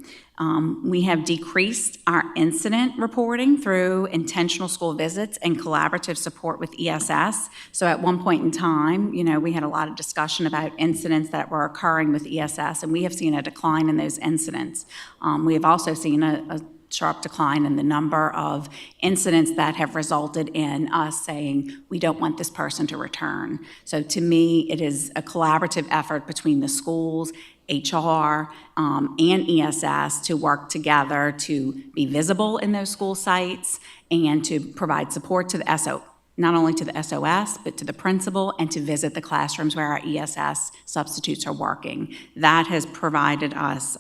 We have decreased our incident reporting through intentional school visits and collaborative support with ESS. So at one point in time, we had a lot of discussion about incidents that were occurring with ESS, and we have seen a decline in those incidents. We have also seen a sharp decline in the number of incidents that have resulted in us saying, we don't want this person to return. So to me, it is a collaborative effort between the schools, HR, and ESS to work together to be visible in those school sites and to provide support to the not only to the SOS, but to the principal and to visit the classrooms where our ESS substitutes are working. That has provided us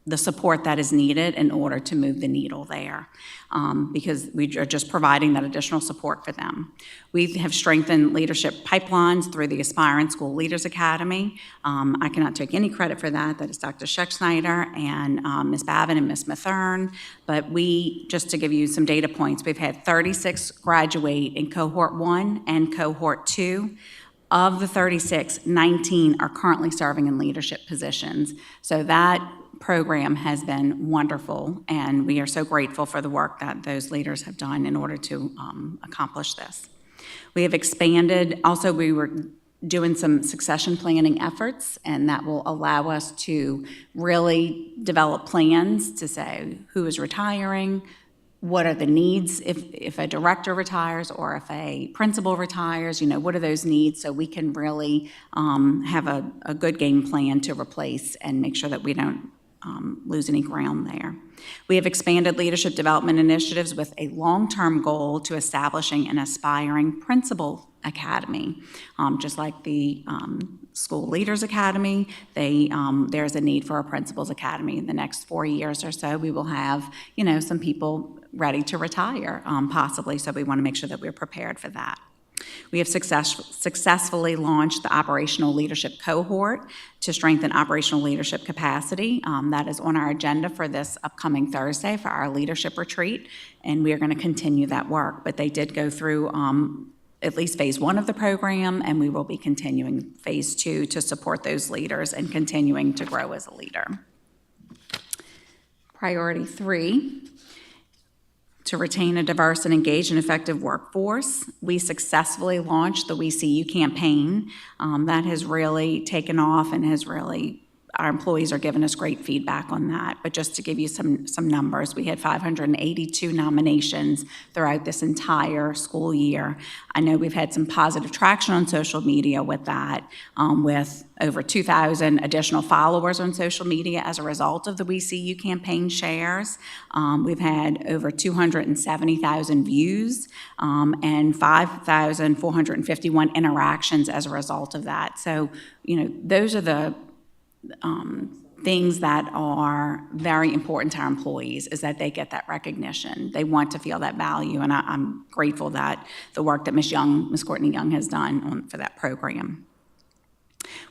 the support that is needed in order to move the needle there, because we are just providing that additional support for them. We have strengthened leadership pipelines through the Aspirant School Leaders Academy. I cannot take any credit for that. That is Dr. Scheck-Snyder and Ms. Babin and Ms. Mathern. But just to give you some data points, we've had 36 graduate in Cohort 1 and Cohort 2. Of the 36, 19 are currently serving in leadership positions. So that program has been wonderful, and we are so grateful for the work that those leaders have done in order to accomplish this. We have expanded, also we were doing some succession planning efforts, and that will allow us to really develop plans to say who is retiring, what are the needs if a director retires or if a principal retires, what are those needs, so we can really have a good game plan to replace and make sure that we don't lose any ground there. We have expanded leadership development initiatives with a long-term goal to establishing an aspiring principal academy. Just like the School Leaders Academy, there's a need for a principal's academy. In the next 4 years or so, we will have, some people ready to retire, possibly, so we want to make sure that we're prepared for that. We have successfully launched the Operational Leadership Cohort to strengthen operational leadership capacity. That is on our agenda for this upcoming Thursday for our leadership retreat, and we are going to continue that work. But they did go through at least phase 1 of the program, and we will be continuing phase 2 to support those leaders and continuing to grow as a leader. Priority 3. To retain a diverse and engaged and effective workforce, we successfully launched the We See You campaign. That has really taken off and has really our employees are giving us great feedback on that. But just to give you some numbers, we had 582 nominations throughout this entire school year. I know we've had some positive traction on social media with that, with over 2,000 additional followers on social media as a result of the We See You campaign shares. We've had over 270,000 views and 5,451 interactions as a result of that. So, those are the things that are very important to our employees, is that they get that recognition. They want to feel that value, and I'm grateful that the work that Ms. Courtney Young has done for that program.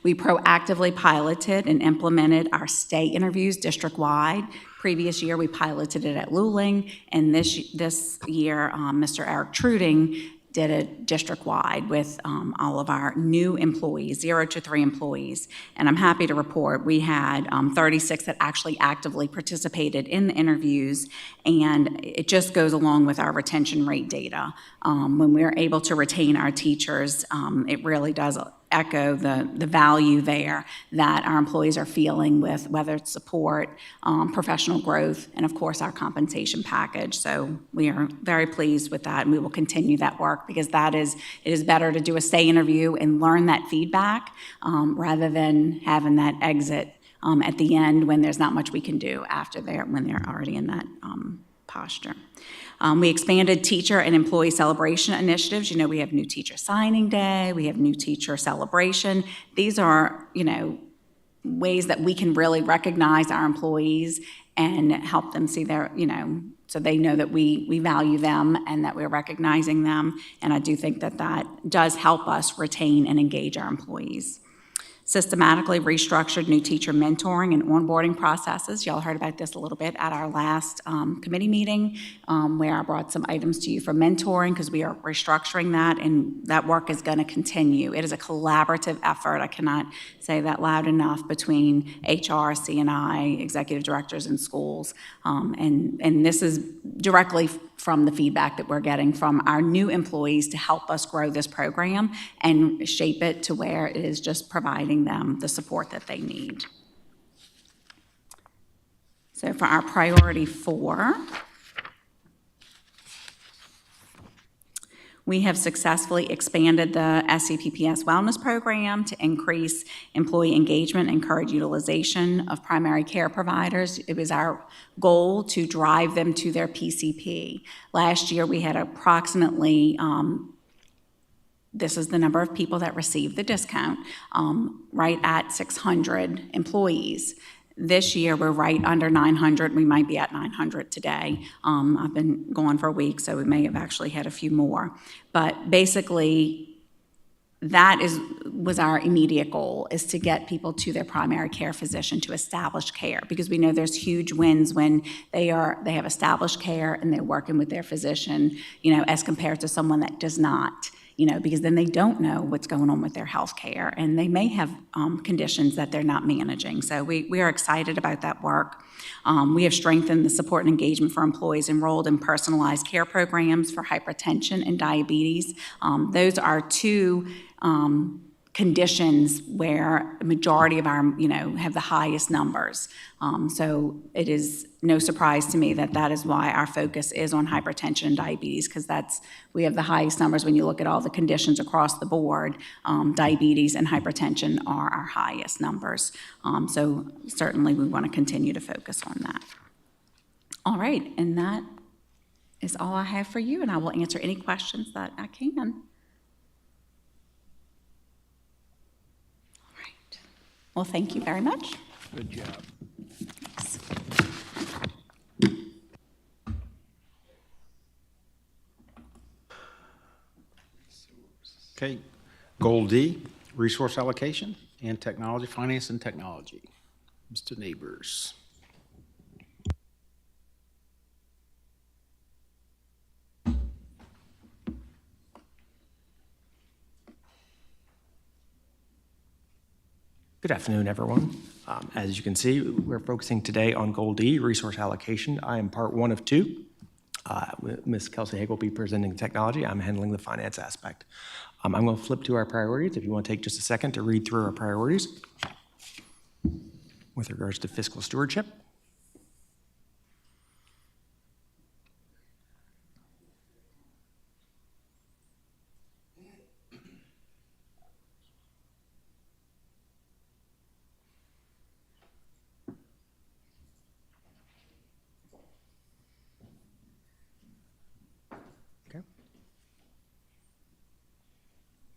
We proactively piloted and implemented our stay interviews district-wide. Previous year, we piloted it at Luling, and this year, Mr. Eric Truding did it district-wide with all of our new employees, 0 to 3 employees. And I'm happy to report we had 36 that actually actively participated in the interviews, and it just goes along with our retention rate data. When we're able to retain our teachers, it really does echo the value there that our employees are feeling with whether it's support, professional growth, and of course our compensation package. So we are very pleased with that, and we will continue that work, because it is better to do a stay interview and learn that feedback rather than having that exit at the end when there's not much we can do when they're already in that posture. We expanded teacher and employee celebration initiatives. We have new teacher signing day, we have new teacher celebration. These are, ways that we can really recognize our employees and help them see their, so they know that we value them and that we're recognizing them. And I do think that does help us retain and engage our employees. Systematically restructured new teacher mentoring and onboarding processes. Y'all heard about this a little bit at our last committee meeting, where I brought some items to you for mentoring, because we are restructuring that, and that work is going to continue. It is a collaborative effort. I cannot say that loud enough, between HR, C&I, executive directors, and schools. And this is directly from the feedback that we're getting from our new employees to help us grow this program and shape it to where it is just providing them the support that they need. So for our priority 4, we have successfully expanded the SCPPS wellness program to increase employee engagement and encourage utilization of primary care providers. It was our goal to drive them to their PCP. Last year, we had approximately, this is the number of people that received the discount, right at 600 employees. This year, we're right under 900. We might be at 900 today. I've been gone for a week, so we may have actually had a few more. But basically, that was our immediate goal, is to get people to their primary care physician to establish care, because we know there's huge wins when they have established care and they're working with their physician, as compared to someone that does not. Because then they don't know what's going on with their health care, and they may have conditions that they're not managing. So we are excited about that work. We have strengthened the support and engagement for employees enrolled in personalized care programs for hypertension and diabetes. Those are 2 conditions where the majority of our, have the highest numbers. So it is no surprise to me that is why our focus is on hypertension and diabetes, because we have the highest numbers when you look at all the conditions across the board. Diabetes and hypertension are our highest numbers. So certainly we want to continue to focus on that. All right, and that is all I have for you, and I will answer any questions that I can. Well, thank you very much. Good job. Thanks. Okay, Goal D, resource allocation and technology, finance and technology. Mr. Neighbors. Good afternoon, everyone. As you can see, we're focusing today on Goal D, resource allocation. I am part 1 of 2. Ms. Kelsey Haig will be presenting technology. I'm handling the finance aspect. I'm going to flip to our priorities if you want to take just a second to read through our priorities. with regards to fiscal stewardship.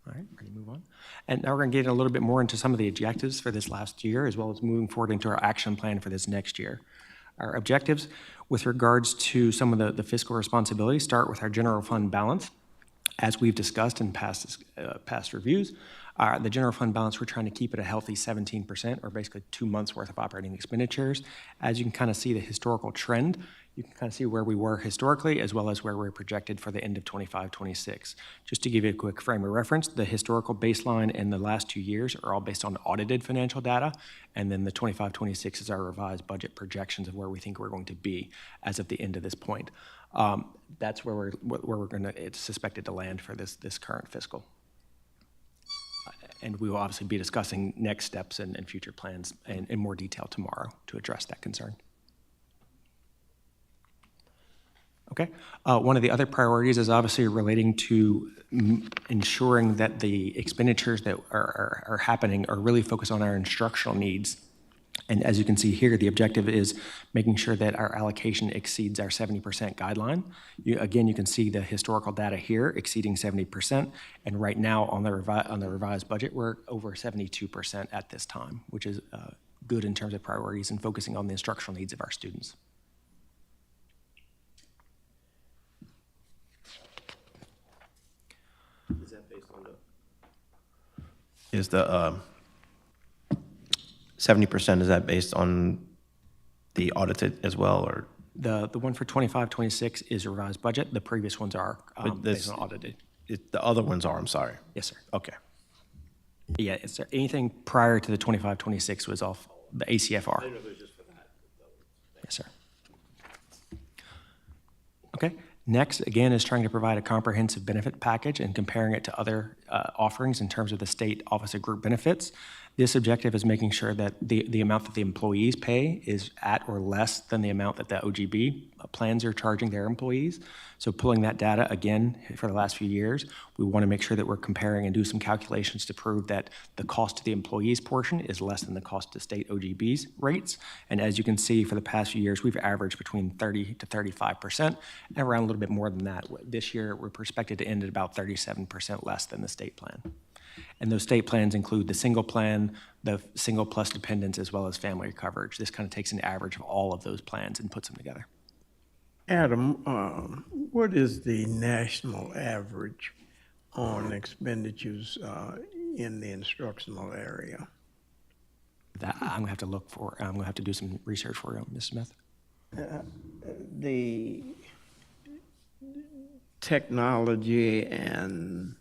All right, ready to move on? And now we're going to get a little bit more into some of the objectives for this last year, as well as moving forward into our action plan for this next year. Our objectives with regards to some of the fiscal responsibilities start with our general fund balance. As we've discussed in past reviews, the general fund balance, we're trying to keep it a healthy 17%, or basically 2 months' worth of operating expenditures. As you can kind of see the historical trend, you can kind of see where we were historically, as well as where we're projected for the end of 25-26. Just to give you a quick frame of reference, the historical baseline in the last 2 years are all based on audited financial data, and then the 25-26 is our revised budget projections of where we think we're going to be as of the end of this point. That's where we're going to, it's suspected to land for this current fiscal. And we will obviously be discussing next steps and future plans in more detail tomorrow to address that concern. Okay. One of the other priorities is obviously relating to ensuring that the expenditures that are happening are really focused on our instructional needs. And as you can see here, the objective is making sure that our allocation exceeds our 70% guideline. Again, you can see the historical data here exceeding 70%. And right now on the revised budget, we're over 72% at this time, which is good in terms of priorities and focusing on the instructional needs of our students. Is that based on the 70%, is that based on the audited as well, or? The one for 25-26 is a revised budget. The previous ones are based on audited. The other ones are, I'm sorry. Yes, sir. Okay. Yeah, it's anything prior to the 25-26 was off the ACFR. I didn't know if it was just for that. Yes, sir. Okay. Next, again, is trying to provide a comprehensive benefit package and comparing it to other offerings in terms of the state Office of Group Benefits. This objective is making sure that the amount that the employees pay is at or less than the amount that the OGB plans are charging their employees. So pulling that data again for the last few years, we want to make sure that we're comparing and do some calculations to prove that the cost to the employees portion is less than the cost to state OGB's rates. And as you can see, for the past few years, we've averaged between 30 to 35% and around a little bit more than that. This year, we're expected to end at about 37% less than the state plan. And those state plans include the single plan, the single plus dependents, as well as family coverage. This kind of takes an average of all of those plans and puts them together. Adam, what is the national average on expenditures in the instructional area? That I'm gonna have to look for. I'm gonna have to do some research for you, Ms. Smith. The technology and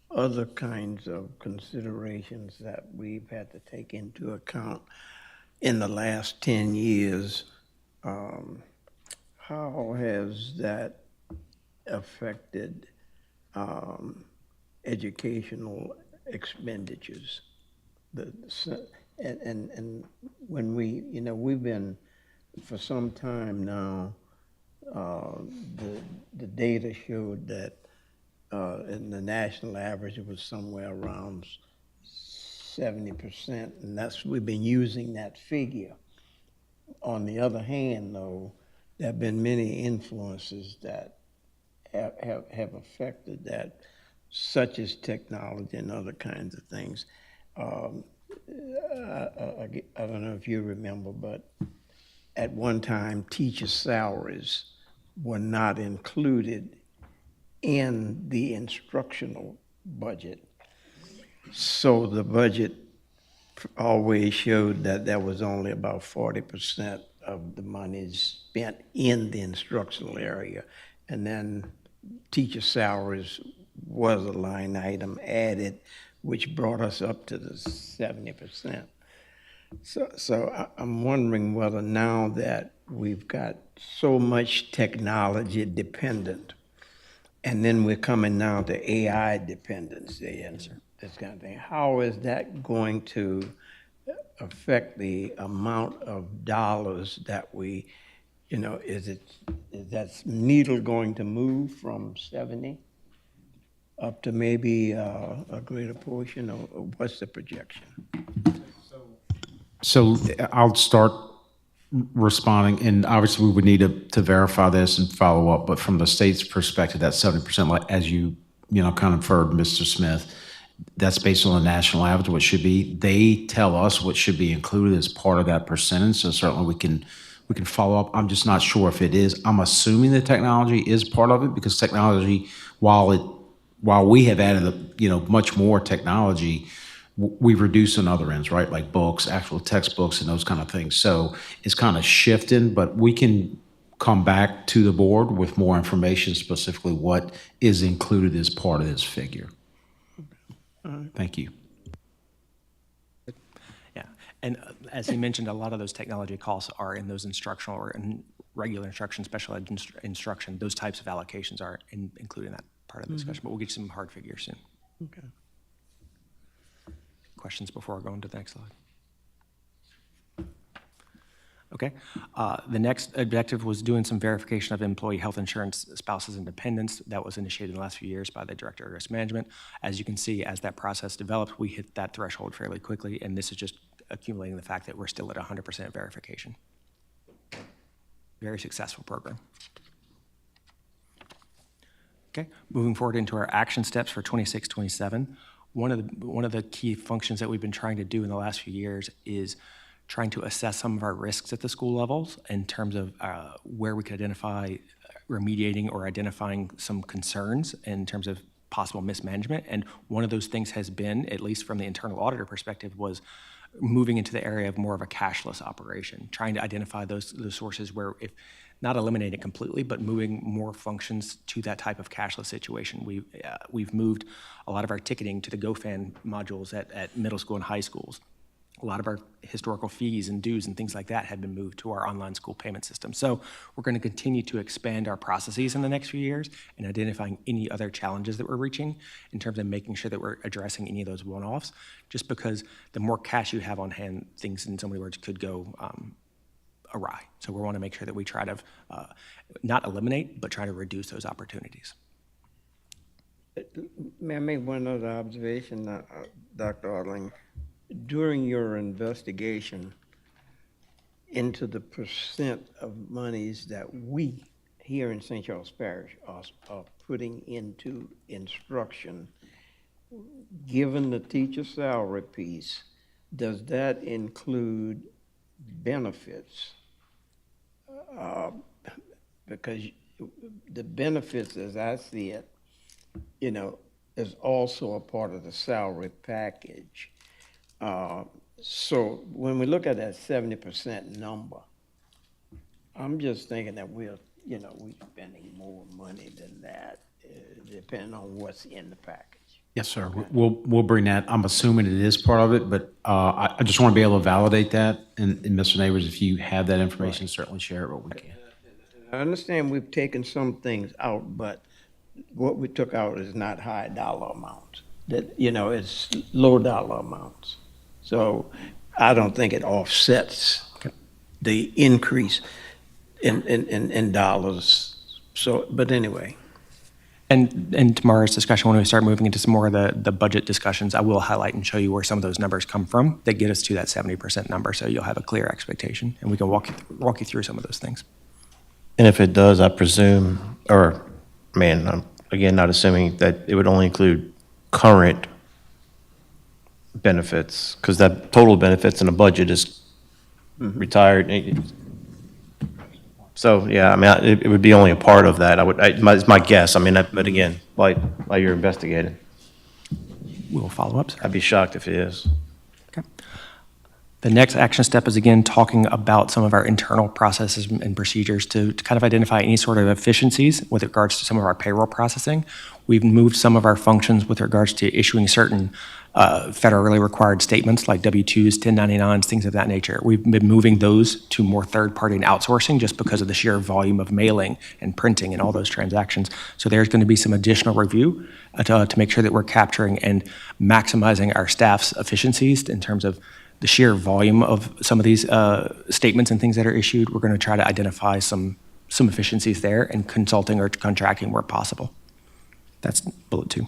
other kinds of considerations that we've had to take into account in the last 10 years, how has that affected educational expenditures? And when we, we've been, for some time now, the data showed that in the national average, it was somewhere around 70%, and we've been using that figure. On the other hand, though, there have been many influences that have affected that, such as technology and other kinds of things. I don't know if you remember, but at one time, teacher salaries were not included in the instructional budget. So the budget always showed that there was only about 40% of the money spent in the instructional area. And then teacher salaries was a line item added, which brought us up to the 70%. So I'm wondering whether now that we've got so much technology dependent, and then we're coming now to AI dependency and this kind of thing, how is that going to affect the amount of dollars that we, is that needle going to move from 70 up to maybe a greater portion, or what's the projection? So I'll start responding, and obviously we would need to verify this and follow up, but from the state's perspective, that 70%, like as you kind of inferred, Mr. Smith, that's based on the national average, what should be. They tell us what should be included as part of that percentage, so certainly we can follow up. I'm just not sure if it is. I'm assuming the technology is part of it, because technology, while we have added much more technology, we've reduced on other ends, right? Like books, actual textbooks, and those kind of things. So it's kind of shifting, but we can come back to the board with more information, specifically what is included as part of this figure. Thank you. Yeah, and as he mentioned, a lot of those technology costs are in those instructional or in regular instruction, special ed instruction. Those types of allocations are included in that part of the discussion, but we'll get you some hard figures soon. Okay. Questions before I go into the next slide? Okay. The next objective was doing some verification of employee health insurance, spouses, and dependents. That was initiated in the last few years by the Director of Risk Management. As you can see, as that process developed, we hit that threshold fairly quickly, and this is just accumulating the fact that we're still at 100% verification. Very successful program. Okay, moving forward into our action steps for 26-27. One of the key functions that we've been trying to do in the last few years is trying to assess some of our risks at the school levels in terms of where we could identify remediating or identifying some concerns in terms of possible mismanagement. And one of those things has been, at least from the internal auditor perspective, was moving into the area of more of a cashless operation, trying to identify those sources where, if not eliminate it completely, but moving more functions to that type of cashless situation. We've moved a lot of our ticketing to the GoFan modules at middle school and high schools. A lot of our historical fees and dues and things like that have been moved to our online school payment system. So we're going to continue to expand our processes in the next few years and identifying any other challenges that we're reaching in terms of making sure that we're addressing any of those one-offs, just because the more cash you have on hand, things in so many words could go awry. So we want to make sure that we try to not eliminate, but try to reduce those opportunities. May I make one other observation, Dr. Orling? During your investigation into the percent of monies that we here in St. Charles Parish are putting into instruction, given the teacher salary piece, does that include benefits? Because the benefits, as I see it, is also a part of the salary package. So when we look at that 70% number, I'm just thinking that we're spending more money than that, depending on what's in the package. Yes, sir. We'll bring that. I'm assuming it is part of it, but I just want to be able to validate that. And Mr. Neighbors, if you have that information, certainly share it what we can. I understand we've taken some things out, but what we took out is not high dollar amounts. It's low dollar amounts. So I don't think it offsets the increase in dollars. So, but anyway. And tomorrow's discussion, when we start moving into some more of the budget discussions, I will highlight and show you where some of those numbers come from that get us to that 70% number, so you'll have a clear expectation, and we can walk you through some of those things. And if it does, I presume, I'm again not assuming that it would only include current benefits, because that total benefits in a budget is retired. So, yeah, it would be only a part of that. It's my guess. But again, while you're investigating. We'll follow up, sir. I'd be shocked if it is. Okay. The next action step is, again, talking about some of our internal processes and procedures to kind of identify any sort of efficiencies with regards to some of our payroll processing. We've moved some of our functions with regards to issuing certain federally required statements like W-2s, 1099s, things of that nature. We've been moving those to more third-party and outsourcing just because of the sheer volume of mailing and printing and all those transactions. So there's going to be some additional review to make sure that we're capturing and maximizing our staff's efficiencies in terms of the sheer volume of some of these statements and things that are issued, we're going to try to identify some efficiencies there and consulting or contracting where possible. That's bullet 2.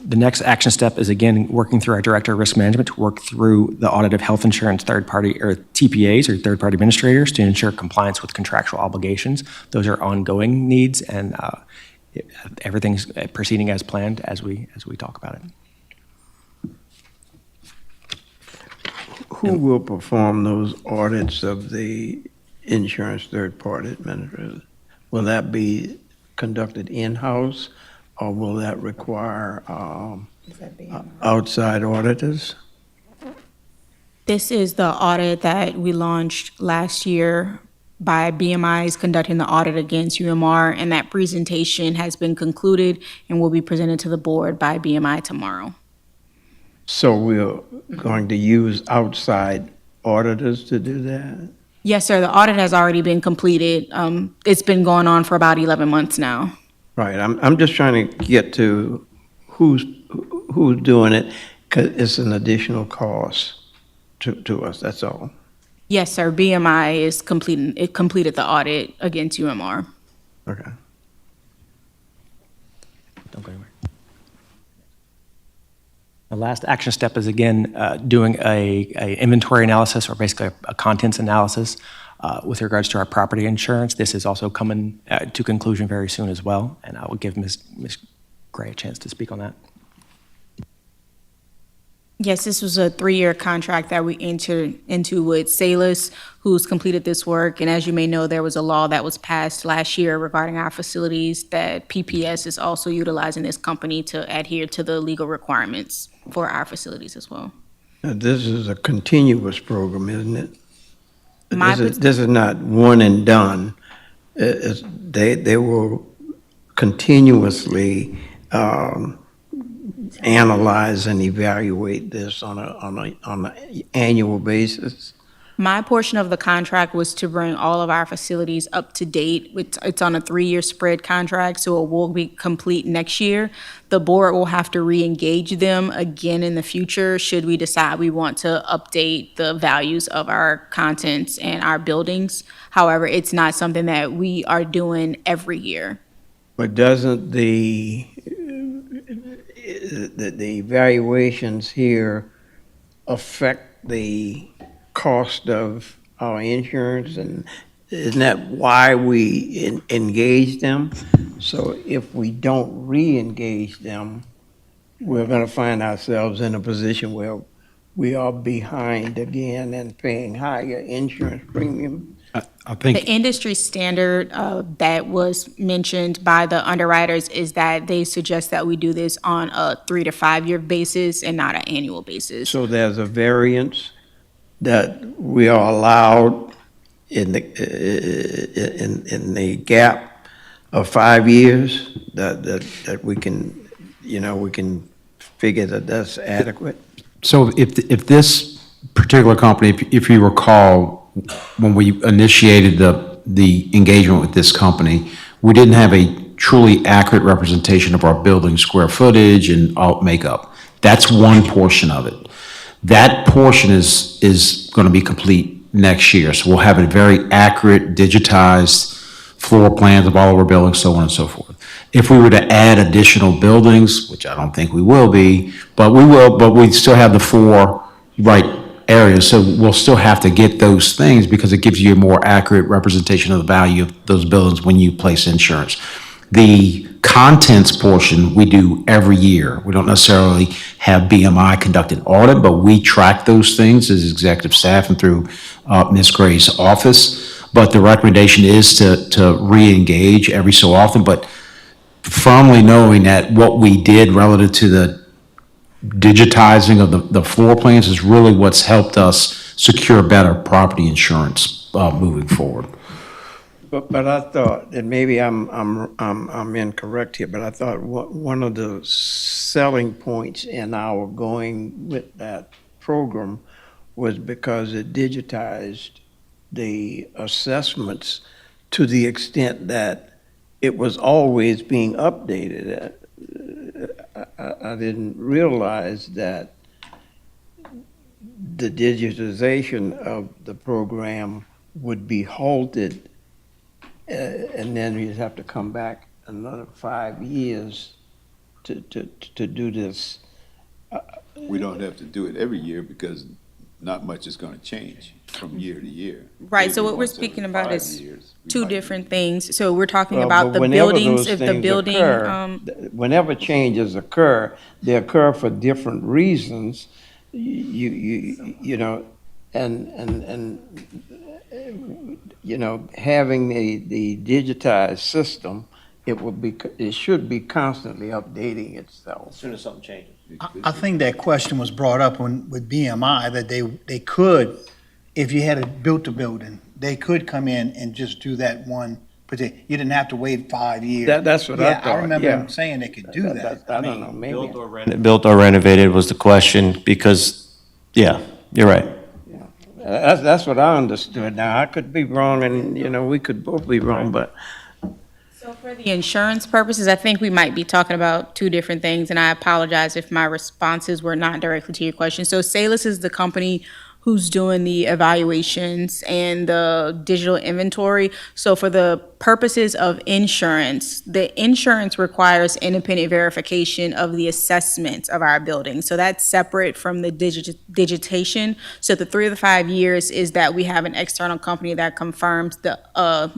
The next action step is, again, working through our Director of Risk Management to work through the audit of health insurance third-party, or TPAs, or third-party administrators, to ensure compliance with contractual obligations. Those are ongoing needs, and everything's proceeding as planned as we talk about it. Who will perform those audits of the insurance third-party administrators? Will that be conducted in-house, or will that require outside auditors? This is the audit that we launched last year by BMI is conducting the audit against UMR, and that presentation has been concluded and will be presented to the board by BMI tomorrow. So we're going to use outside auditors to do that? Yes, sir. The audit has already been completed. It's been going on for about 11 months now. Right, I'm just trying to get to who's doing it, because it's an additional cost to us, that's all. Yes, sir. BMI is completed the audit against UMR. Okay. Don't go anywhere. The last action step is, again, doing a inventory analysis, or basically a contents analysis with regards to our property insurance. This is also coming to conclusion very soon as well, and I will give Ms. Gray a chance to speak on that. Yes, this was a 3-year contract that we entered into with Salus, who's completed this work. And as you may know, there was a law that was passed last year regarding our facilities that PPS is also utilizing this company to adhere to the legal requirements for our facilities as well. Now, this is a continuous program, isn't it? This is not one and done. They will continuously analyze and evaluate this on an annual basis. My portion of the contract was to bring all of our facilities up to date. It's on a 3-year spread contract, so it will be complete next year. The board will have to re-engage them again in the future should we decide we want to update the values of our contents and our buildings. However, it's not something that we are doing every year. But doesn't the evaluations here affect the cost of our insurance, and isn't that why we engage them? So if we don't re-engage them, we're going to find ourselves in a position where we are behind again and paying higher insurance premium. I think The industry standard that was mentioned by the underwriters is that they suggest that we do this on a 3 to 5 year basis and not an annual basis. So there's a variance that we are allowed in the gap of 5 years that we can, we can figure that that's adequate. so. If this particular company, if you recall, when we initiated the engagement with this company, we didn't have a truly accurate representation of our building square footage and all makeup. That's one portion of it. That portion is going to be complete next year. So we'll have a very accurate, digitized floor plans of all of our buildings, so on and so forth. If we were to add additional buildings, which I don't think we will be, but we still have the 4 right areas, so we'll still have to get those things because it gives you a more accurate representation of the value of those buildings when you place insurance. The contents portion we do every year. We don't necessarily have BMI conduct an audit, but we track those things as executive staff and through Ms. Gray's office. But the recommendation is to re-engage every so often, but firmly knowing that what we did relative to the digitizing of the floor plans is really what's helped us secure better property insurance moving forward. But I thought, and maybe I'm incorrect here, but I thought one of the selling points in our going with that program was because it digitized the assessments to the extent that it was always being updated. I didn't realize that the digitization of the program would be halted, and then you'd have to come back another 5 years to do this. We don't have to do it every year because not much is gonna change from year to year. Right, so Maybe what we're once every speaking about 5 is years, we two might do different things. So we're talking Well, about but the whenever buildings, those if the things building, occur, whenever changes occur, they occur for different reasons. You know, and you know, having the digitized system, it should be constantly updating itself. As soon as something changes. I think that question was brought up with BMI, that they could, if you had built a building, they could come in and just do that one particular, you didn't have to wait 5 years. That's what I Yeah, I thought, remember yeah. them saying they could do that. I don't know, maybe. Built or renovated was the question, because, yeah, you're right. That's what I understood. Now, I could be wrong, and, you know, we could both be wrong, but So for the insurance purposes, I think we might be talking about two different things, and I apologize if my responses were not directly to your question. So Salus is the company who's doing the evaluations and the digital inventory. So for the purposes of insurance, the insurance requires independent verification of the assessments of our buildings. So that's separate from the digitation. So the 3 to 5 years is that we have an external company that confirms the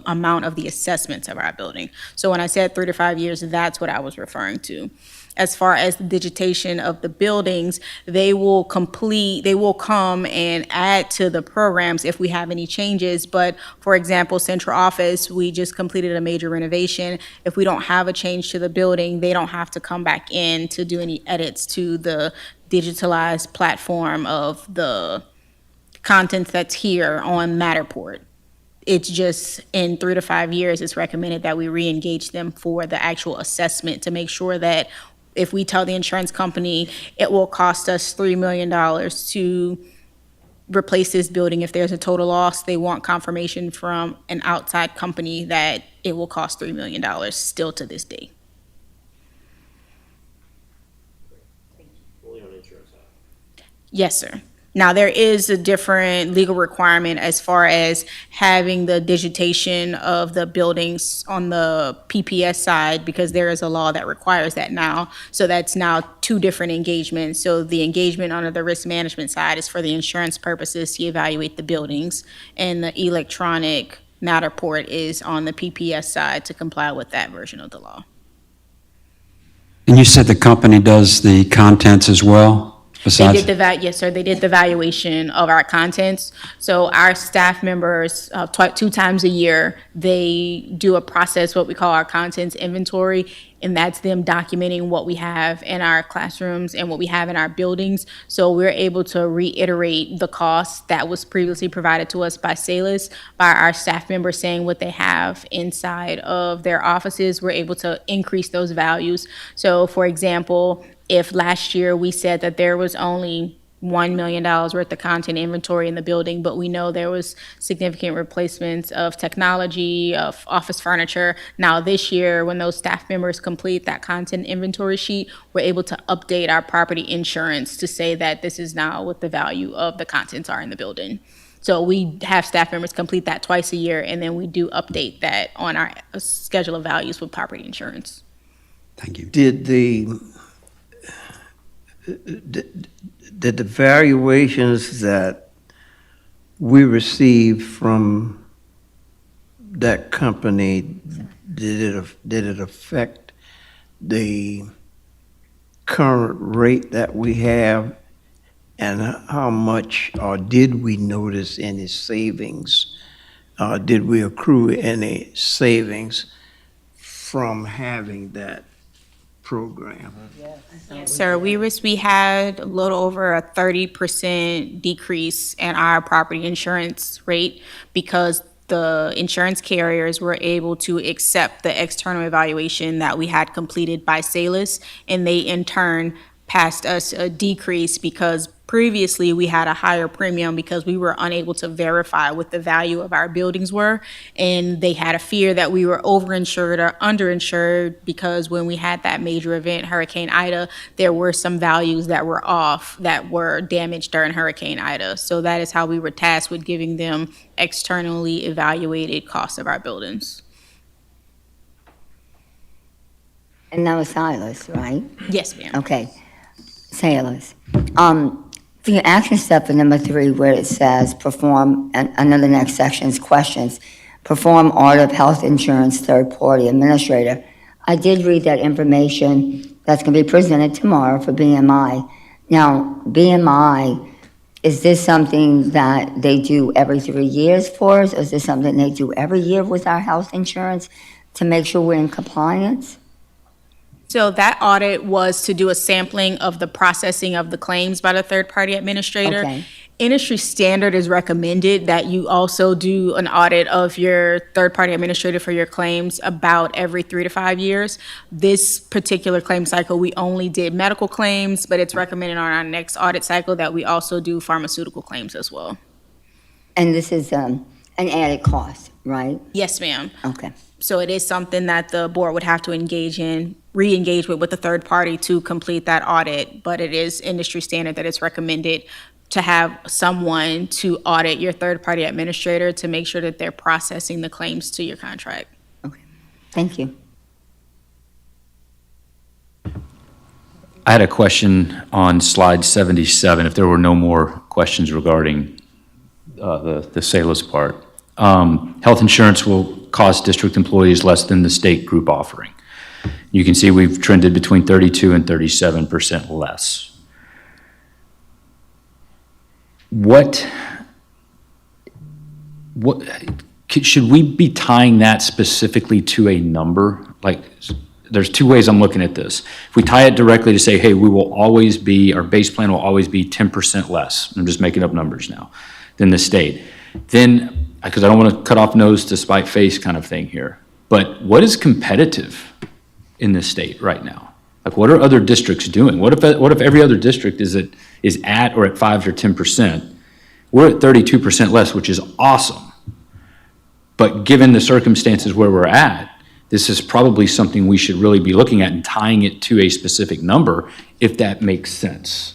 amount of the assessments of our building. So when I said 3 to 5 years, that's what I was referring to. As far as the digitation of the buildings, they will come and add to the programs if we have any changes. But for example, central office, we just completed a major renovation. If we don't have a change to the building, they don't have to come back in to do any edits to the digitalized platform of the content that's here on Matterport. It's just in 3 to 5 years, it's recommended that we re-engage them for the actual assessment to make sure that if we tell the insurance company it will cost us $3 million to replace this building, if there's a total loss, they want confirmation from an outside company that it will cost $3 million still to this day. Yes, sir. Now, there is a different legal requirement as far as having the digitation of the buildings on the PPS side, because there is a law that requires that now. So that's now two different engagements. So the engagement under the risk management side is for the insurance purposes to evaluate the buildings, and the electronic Matterport is on the PPS side to comply with that version of the law. And you said the company does the contents as well? They did yes, sir. They did the valuation of our contents. So our staff members, 2 times a year, they do a process, what we call our contents inventory, and that's them documenting what we have in our classrooms and what we have in our buildings. So we're able to reiterate the cost that was previously provided to us by Salus, by our staff members saying what they have inside of their offices. We're able to increase those values. So for example, if last year we said that there was only $1 million worth of content inventory in the building, but we know there was significant replacements of technology, of office furniture. Now this year, when those staff members complete that content inventory sheet, we're able to update our property insurance to say that this is now what the value of the contents are in the building. So we have staff members complete that twice a year, and then we do update that on our schedule of values with property insurance. Thank you. Did the valuations that we received from that company, did it affect the current rate that we have? And how much, or did we notice any savings? Did we accrue any savings from having that program? Yes, sir. We had a little over a 30% decrease in our property insurance rate because the insurance carriers were able to accept the external evaluation that we had completed by Salus, and they in turn passed us a decrease because previously we had a higher premium because we were unable to verify what the value of our buildings were. And they had a fear that we were overinsured or underinsured because when we had that major event, Hurricane Ida, there were some values that were off that were damaged during Hurricane Ida. So that is how we were tasked with giving them externally evaluated costs of our buildings. And that was Silas, right? Yes, ma'am. Okay. Silas. For your action step for number 3, where it says perform, and under the next section is questions, perform audit of health insurance third-party administrator. I did read that information that's going to be presented tomorrow for BMI. Now, BMI, is this something that they do every 3 years for us, or is this something they do every year with our health insurance to make sure we're in compliance? So that audit was to do a sampling of the processing of the claims by the third-party administrator. Okay. Industry standard is recommended that you also do an audit of your third-party administrator for your claims about every 3 to 5 years. This particular claim cycle, we only did medical claims, but it's recommended on our next audit cycle that we also do pharmaceutical claims as well. And this is an added cost, right? Yes, ma'am. Okay. So it is something that the board would have to re-engage with the third party to complete that audit, but it is industry standard that it's recommended to have someone to audit your third-party administrator to make sure that they're processing the claims to your contract. Thank you. I had a question on slide 77, if there were no more questions regarding the SALIS part. Health insurance will cost district employees less than the state group offering. You can see we've trended between 32 and 37% less. Should we be tying that specifically to a number? Like, there's 2 ways I'm looking at this. If we tie it directly to say, hey, we will always be, our base plan will always be 10% less, I'm just making up numbers now, than the state, then, because I don't want to cut off nose to spite face kind of thing here, but what is competitive in this state right now? Like, what are other districts doing? What if every other district is at or at 5 or 10%? We're at 32% less, which is awesome. But given the circumstances where we're at, this is probably something we should really be looking at and tying it to a specific number, if that makes sense.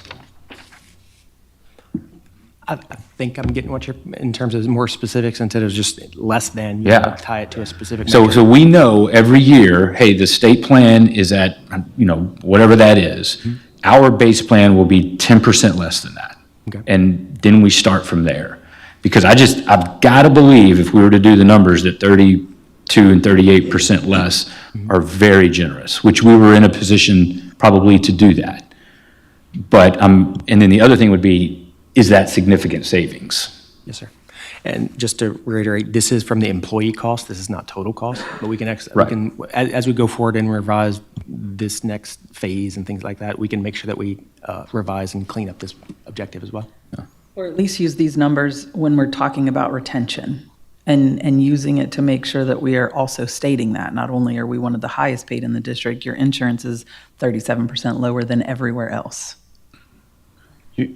I think I'm getting what you're, in terms of more specifics instead of just less than, you Yeah. know, tie it to a specific So metric. we know every year, hey, the state plan is at, whatever that is. Our base plan will be 10% less than that. Okay. And then we start from there. Because I've got to believe if we were to do the numbers that 32 and 38% less are very generous, which we were in a position probably to do that. But, and then the other thing would be, is that significant savings? Yes, sir. And just to reiterate, this is from the employee cost, this is not total cost, but we can, as we go forward and revise this next phase and things like that, we can make sure that we revise and clean up this objective as well. Or at least use these numbers when we're talking about retention and using it to make sure that we are also stating that. Not only are we one of the highest paid in the district, your insurance is 37% lower than everywhere else.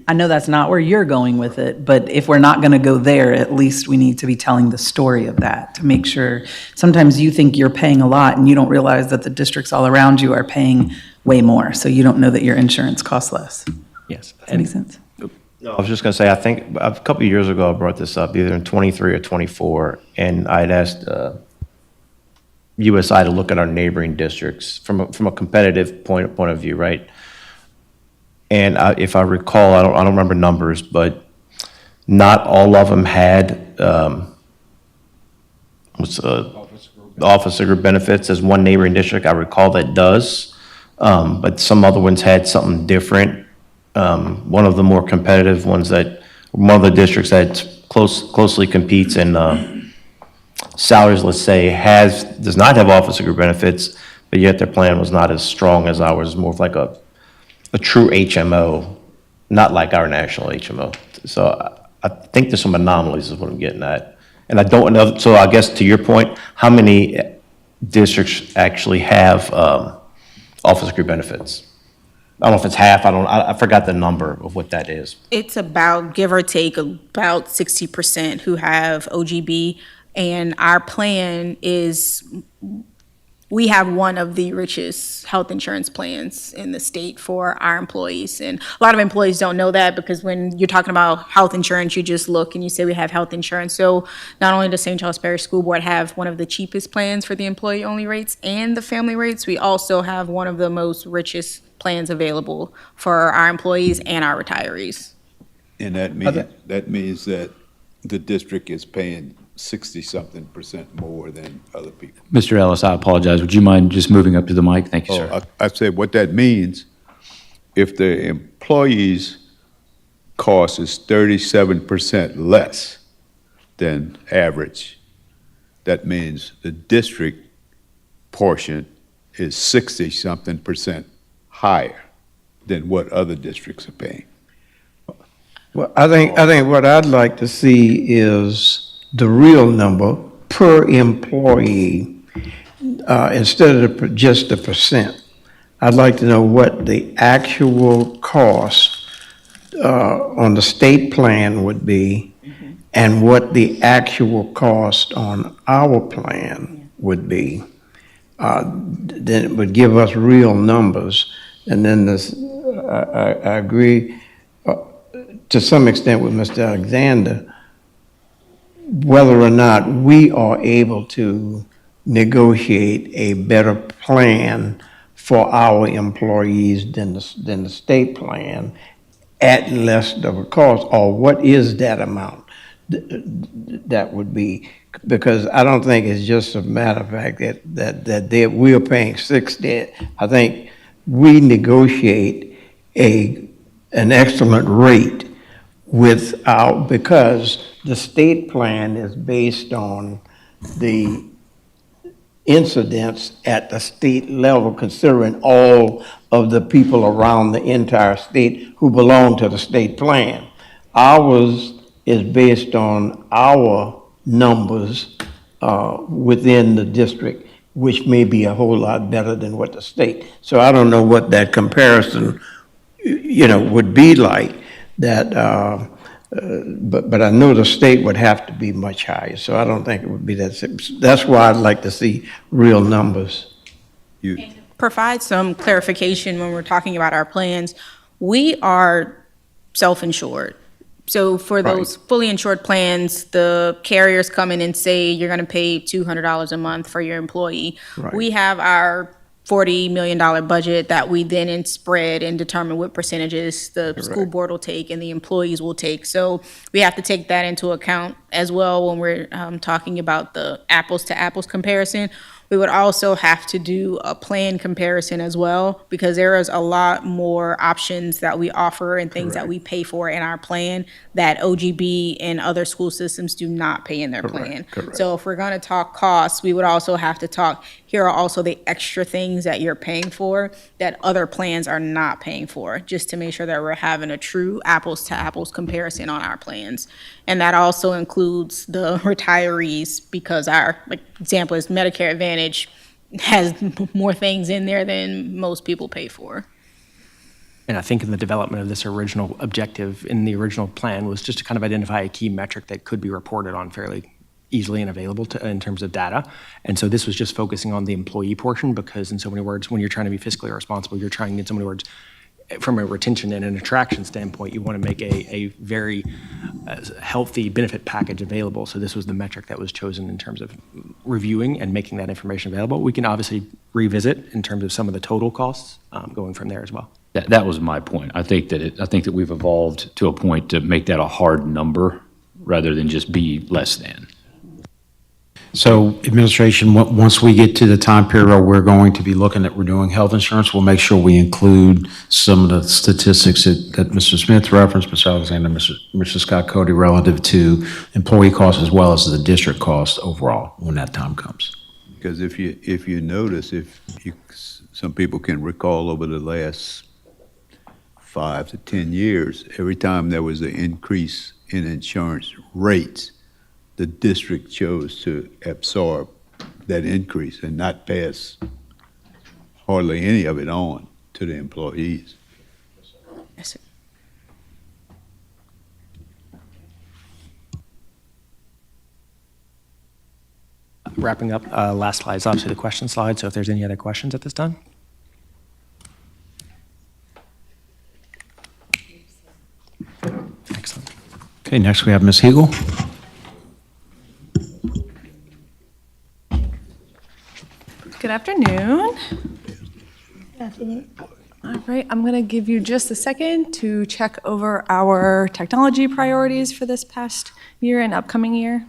I know that's not where you're going with it, but if we're not going to go there, at least we need to be telling the story of that to make sure. Sometimes you think you're paying a lot and you don't realize that the districts all around you are paying way more, so you don't know that your insurance costs less. Yes. Does that make sense? No, I was just going to say, I think a couple of years ago, I brought this up, either in 23 or 24, and I'd asked USI to look at our neighboring districts from a competitive point of view, right? And if I recall, I don't remember numbers, but not all of them had officer group benefits. As one neighboring district I recall that does, but some other ones had something different. One of the more competitive ones one of the districts that closely competes in salaries, let's say, does not have officer group benefits, but yet their plan was not as strong as ours, more of like a true HMO, not like our national HMO. So I think there's some anomalies is what I'm getting at. And I don't know, so I guess to your point, how many districts actually have officer group benefits? I don't know if it's half, I forgot the number of what that is. It's about, give or take, about 60% who have OGB. And our plan is, we have one of the richest health insurance plans in the state for our employees. And a lot of employees don't know that, because when you're talking about health insurance, you just look and you say we have health insurance. So not only does St. Charles Parish School Board have one of the cheapest plans for the employee-only rates and the family rates, we also have one of the most richest plans available for our employees and our retirees. And that means that the district is paying 60-something% more than other people. Mr. Ellis, I apologize. Would you mind just moving up to the mic? Thank you, sir. I said what that means, if the employee's cost is 37% less than average, that means the district portion is 60-something% higher than what other districts are paying. Well, I think what I'd like to see is the real number per employee, instead of just the percent. I'd like to know what the actual cost on the state plan would be, and what the actual cost on our plan would be. Then it would give us real numbers. And then this, I agree to some extent with Mr. Alexander, whether or not we are able to negotiate a better plan for our employees than the state plan at less of a cost, or what is that amount that would be? Because I don't think it's just a matter of fact that we're paying 60. I think we negotiate an excellent rate because the state plan is based on the incidents at the state level, considering all of the people around the entire state who belong to the state plan. Ours is based on our numbers within the district, which may be a whole lot better than what the state. So I don't know what that comparison, would be like. But I know the state would have to be much higher, so I don't think it would be that simple. That's why I'd like to see real numbers. Provide some clarification when we're talking about our plans. We are self-insured. So for those fully insured plans, the carriers come in and say, you're going to pay $200 a month for your employee. Right. We have our $40 million budget that we then spread and determine what percentages the school board will take and the employees will take. So we have to take that into account as well when we're talking about the apples to apples comparison. We would also have to do a plan comparison as well, because there is a lot more options that we offer and things that we pay for in our plan that OGB and other school systems do not pay in their plan. So if we're going to talk costs, we would also have to talk, here are also the extra things that you're paying for that other plans are not paying for, just to make sure that we're having a true apples to apples comparison on our plans. And that also includes the retirees, because our example is Medicare Advantage has more things in there than most people pay for. And I think in the development of this original objective in the original plan was just to kind of identify a key metric that could be reported on fairly easily and available in terms of data. And so this was just focusing on the employee portion, because in so many words, when you're trying to be fiscally responsible, you're trying, in so many words, from a retention and an attraction standpoint, you want to make a very healthy benefit package available. So this was the metric that was chosen in terms of reviewing and making that information available. We can obviously revisit in terms of some of the total costs going from there as well. That was my point. I think that we've evolved to a point to make that a hard number rather than just be less than. So administration, once we get to the time period where we're going to be looking at renewing health insurance, we'll make sure we include some of the statistics that Mr. Smith referenced, Mr. Alexander, Mr. Scott Cody, relative to employee costs as well as the district cost overall when that time comes. Because if you notice, some people can recall over the last 5 to 10 years, every time there was an increase in insurance rates, the district chose to absorb that increase and not pass hardly any of it on to the employees. wrapping up. Last slide is obviously the question slide, so if there's any other questions at this time. Excellent. Okay, next we have Ms. Hegel. Good afternoon. All right, I'm going to give you just a second to check over our technology priorities for this past year and upcoming year.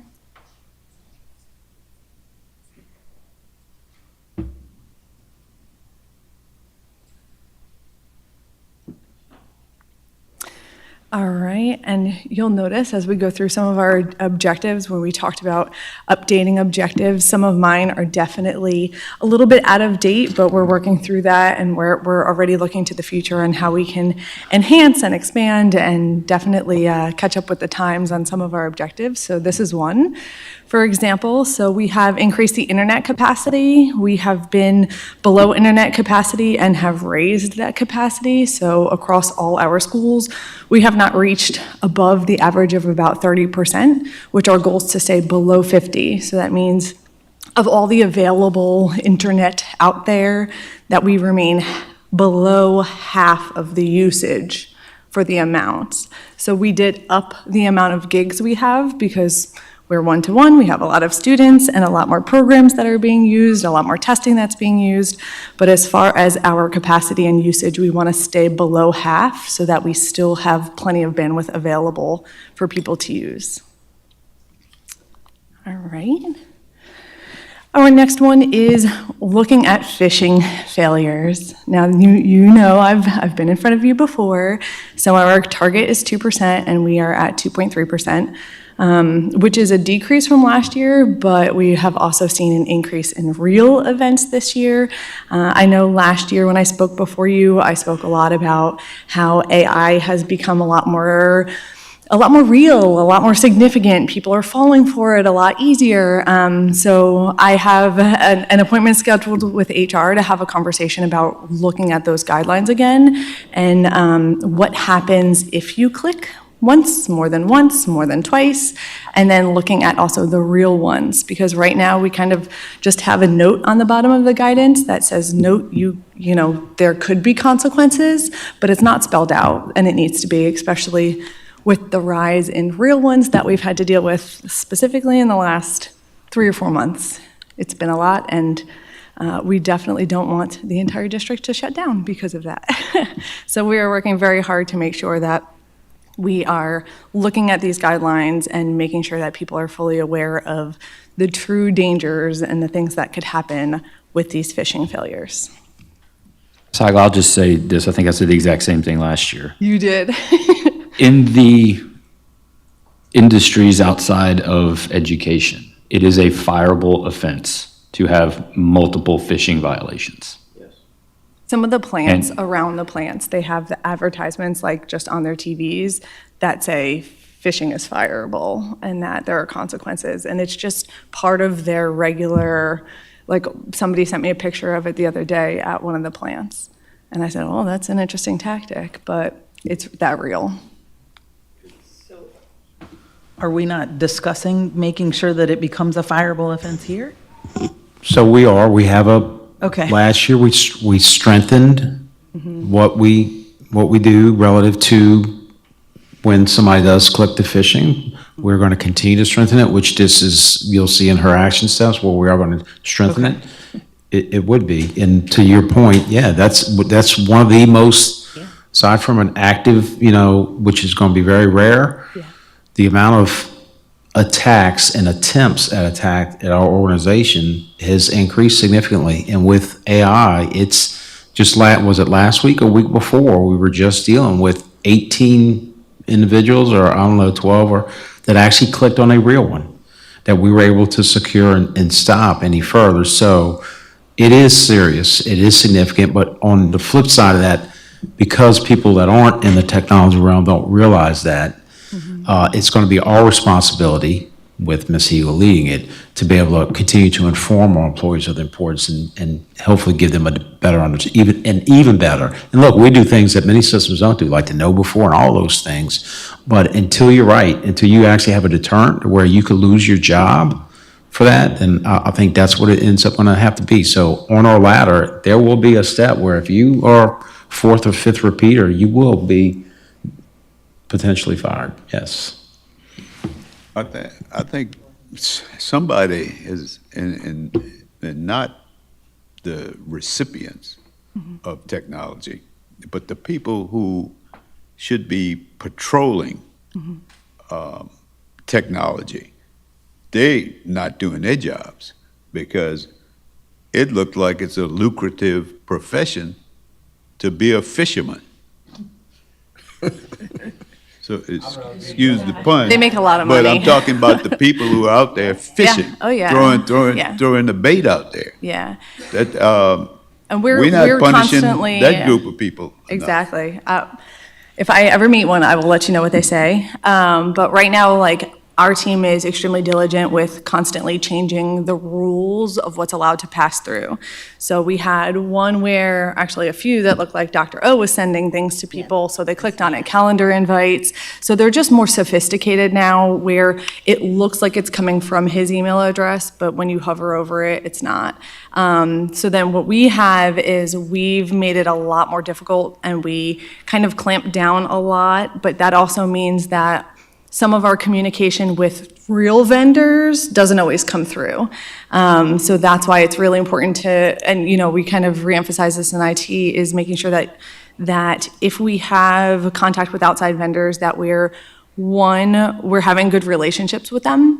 All right, and you'll notice as we go through some of our objectives, when we talked about updating objectives, some of mine are definitely a little bit out of date, but we're working through that, and we're already looking to the future and how we can enhance and expand and definitely catch up with the times on some of our objectives. So this is one. For example, so we have increased the internet capacity. We have been below internet capacity and have raised that capacity. So across all our schools, we have not reached above the average of about 30%, which our goal is to stay below 50. So that means of all the available internet out there, that we remain below half of the usage for the amounts. So we did up the amount of gigs we have because we're one-to-one, we have a lot of students and a lot more programs that are being used, a lot more testing that's being used. But as far as our capacity and usage, we want to stay below half so that we still have plenty of bandwidth available for people to use. All right. Our next one is looking at phishing failures. Now, you know I've been in front of you before, so our target is 2%, and we are at 2.3%. Which is a decrease from last year, but we have also seen an increase in real events this year. I know last year when I spoke before you, I spoke a lot about how AI has become a lot more real, a lot more significant. People are falling for it a lot easier. So I have an appointment scheduled with HR to have a conversation about looking at those guidelines again and what happens if you click once, more than twice, and then looking at also the real ones, because right now we kind of just have a note on the bottom of the guidance that says, note, you know, there could be consequences, but it's not spelled out, and it needs to be, especially with the rise in real ones that we've had to deal with specifically in the last 3 or 4 months. It's been a lot, and we definitely don't want the entire district to shut down because of that. So we are working very hard to make sure that we are looking at these guidelines and making sure that people are fully aware of the true dangers and the things that could happen with these phishing failures. So I'll just say this, I think I said the exact same thing last year. You did. In the industries outside of education, it is a fireable offense to have multiple phishing violations. Some of the plants around the plants, they have the advertisements like just on their TVs that say phishing is fireable and that there are consequences. And it's just part of their regular, like somebody sent me a picture of it the other day at one of the plants. And I said, oh, that's an interesting tactic, but it's that real. Are we not discussing making sure that it becomes a fireable offense here? So we have Okay. last year we strengthened what we do relative to when somebody does click the phishing. We're going to continue to strengthen it, which this is, you'll see in her action steps where we are going to strengthen it. It would be. And to your point, yeah, that's one of the most, aside from an active, which is going to be very rare, the amount of attacks and attempts at attack at our organization has increased significantly. And with AI, it's just was it last week or week before, we were just dealing with 18 individuals, or I don't know, 12, or that actually clicked on a real one that we were able to secure and stop any further. So it is serious, it is significant, but on the flip side of that, because people that aren't in the technology realm don't realize that, it's going to be our responsibility, with Ms. Hegel leading it, to be able to continue to inform our employees of the importance and hopefully give them a better understanding, even better. And look, we do things that many systems don't do, like the know before and all those things. But until you're right, until you actually have a deterrent where you could lose your job for that, then I think that's what it ends up gonna have to be. So on our ladder, there will be a step where if you are fourth or fifth repeater, you will be potentially fired, yes. I think somebody is, and not the recipients of technology, but the people who should be patrolling technology, they not doing their jobs because it looked like it's a lucrative profession to be a fisherman. So excuse the pun. They make a lot of But money. I'm talking about the people who are out there fishing. Oh, yeah. Throwing the bait out there. Yeah. That, And we're not punishing constantly that group of people enough. Exactly. If I ever meet one, I will let you know what they say. But right now, like, our team is extremely diligent with constantly changing the rules of what's allowed to pass through. So we had one where, actually a few that looked like Dr. O was sending things to people, so they clicked on it, calendar invites. So they're just more sophisticated now where it looks like it's coming from his email address, but when you hover over it, it's not. So then what we have is we've made it a lot more difficult and we kind of clamped down a lot, but that also means that some of our communication with real vendors doesn't always come through. So that's why it's really important to, and we kind of reemphasize this in IT, is making sure that if we have contact with outside vendors, that we're having good relationships with them,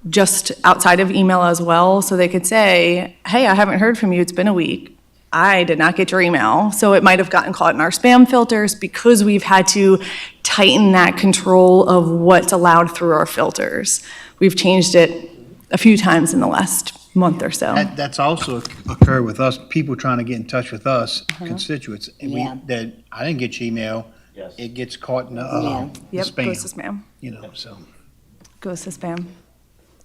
just outside of email as well, so they could say, hey, I haven't heard from you, it's been a week. I did not get your email. So it might have gotten caught in our spam filters because we've had to tighten that control of what's allowed through our filters. We've changed it a few times in the last month or so. That's also occurred with us, people trying to get in touch with us, constituents. And Yeah. that I didn't get your email, it gets caught in the Yep, spam. goes to spam. So. Goes to spam.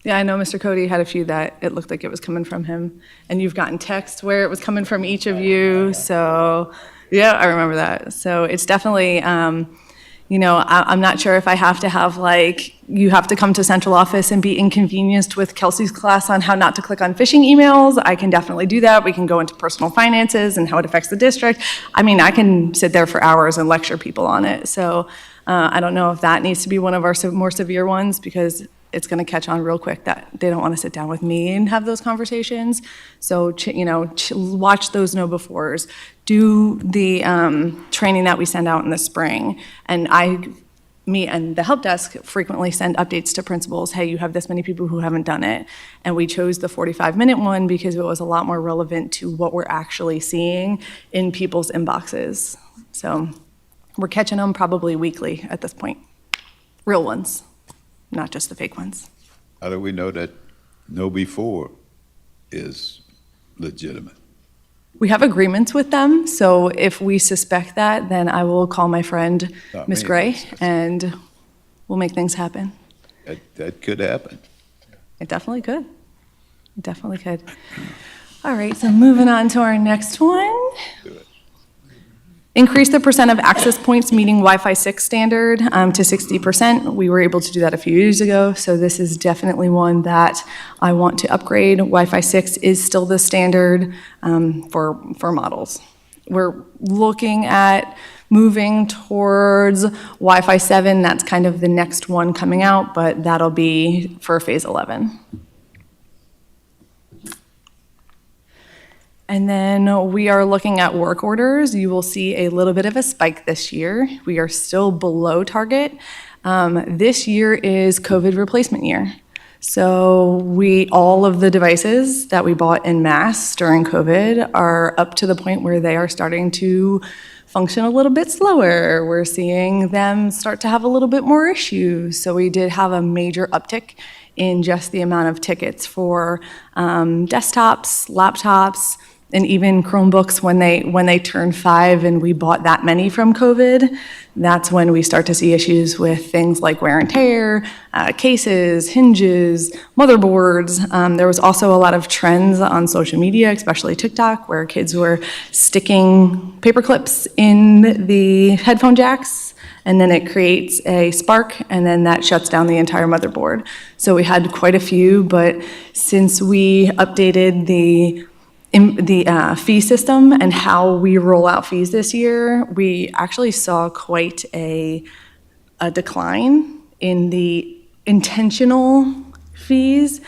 Yeah, I know Mr. Cody had a few that it looked like it was coming from him. And you've gotten text where it was coming from each of you. So, yeah, I remember that. So it's definitely, I'm not sure if I have to have, you have to come to central office and be inconvenienced with Kelsey's class on how not to click on phishing emails. I can definitely do that. We can go into personal finances and how it affects the district. I mean, I can sit there for hours and lecture people on it. So I don't know if that needs to be one of our more severe ones because it's going to catch on real quick that they don't want to sit down with me and have those conversations. So, watch those know-befores. Do the training that we send out in the spring. And me and the help desk frequently send updates to principals. Hey, you have this many people who haven't done it. And we chose the 45-minute one because it was a lot more relevant to what we're actually seeing in people's inboxes. So we're catching them probably weekly at this point. Real ones. Not just the fake ones. How do we know that no before is legitimate? We have agreements with them, so if we suspect that, then I will call my friend, Ms. Gray, and we'll make things happen. That could happen. It definitely could. It definitely could. All right, so moving on to our next one. Increase the percent of access points meeting Wi-Fi 6 standard to 60%. We were able to do that a few years ago, so this is definitely one that I want to upgrade. Wi-Fi 6 is still the standard for models. We're looking at moving towards Wi-Fi 7. That's kind of the next one coming out, but that'll be for phase 11. And then we are looking at work orders. You will see a little bit of a spike this year. We are still below target. This year is COVID replacement year. So all of the devices that we bought en masse during COVID are up to the point where they are starting to function a little bit slower. We're seeing them start to have a little bit more issues. So we did have a major uptick in just the amount of tickets for desktops, laptops, and even Chromebooks when they turn 5 and we bought that many from COVID. That's when we start to see issues with things like wear and tear, cases, hinges, motherboards. There was also a lot of trends on social media, especially TikTok, where kids were sticking paper clips in the headphone jacks and then it creates a spark, and then that shuts down the entire motherboard. So we had quite a few, but since we updated the fee system and how we roll out fees this year, we actually saw quite a decline in the intentional fees.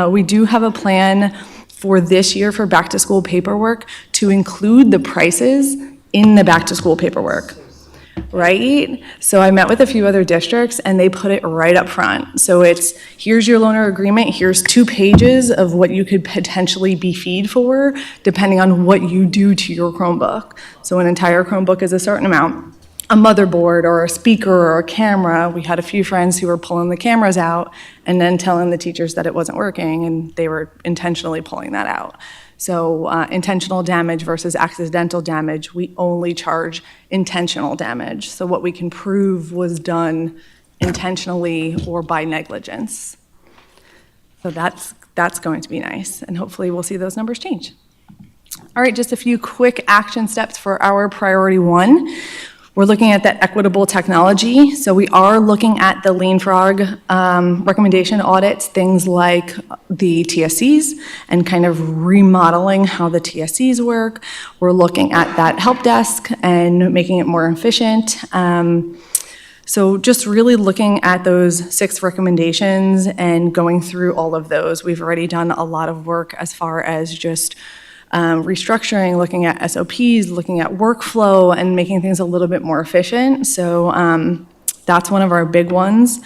We do have a plan for this year for back-to-school paperwork to include the prices in the back-to-school paperwork, right? So I met with a few other districts, and they put it right up front. So it's, here's your loaner agreement, here's 2 pages of what you could potentially be feed for, depending on what you do to your Chromebook. So an entire Chromebook is a certain amount. A motherboard or a speaker or a camera. We had a few friends who were pulling the cameras out and then telling the teachers that it wasn't working, and they were intentionally pulling that out. So intentional damage versus accidental damage, we only charge intentional damage. So what we can prove was done intentionally or by negligence. So that's going to be nice, and hopefully we'll see those numbers change. All right, just a few quick action steps for our priority 1. We're looking at that equitable technology. So we are looking at the Lean Frog recommendation audits, things like the TSCs, and kind of remodeling how the TSCs work. We're looking at that help desk and making it more efficient. So just really looking at those 6 recommendations and going through all of those. We've already done a lot of work as far as just restructuring, looking at SOPs, looking at workflow, and making things a little bit more efficient. So that's one of our big ones.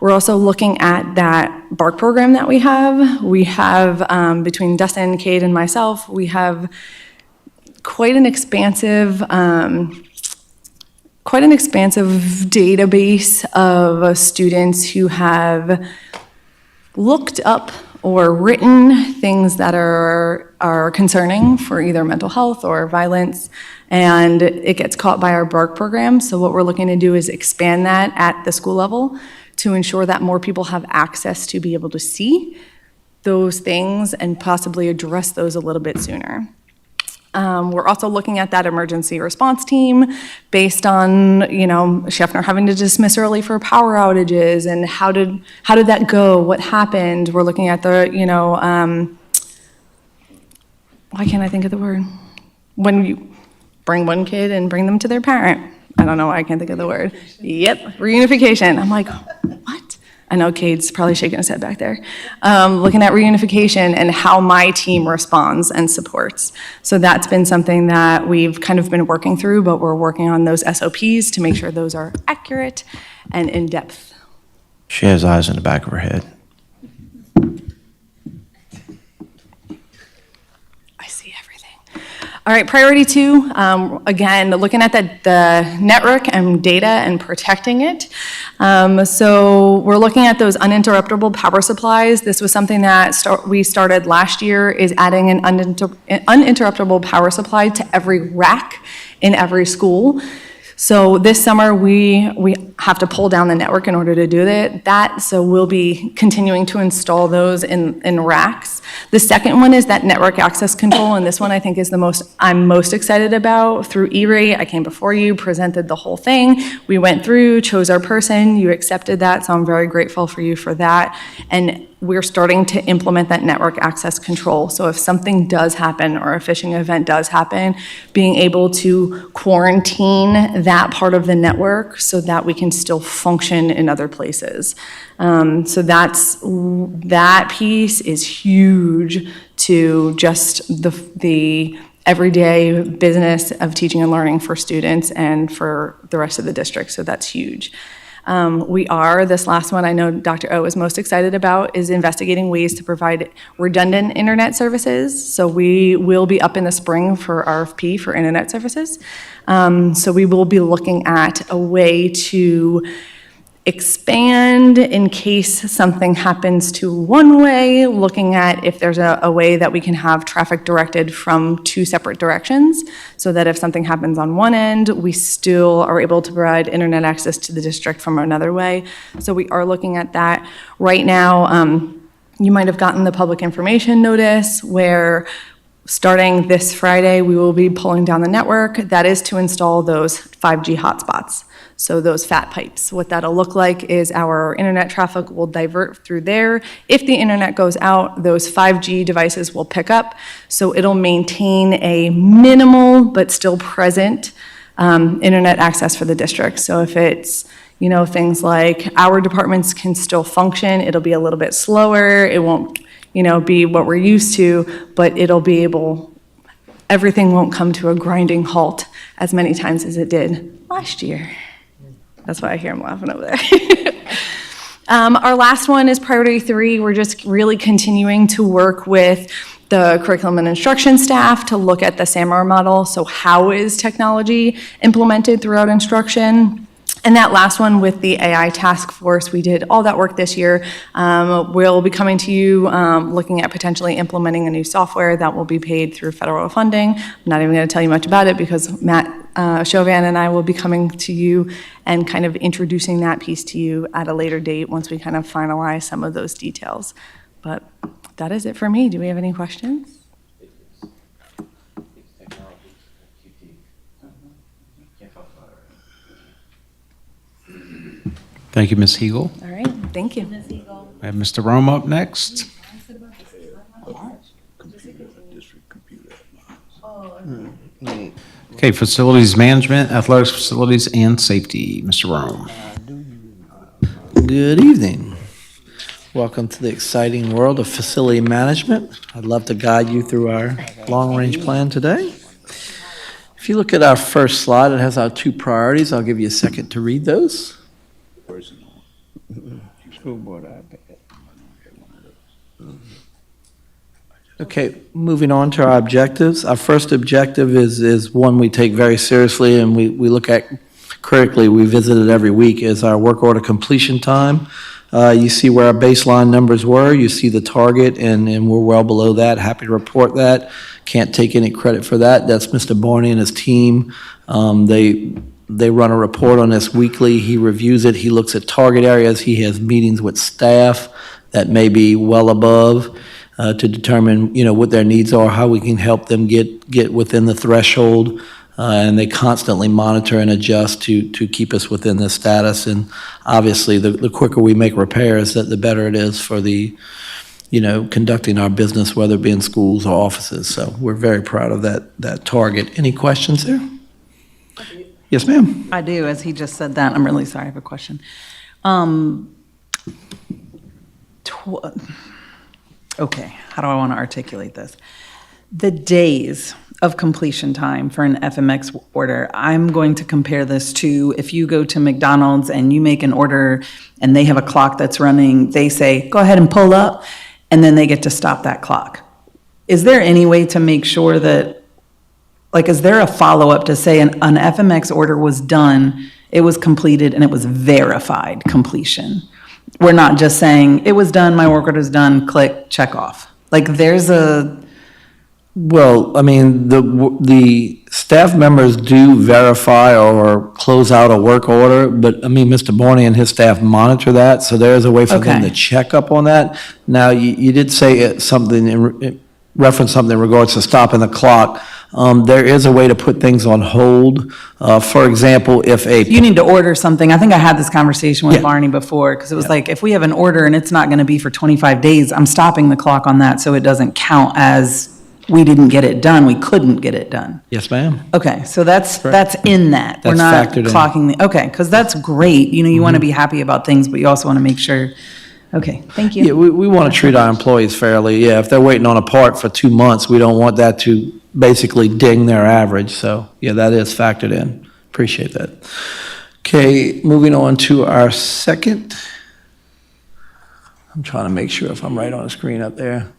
We're also looking at that BARC program that we have. We have, between Dustin, Cade, and myself, we have quite an expansive database of students who have looked up or written things that are concerning for either mental health or violence, and it gets caught by our BARC program. So what we're looking to do is expand that at the school level to ensure that more people have access to be able to see those things and possibly address those a little bit sooner. We're also looking at that emergency response team based on, Schaffner having to dismiss early for power outages, and how did that go? What happened? We're looking at the, why can't I think of the word? When you bring one kid and bring them to their parent. I don't know why I can't think of the word. Yep, reunification. I'm like, what? I know Cade's probably shaking his head back there. Looking at reunification and how my team responds and supports. So that's been something that we've kind of been working through, but we're working on those SOPs to make sure those are accurate and in-depth. She has eyes in the back of her head. I see everything. All right, priority 2, again, looking at the network and data and protecting it. So we're looking at those uninterruptible power supplies. This was something that we started last year, is adding an uninterruptible power supply to every rack in every school. So this summer, we have to pull down the network in order to do that. So we'll be continuing to install those in racks. The second one is that network access control, and this one I think is I'm most excited about. Through E-rate, I came before you, presented the whole thing. We went through, chose our person, you accepted that, so I'm very grateful for you for that. And we're starting to implement that network access control. So if something does happen or a phishing event does happen, being able to quarantine that part of the network so that we can still function in other places. So that piece is huge to just the everyday business of teaching and learning for students and for the rest of the district. So that's huge. This last one I know Dr. O is most excited about, is investigating ways to provide redundant internet services. So we will be up in the spring for RFP for internet services. So we will be looking at a way to expand in case something happens to one way, looking at if there's a way that we can have traffic directed from 2 separate directions, so that if something happens on one end, we still are able to provide internet access to the district from another way. So we are looking at that. Right now, you might have gotten the public information notice where Starting this Friday, we will be pulling down the network. That is to install those 5G hotspots. So those fat pipes. What that'll look like is our internet traffic will divert through there. If the internet goes out, those 5G devices will pick up. So it'll maintain a minimal but still present internet access for the district. So if it's, you know, things like our departments can still function, it'll be a little bit slower. It won't, you know, be what we're used to, but it'll be able, everything won't come to a grinding halt as many times as it did last year. That's why I hear him laughing over there. Our last one is priority 3. We're just really continuing to work with the curriculum and instruction staff to look at the SAMR model. So how is technology implemented throughout instruction? And that last one with the AI task force, we did all that work this year. We'll be coming to you looking at potentially implementing a new software that will be paid through federal funding. I'm not even going to tell you much about it because Matt Chauvin and I will be coming to you and kind of introducing that piece to you at a later date once we kind of finalize some of those details. But that is it for me. Do we have any questions? Thank you, Ms. Hegel. All right, thank you. We have Mr. Rome up next. Okay, facilities management, athletics facilities, and safety, Mr. Rome. Good evening. Welcome to the exciting world of facility management. I'd love to guide you through our long-range plan today. If you look at our first slide, it has our 2 priorities. I'll give you a second to read those. School board iPad. Okay, moving on to our objectives. Our first objective is one we take very seriously and we look at critically. We visit it every week, is our work order completion time. You see where our baseline numbers were. You see the target, and we're well below that. Happy to report that. Can't take any credit for that. That's Mr. Barney and his team. They run a report on this weekly. He reviews it. He looks at target areas. He has meetings with staff that may be well above to determine, you know, what their needs are, how we can help them get within the threshold. And they constantly monitor and adjust to keep us within this status. And obviously, the quicker we make repairs, the better it is for the, you know, conducting our business, whether it be in schools or offices. So we're very proud of that target. Any questions there? Yes, ma'am. I do, as he just said that. I'm really sorry, I have a question. Okay, how do I want to articulate this? The days of completion time for an FMX order, I'm going to compare this to if you go to McDonald's and you make an order and they have a clock that's running, they say, go ahead and pull up, and then they get to stop that clock. Is there any way to make sure that, like, is there a follow-up to say an FMX order was done, it was completed, and it was verified completion? We're not just saying, it was done, my work order's done, click, check off. Like, there's a... Well, I mean, the staff members do verify or close out a work order, but, I mean, Mr. Borney and his staff monitor that, so there's a way for them to check up on that. Now, you did say something, reference something in regards to stopping the clock. There is a way to put things on hold. For example, if You need to order something. I think I had this conversation with Barney before, because it was like, if we have an order and it's not going to be for 25 days, I'm stopping the clock on that so it doesn't count as we didn't get it done, we couldn't get it done. Yes, ma'am. Okay, so that's in that. We're That's not factored in. clocking okay, because that's great. You know, you want to be happy about things, but you also want to make sure, okay, thank you. Yeah, we want to treat our employees fairly. Yeah, if they're waiting on a part for 2 months, we don't want that to basically ding their average. So, yeah, that is factored in. Appreciate that. Okay, moving on to our second. I'm trying to make sure if I'm right on the screen up there.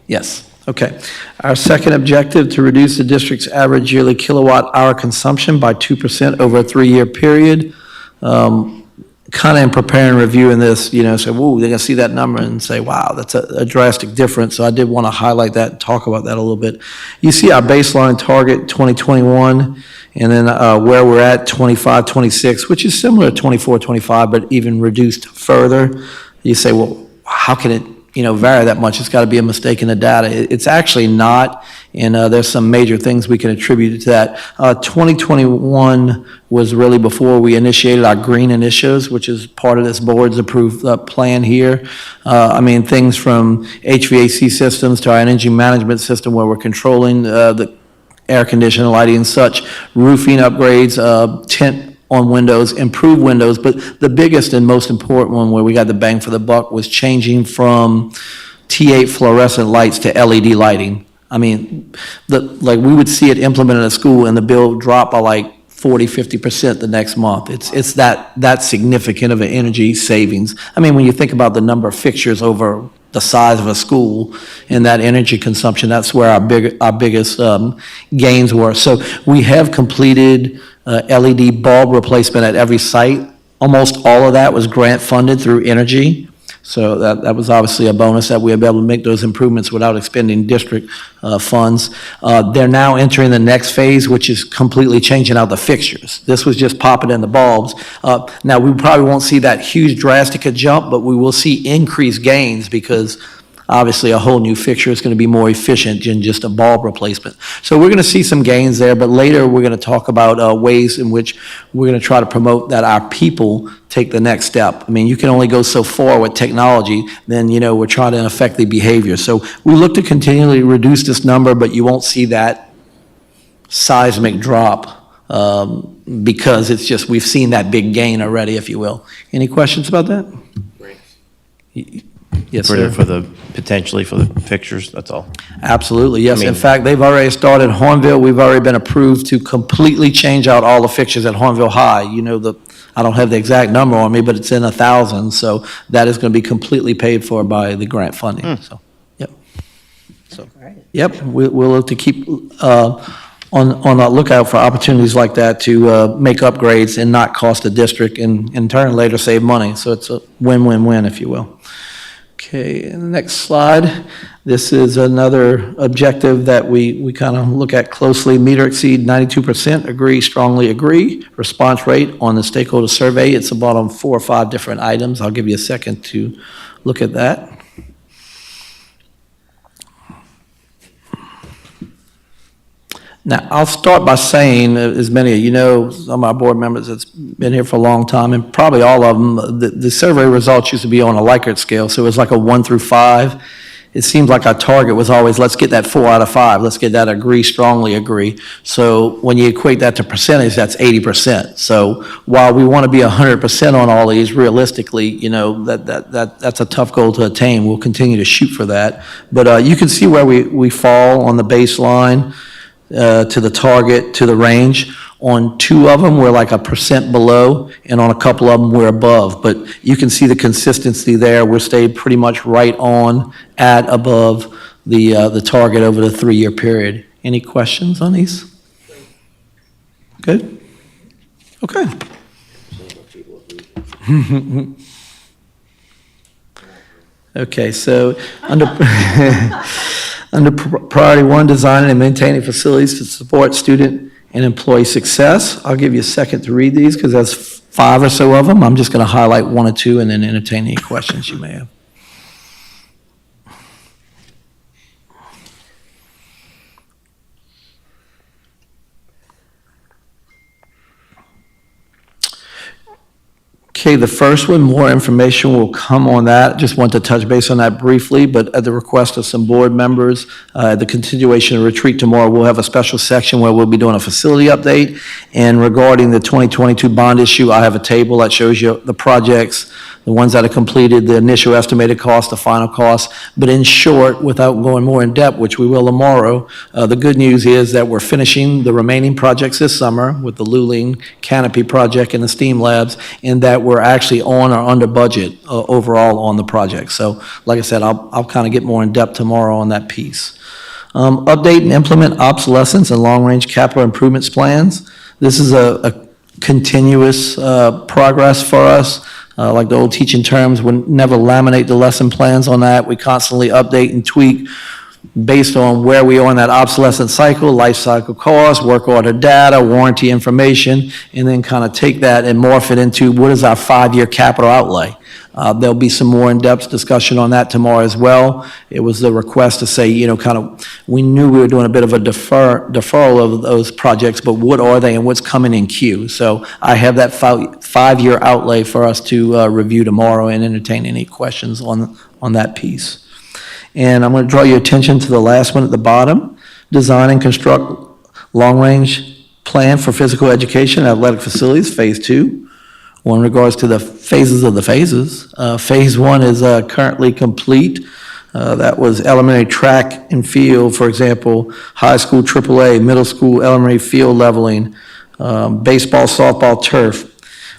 Yes, okay. Our second objective, to reduce the district's average yearly kilowatt hour consumption by 2% over a 3-year period. Kind of in preparing, reviewing this, you know, say, whoa, they're going to see that number and say, wow, that's a drastic difference. So I did want to highlight that and talk about that a little bit. You see our baseline target, 2021, and then where we're at, 25, 26, which is similar to 24, 25, but even reduced further. You say, well, how can it vary that much. It's got to be a mistake in the data. It's actually not, and there's some major things we can attribute to that. 2021 was really before we initiated our green initiatives, which is part of this board's approved plan here. Things from HVAC systems to our energy management system where we're controlling the air conditioning, lighting and such, roofing upgrades, tint on windows, improved windows, but the biggest and most important one where we got the bang for the buck was changing from T8 fluorescent lights to LED lighting. We would see it implemented at school and the bill drop by like 40-50% the next month. It's that significant of an energy savings. When you think about the number of fixtures over the size of a school and that energy consumption, that's where our biggest gains were. So we have completed LED bulb replacement at every site. Almost all of that was grant funded through energy. So that was obviously a bonus that we were able to make those improvements without expending district funds. They're now entering the next phase, which is completely changing out the fixtures. This was just popping in the bulbs. Now, we probably won't see that huge drastic jump, but we will see increased gains because obviously a whole new fixture is going to be more efficient than just a bulb replacement. So we're going to see some gains there, but later we're going to talk about ways in which we're going to try to promote that our people take the next step. You can only go so far with technology, then we're trying to affect the behavior. So we look to continually reduce this number, but you won't see that seismic drop because it's just we've seen that big gain already, if you will. Any questions about that? Yes, sir. Potentially for the fixtures, that's all. Absolutely, yes. In fact, they've already started Hornville. We've already been approved to completely change out all the fixtures at Hornville High. I don't have the exact number on me, but it's in the thousands. So that is going to be completely paid for by the grant funding. So, yep. So, yep, we'll look to keep on the lookout for opportunities like that to make upgrades and not cost the district and in turn later save money. So it's a win-win-win, if you will. Okay, and the next slide. This is another objective that we kind of look at closely. Meet or exceed 92%, agree, strongly agree. Response rate on the stakeholder survey, it's about on 4 or 5 different items. I'll give you a second to look at that. Now, I'll start by saying, as many of you know, some of our board members that's been here for a long time, and probably all of them, the survey results used to be on a Likert scale, so it was like a 1 through 5. It seems like our target was always, let's get that 4 out of 5. Let's get that agree, strongly agree. So when you equate that to percentage, that's 80%. So while we want to be 100% on all these, realistically, that's a tough goal to attain. We'll continue to shoot for that. But you can see where we fall on the baseline. To the target, to the range. On 2 of them, we're like 1% below, and on a couple of them, we're above. But you can see the consistency there. We're stayed pretty much right on at above the target over the 3-year period. Any questions on these? Good? Okay. Okay, so under priority 1, designing and maintaining facilities to support student and employee success. I'll give you a second to read these because there's 5 or so of them. I'm just going to highlight 1 or 2 and then entertain any questions you may have. Okay, the first one, more information will come on that. Just want to touch base on that briefly, but at the request of some board members, the continuation of retreat tomorrow, we'll have a special section where we'll be doing a facility update. And regarding the 2022 bond issue, I have a table that shows you the projects, the ones that are completed, the initial estimated cost, the final cost. But in short, without going more in depth, which we will tomorrow, the good news is that we're finishing the remaining projects this summer with the Luling Canopy project and the STEAM labs, and that we're actually on or under budget overall on the project. So like I said, I'll kind of get more in depth tomorrow on that piece. Update and implement obsolescence and long-range capital improvements plans. This is a continuous progress for us. Like the old teaching terms, we never laminate the lesson plans on that. We constantly update and tweak based on where we are in that obsolescence cycle, life cycle cost, work order data, warranty information, and then kind of take that and morph it into what is our 5-year capital outlay. There'll be some more in-depth discussion on that tomorrow as well. It was the request to say, kind of, we knew we were doing a bit of a deferral of those projects, but what are they and what's coming in queue? So I have that 5-year outlay for us to review tomorrow and entertain any questions on that piece. And I'm going to draw your attention to the last one at the bottom, design and construct long-range plan for physical education and athletic facilities, phase 2. Well, in regards to the phases of the phases, phase 1 is currently complete. That was elementary track and field, for example, high school AAA, middle school elementary field leveling, baseball, softball, turf.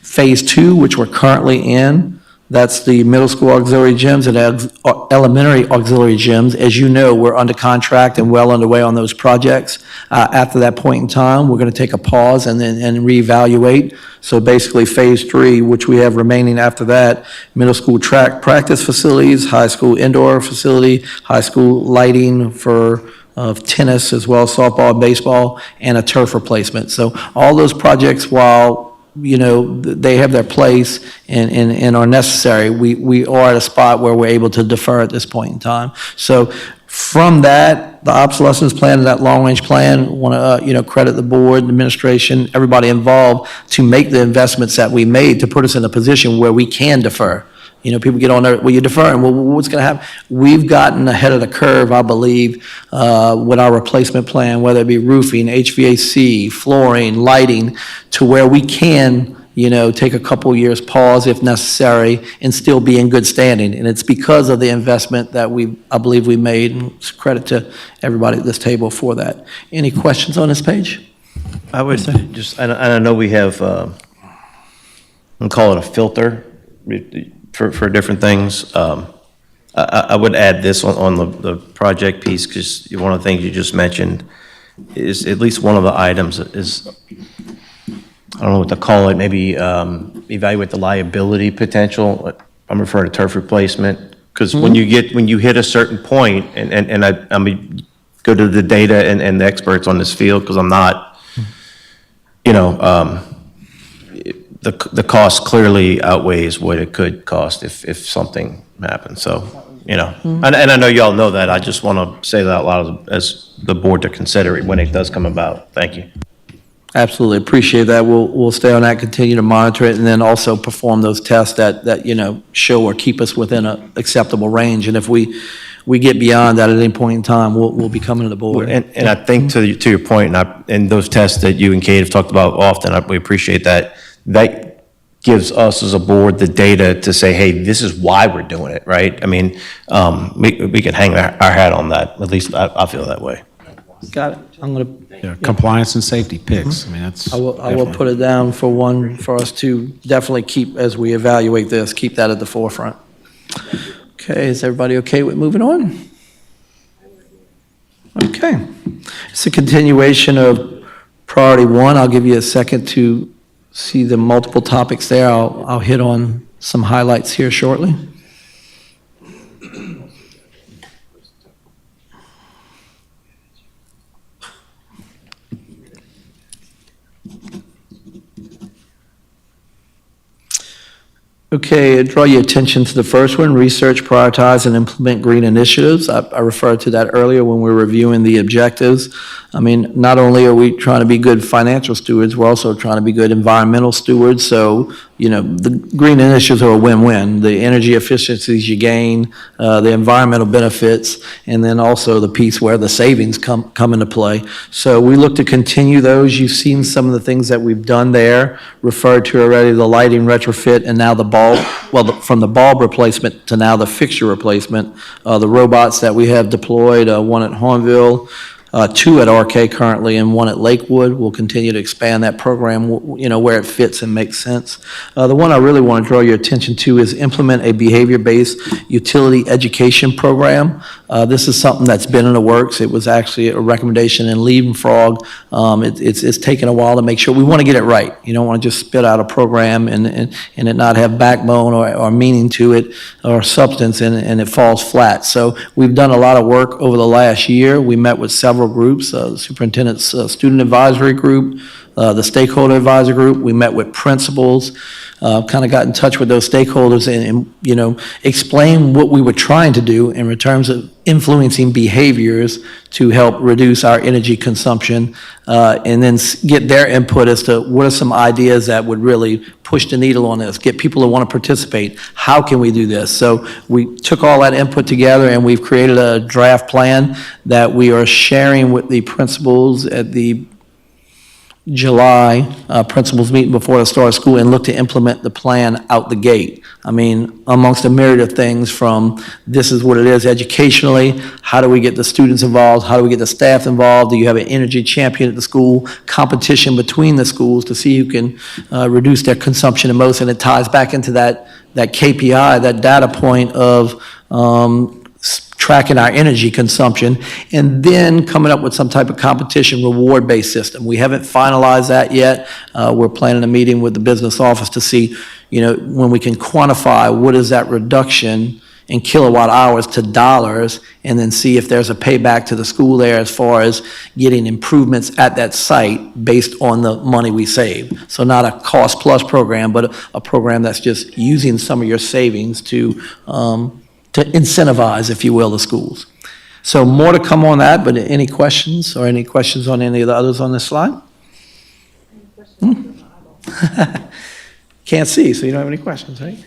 Phase 2, which we're currently in, that's the middle school auxiliary gyms and elementary auxiliary gyms. As you know, we're under contract and well underway on those projects. After that point in time, we're going to take a pause and reevaluate. So basically, phase 3, which we have remaining after that, middle school track practice facilities, high school indoor facility, high school lighting for tennis as well as softball and baseball, and a turf replacement. So all those projects, while they have their place and are necessary, we are at a spot where we're able to defer at this point in time. So from that, the obsolescence plan and that long-range plan, want to credit the board, the administration, everybody involved to make the investments that we made to put us in a position where we can defer. People get on there, well, you're deferring, well, what's going to happen? We've gotten ahead of the curve, I believe, with our replacement plan, whether it be roofing, HVAC, flooring, lighting, to where we can, take a couple years pause if necessary and still be in good standing. And it's because of the investment that I believe we made, and it's credit to everybody at this table for that. Any questions on this page? I would just, I know we have, we'll call it a filter for different things. I would add this on the project piece, because one of the things you just mentioned is at least one of the items is, I don't know what to call it, maybe evaluate the liability potential. I'm referring to turf replacement, because when you hit a certain point, and I mean, go to the data and the experts on this field, because I'm not, the cost clearly outweighs what it could cost if something happens. So, and I know y'all know that. I just want to say that out loud as the board to consider it when it does come about. Thank you. Absolutely, appreciate that. We'll stay on that, continue to monitor it, and then also perform those tests that show or keep us within an acceptable range. And if we get beyond that at any point in time, we'll be coming to the board. And I think to your point, and those tests that you and Kate have talked about often, we appreciate that. That gives us as a board the data to say, hey, this is why we're doing it, right? I mean, we can hang our hat on that. At least I feel that way. Got it. I'm going to. Compliance and safety picks. I mean, that's. I will put it down for us to definitely keep, as we evaluate this, keep that at the forefront. Okay, is everybody okay with moving on? Okay. It's a continuation of priority 1. I'll give you a second to see the multiple topics there. I'll hit on some highlights here shortly. Okay, draw your attention to the first one, research, prioritize, and implement green initiatives. I referred to that earlier when we were reviewing the objectives. I mean, not only are we trying to be good financial stewards, we're also trying to be good environmental stewards. So, the green initiatives are a win-win. The energy efficiencies you gain, the environmental benefits, and then also the piece where the savings come into play. So we look to continue those. You've seen some of the things that we've done there, referred to already, the lighting retrofit, and now the bulb, from the bulb replacement to now the fixture replacement, the robots that we have deployed, one at Hornville, two at RK currently and one at Lakewood. We'll continue to expand that program, where it fits and makes sense. The one I really want to draw your attention to is implement a behavior-based utility education program. This is something that's been in the works. It was actually a recommendation in Leapfrog. It's taken a while to make sure. We want to get it right. You don't want to just spit out a program and it not have backbone or meaning to it or substance and it falls flat. So we've done a lot of work over the last year. We met with several groups, the superintendent's student advisory group, the stakeholder advisor group. We met with principals, kind of got in touch with those stakeholders and explain what we were trying to do in terms of influencing behaviors to help reduce our energy consumption, and then get their input as to what are some ideas that would really push the needle on this, get people to want to participate. How can we do this? So we took all that input together and we've created a draft plan that we are sharing with the principals at the July principals meeting before the start of school and look to implement the plan out the gate. I mean, amongst a myriad of things from this is what it is educationally, how do we get the students involved, how do we get the staff involved, do you have an energy champion at the school, competition between the schools to see who can reduce their consumption the most, and it ties back into that KPI, that data point of tracking our energy consumption, and then coming up with some type of competition reward-based system. We haven't finalized that yet. We're planning a meeting with the business office to see, when we can quantify what is that reduction in kilowatt hours to dollars, and then see if there's a payback to the school there as far as getting improvements at that site based on the money we save. So not a cost-plus program, but a program that's just using some of your savings to incentivize, if you will, the schools. So more to come on that, but any questions on any of the others on this slide? Can't see, so you don't have any questions, right?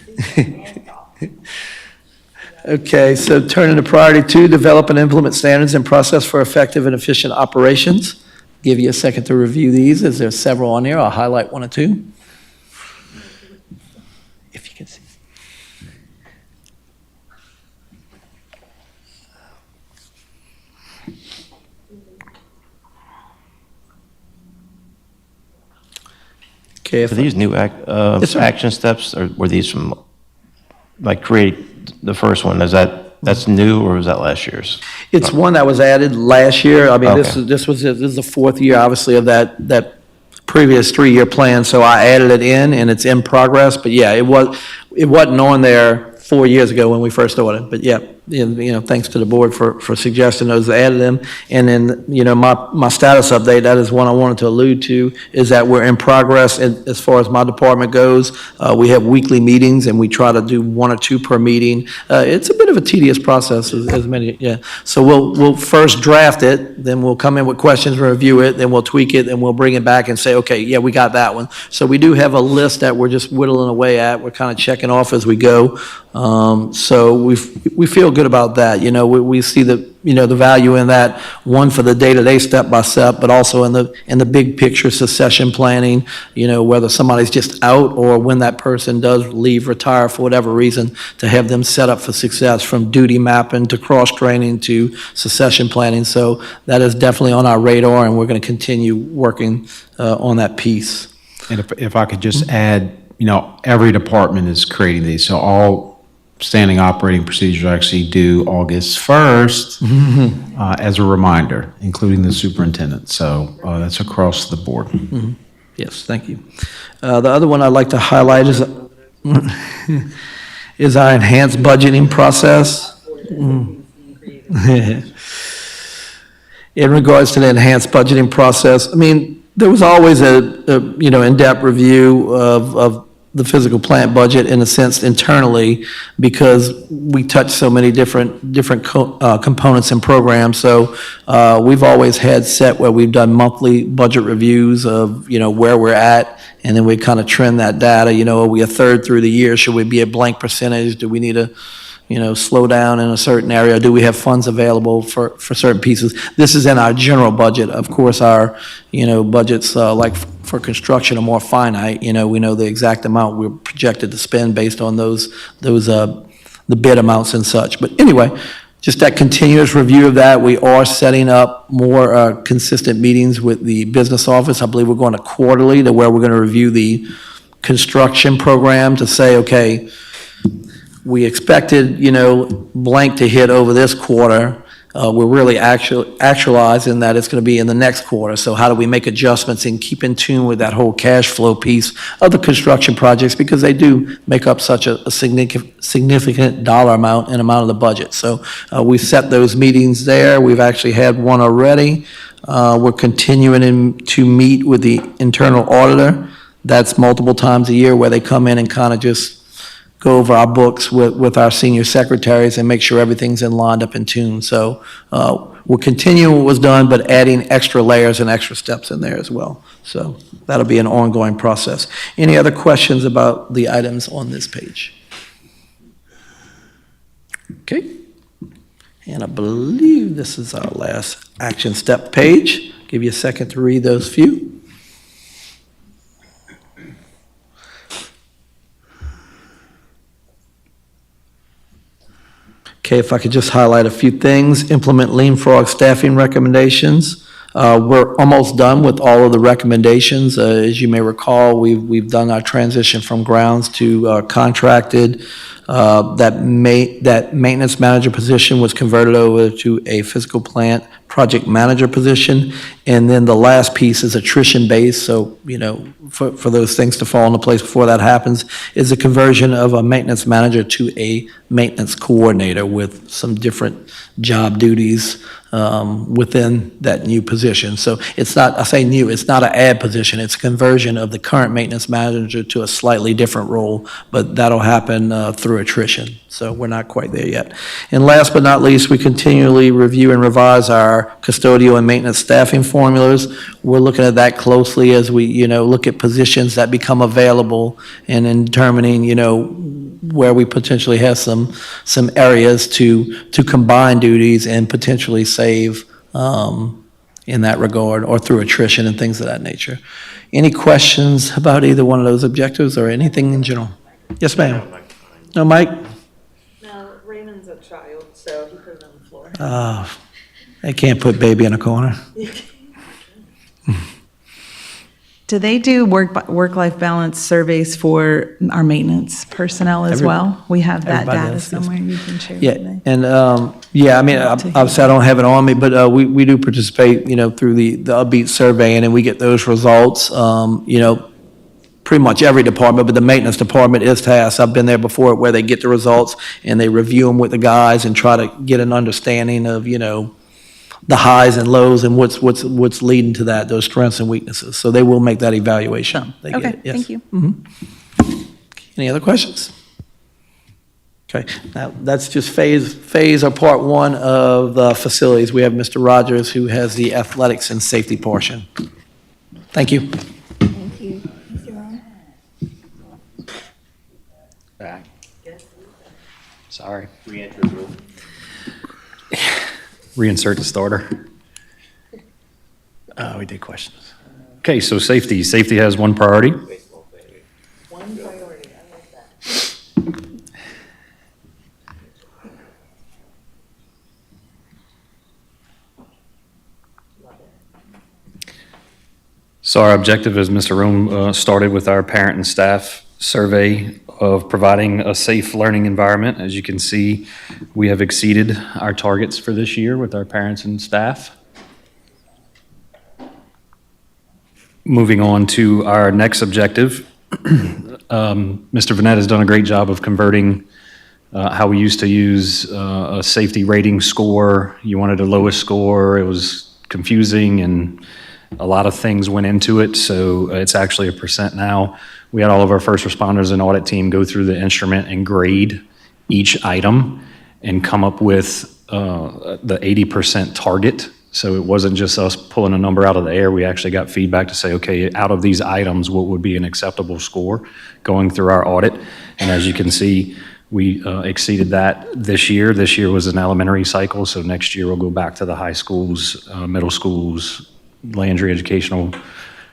Okay, so turning to priority 2, develop and implement standards and process for effective and efficient operations. Give you a second to review these, as there's several on here. I'll highlight one or two. If you can see. Okay, Are these new action steps, or were these from, create the first one? That's new, or was that last year's? It's one that was added last year. I mean, Okay. this is the fourth year, obviously, of that previous 3-year plan, so I added it in, and it's in progress. But yeah, it wasn't on there 4 years ago when we first started. But yeah, thanks to the board for suggesting those, added them. And then, my status update, that is one I wanted to allude to, is that we're in progress as far as my department goes. We have weekly meetings, and we try to do 1 or 2 per meeting. It's a bit of a tedious process, as many, yeah. So we'll first draft it, then we'll come in with questions, review it, then we'll tweak it, and we'll bring it back and say, okay, yeah, we got that one. So we do have a list that we're just whittling away at. We're kind of checking off as we go. So we feel good about that. We see the value in that, one for the day-to-day step-by-step, but also in the big picture succession planning, whether somebody's just out or when that person does leave, retire for whatever reason, to have them set up for success, from duty mapping to cross-training to succession planning. So that is definitely on our radar, and we're going to continue working on that piece. And if I could just add, every department is creating these, so all standing operating procedures are actually due August 1st as a reminder, including the superintendent. So that's across the board. Mm-hmm. Yes, thank you. The other one I'd like to highlight is our enhanced budgeting process. In regards to the enhanced budgeting process, I mean, there was always a in-depth review of the physical plant budget, in a sense, internally, because we touch so many different components and programs. So we've always had set where we've done monthly budget reviews of where we're at, and then we kind of trend that data. Are we a third through the year? Should we be a blank percentage? Do we need to slow down in a certain area? Do we have funds available for certain pieces? This is in our general budget. Of course, our, budgets like for construction are more finite. We know the exact amount we're projected to spend based on the bid amounts and such. But anyway, just that continuous review of that. We are setting up more consistent meetings with the business office. I believe we're going to quarterly to where we're going to review the construction program to say, okay, we expected, blank to hit over this quarter. We're really actualizing that it's going to be in the next quarter. So how do we make adjustments and keep in tune with that whole cash flow piece of the construction projects, because they do make up such a significant dollar amount and amount of the budget. So we set those meetings there. We've actually had one already. We're continuing to meet with the internal auditor. That's multiple times a year where they come in and kind of just go over our books with our senior secretaries and make sure everything's in lined up in tune. So we're continuing what was done, but adding extra layers and extra steps in there as well. So that'll be an ongoing process. Any other questions about the items on this page? Okay. And I believe this is our last action step page. Give you a second to read those few. Okay, if I could just highlight a few things. Implement Lean Frog staffing recommendations. We're almost done with all of the recommendations. As you may recall, we've done our transition from grounds to contracted. That maintenance manager position was converted over to a physical plant project manager position. And then the last piece is attrition based. So, for those things to fall into place before that happens, is a conversion of a maintenance manager to a maintenance coordinator with some different job duties within that new position. So it's not, I say new, it's not an add position, it's a conversion of the current maintenance manager to a slightly different role, but that'll happen through attrition. So we're not quite there yet. And last but not least, we continually review and revise our custodial and maintenance staffing formulas. We're looking at that closely as we, look at positions that become available and in determining, where we potentially have some areas to combine duties and potentially save in that regard, or through attrition and things of that nature. Any questions about either one of those objectives or anything in general? Yes, ma'am. No, Mike? No, Raymond's a child, so he put it on the floor. I can't put baby in a corner. Do they do work-life balance surveys for our maintenance personnel as well? We have that everybody data does, yes. somewhere you can share Yeah, with me. and, obviously I don't have it on me, but we do participate, through the Upbeat survey, and then we get those results, pretty much every department, but the maintenance department is tasked. I've been there before where they get the results and they review them with the guys and try to get an understanding of, the highs and lows and what's leading to that, those strengths and weaknesses. So they will make that evaluation. They get Okay, it, yes. thank you. Any other questions? Okay, now that's just phase or part one of the facilities. We have Mr. Rogers who has the athletics and safety portion. Thank you. Thank you. Mr. Ron? Back. Sorry. Reinsert the starter. We did questions. Okay, so safety. Safety has one priority. One priority, I like that. So our objective, as Mr. Rome started with our parent and staff survey of providing a safe learning environment. As you can see, we have exceeded our targets for this year with our parents and staff. Moving on to our next objective, Mr. Vanette has done a great job of converting how we used to use a safety rating score. You wanted a lowest score, it was confusing and a lot of things went into it, so it's actually a % now. We had all of our first responders and audit team go through the instrument and grade each item and come up with the 80% target. So it wasn't just us pulling a number out of the air. We actually got feedback to say, okay, out of these items, what would be an acceptable score going through our audit? And as you can see, we exceeded that this year. This year was an elementary cycle, so next year we'll go back to the high schools, middle schools, Landry Educational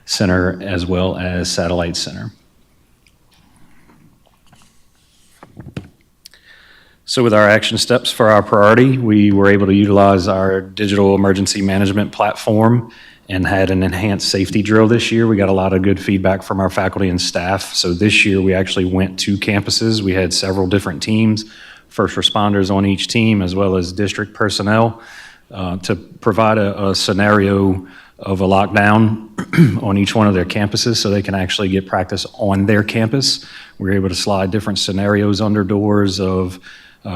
Center, as well as Satellite Center. So with our action steps for our priority, we were able to utilize our digital emergency management platform and had an enhanced safety drill this year. We got a lot of good feedback from our faculty and staff. So this year we actually went to campuses. We had several different teams, first responders on each team, as well as district personnel, to provide a scenario of a lockdown on each one of their campuses so they can actually get practice on their campus. We were able to slide different scenarios under doors of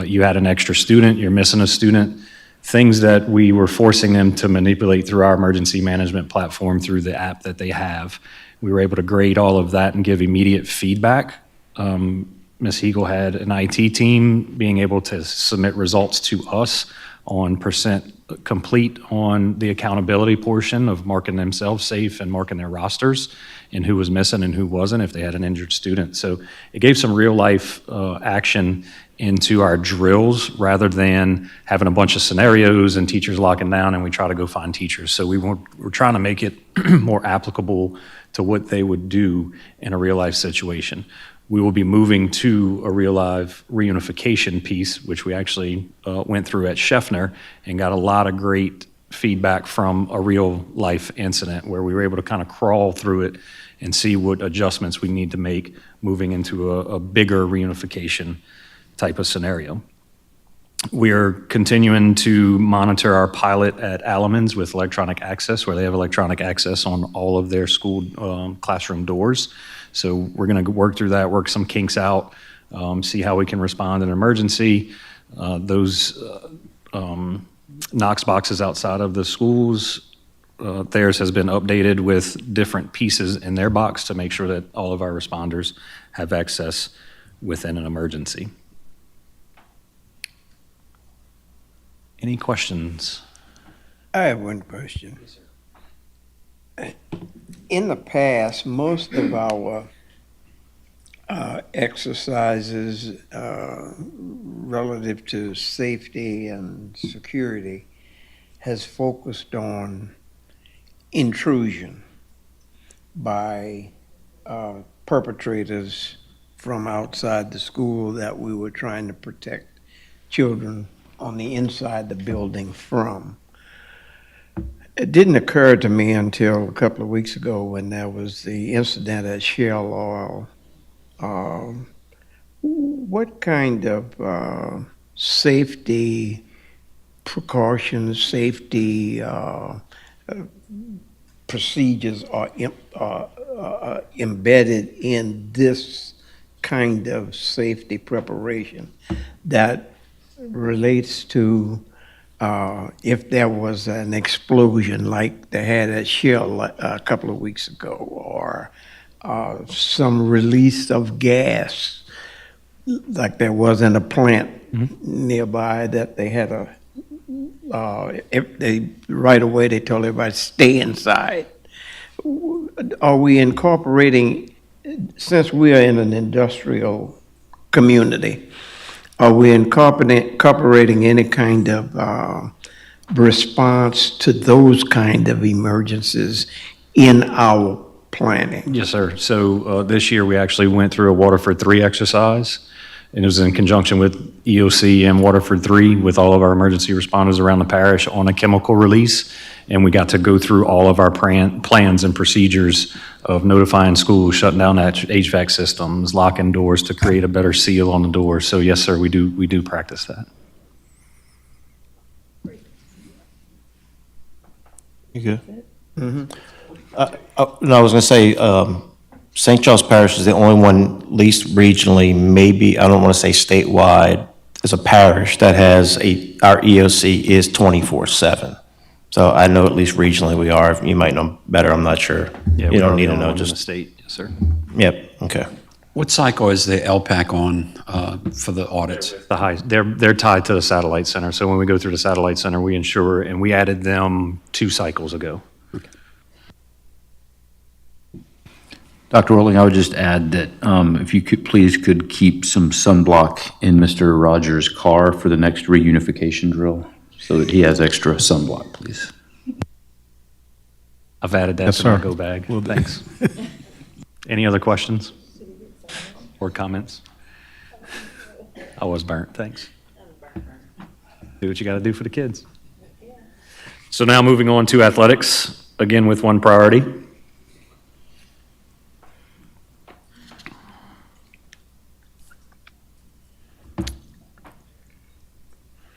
you had an extra student, you're missing a student, things that we were forcing them to manipulate through our emergency management platform through the app that they have. We were able to grade all of that and give immediate feedback. Ms. Hegel had an IT team being able to submit results to us on percent complete on the accountability portion of marking themselves safe and marking their rosters and who was missing and who wasn't if they had an injured student. So it gave some real life action into our drills rather than having a bunch of scenarios and teachers locking down and we try to go find teachers. So we're trying to make it more applicable to what they would do in a real life situation. We will be moving to a real life reunification piece, which we actually went through at Scheffner and got a lot of great feedback from a real life incident where we were able to kind of crawl through it and see what adjustments we need to make moving into a bigger reunification type of scenario. We are continuing to monitor our pilot at Alamans with electronic access, where they have electronic access on all of their school classroom doors. So we're going to work through that, work some kinks out, see how we can respond in an emergency. Those Knox boxes outside of the schools, theirs has been updated with different pieces in their box to make sure that all of our responders have access within an emergency. Any questions? I have one question. In the past, most of our exercises relative to safety and security has focused on intrusion by perpetrators from outside the school that we were trying to protect children on the inside the building from. It didn't occur to me until a couple of weeks ago when there was the incident at Shell Oil. What kind of safety precautions, safety procedures are embedded in this kind of safety preparation that relates to if there was an explosion like they had at Shell a couple of weeks ago, or some release of gas like there was in a plant nearby that they had right away they told everybody stay inside. Are we incorporating, since we are in an industrial community, are we incorporating any kind of response to those kind of emergencies in our planning? Yes, sir. So this year we actually went through a Waterford 3 exercise, and it was in conjunction with EOC and Waterford 3 with all of our emergency responders around the parish on a chemical release. And we got to go through all of our plans and procedures of notifying schools, shutting down HVAC systems, locking doors to create a better seal on the door. So yes, sir, we do practice that. You good? Mm-hmm. No, I was going to say, St. Charles Parish is the only one, at least regionally, maybe, I don't want to say statewide, as a parish that has our EOC is 24/7. So I know at least regionally we are. You might know better, I'm not sure. Yeah, you don't need to know, just. The state, yes, sir. Yep, okay. What cycle is the LPAC on for the audits? They're tied to the satellite center. So when we go through the satellite center, we ensure, and we added them 2 cycles ago. Dr. Orling, I would just add that if you could please keep some sunblock in Mr. Rogers' car for the next reunification drill so that he has extra sunblock, please. I've added that to my go bag. Well, thanks. Any other questions or comments? I was burnt, thanks. Do what you got to do for the kids. So now moving on to athletics, again with one priority.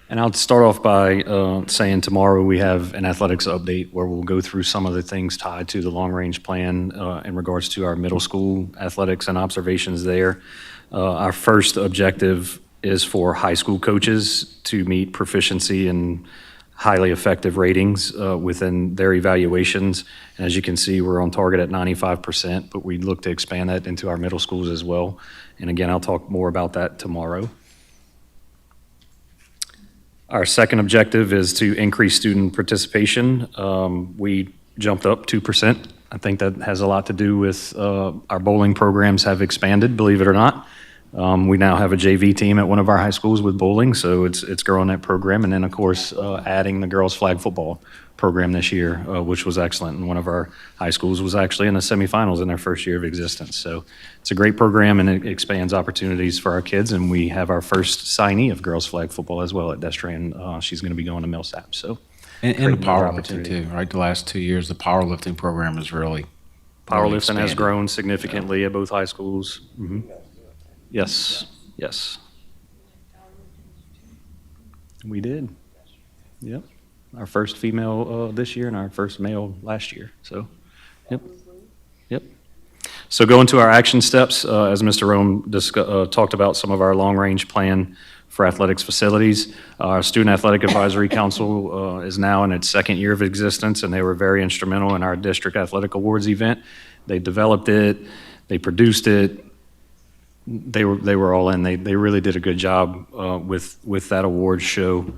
And I'll start off by saying tomorrow we have an athletics update where we'll go through some of the things tied to the long-range plan in regards to our middle school athletics and observations there. Our first objective is for high school coaches to meet proficiency and highly effective ratings within their evaluations. And as you can see, we're on target at 95%, but we look to expand that into our middle schools as well. And again, I'll talk more about that tomorrow. Our second objective is to increase student participation. We jumped up 2%. I think that has a lot to do with our bowling programs have expanded, believe it or not. We now have a JV team at one of our high schools with bowling, so it's growing that program. And then, of course, adding the girls flag football program this year, which was excellent. And one of our high schools was actually in the semifinals in their first year of existence. So it's a great program, and it expands opportunities for our kids. And we have our first signee of girls flag football as well at Destrehan. She's going to be going to Millsap. So And great the powerlifting opportunity. too, right? The last 2 years, the powerlifting program is really Powerlifting has expanded. grown significantly at both high schools. Yes, yes. We did. Yep. Our first female this year and our first male last year. So, yep. Yep. So going to our action steps, as Mr. Rome talked about some of our long-range plan for athletics facilities. Our Student Athletic Advisory Council is now in its second year of existence, and they were very instrumental in our district athletic awards event. They developed it, they produced it, they were all in. They really did a good job with that awards show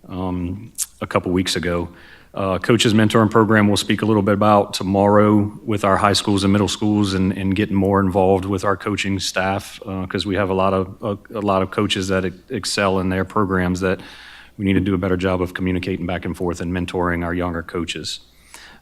a couple weeks ago. Coaches Mentoring Program we'll speak a little bit about tomorrow with our high schools and middle schools and getting more involved with our coaching staff because we have a lot of coaches that excel in their programs that we need to do a better job of communicating back and forth and mentoring our younger coaches.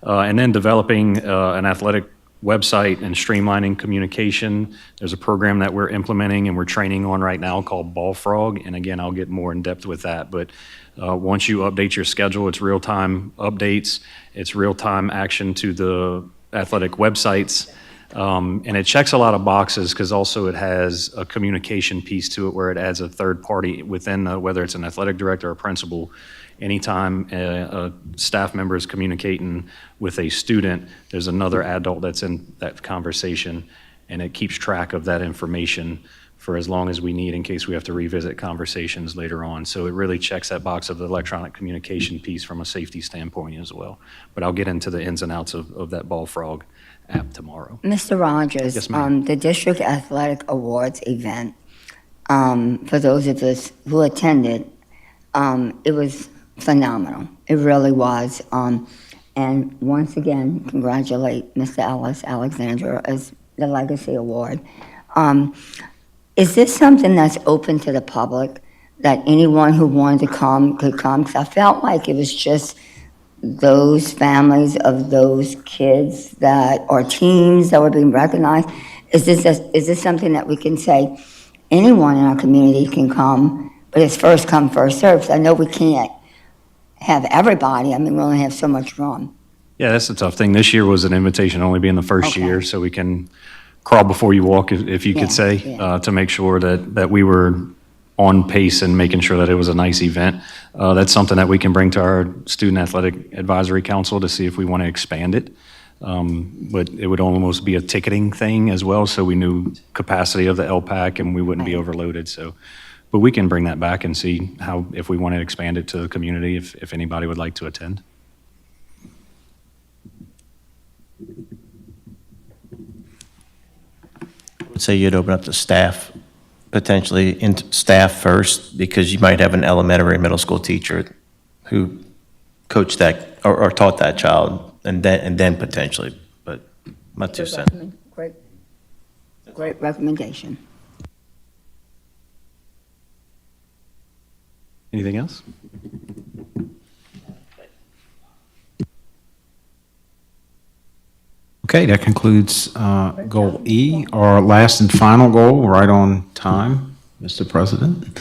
And then developing an athletic website and streamlining communication. There's a program that we're implementing and we're training on right now called Ball Frog. And again, I'll get more in depth with that. But once you update your schedule, it's real-time updates. It's real-time action to the athletic websites. And it checks a lot of boxes because also it has a communication piece to it where it adds a third party within whether it's an athletic director or principal. Anytime a staff member is communicating with a student, there's another adult that's in that conversation, and it keeps track of that information for as long as we need in case we have to revisit conversations later on. So it really checks that box of the electronic communication piece from a safety standpoint as well. But I'll get into the ins and outs of that Ball Frog app tomorrow. Mr. Rogers, Yes, ma'am. the District Athletic Awards event, for those of us who attended, it was phenomenal. It really was. And once again, congratulate Mr. Ellis Alexander as the Legacy Award. Is this something that's open to the public, that anyone who wanted to come could come? Because I felt like it was just those families of those kids that, or teams that were being recognized. Is this something that we can say anyone in our community can come, but it's first come, first served? I know we can't have everybody. I mean, we only have so much room. Yeah, that's the tough thing. This year was an invitation only being the first year, so we can crawl before you walk, if you could say, to make sure that we were on pace and making sure that it was a nice event. That's something that we can bring to our Student Athletic Advisory Council to see if we want to expand it. But it would almost be a ticketing thing as well, so we knew capacity of the LPAC and we wouldn't be overloaded. So, but we can bring that back and see how, if we want to expand it to the community, if anybody would like to attend. I would say you'd open up to staff, potentially staff first, because you might have an elementary, middle school teacher who coached that or taught that child, and then potentially, but my 2 cents. Great recommendation. Anything else? Okay, that concludes Goal E, our last and final goal, right on time, Mr. President.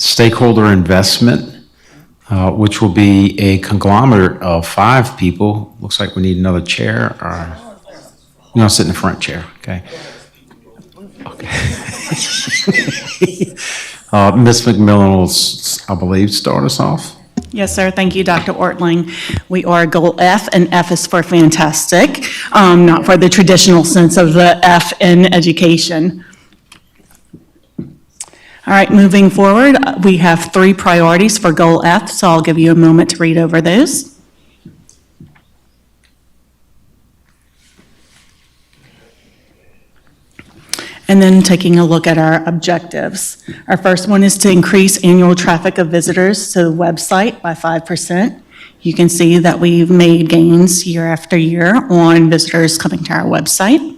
stakeholder investment, which will be a conglomerate of 5 people. Looks like we need another chair. You're going to sit in the front chair, okay? Ms. McMillan will, I believe, start us off. Yes, sir. Thank you, Dr. Ortling. We are Goal F, and F is for fantastic, not for the traditional sense of the F in education. All right, moving forward, we have 3 priorities for Goal F, so I'll give you a moment to read over those. And then taking a look at our objectives. Our first one is to increase annual traffic of visitors to the website by 5%. You can see that we've made gains year after year on visitors coming to our website.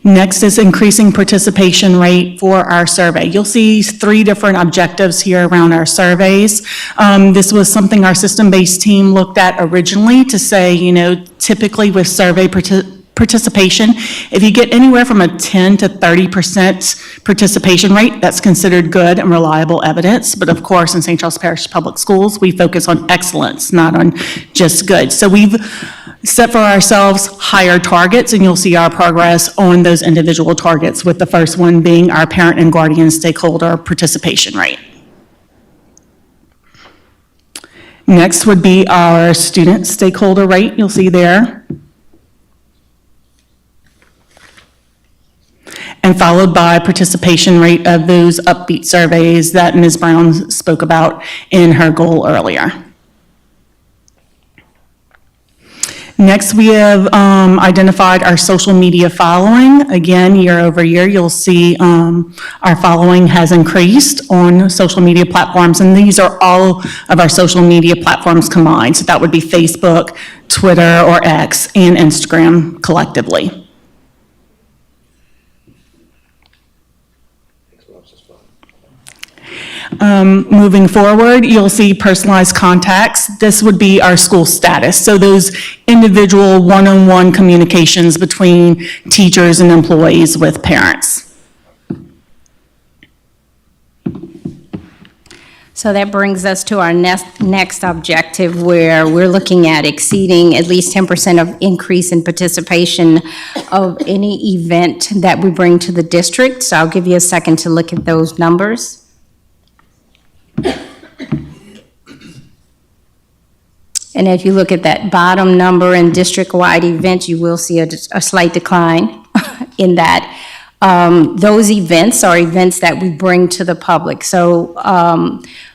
Next is increasing participation rate for our survey. You'll see 3 different objectives here around our surveys. This was something our system-based team looked at originally to say, you know, typically with survey participation, if you get anywhere from a 10 to 30% participation rate, that's considered good and reliable evidence. But of course, in St. Charles Parish Public Schools, we focus on excellence, not on just good. So we've set for ourselves higher targets, and you'll see our progress on those individual targets, with the first one being our parent and guardian stakeholder participation rate. Next would be our student stakeholder rate, you'll see there. And followed by participation rate of those upbeat surveys that Ms. Brown spoke about in her goal earlier. Next, we have identified our social media following. Again, year over year, you'll see our following has increased on social media platforms, and these are all of our social media platforms combined. So that would be Facebook, Twitter, or X, and Instagram collectively. Moving forward, you'll see personalized contacts. This would be our school status. So those individual one-on-one communications between teachers and employees with parents. So that brings us to our next objective, where we're looking at exceeding at least 10% of increase in participation of any event that we bring to the district. So I'll give you a second to look at those numbers. And if you look at that bottom number in district-wide events, you will see a slight decline in that. Those events are events that we bring to the public. So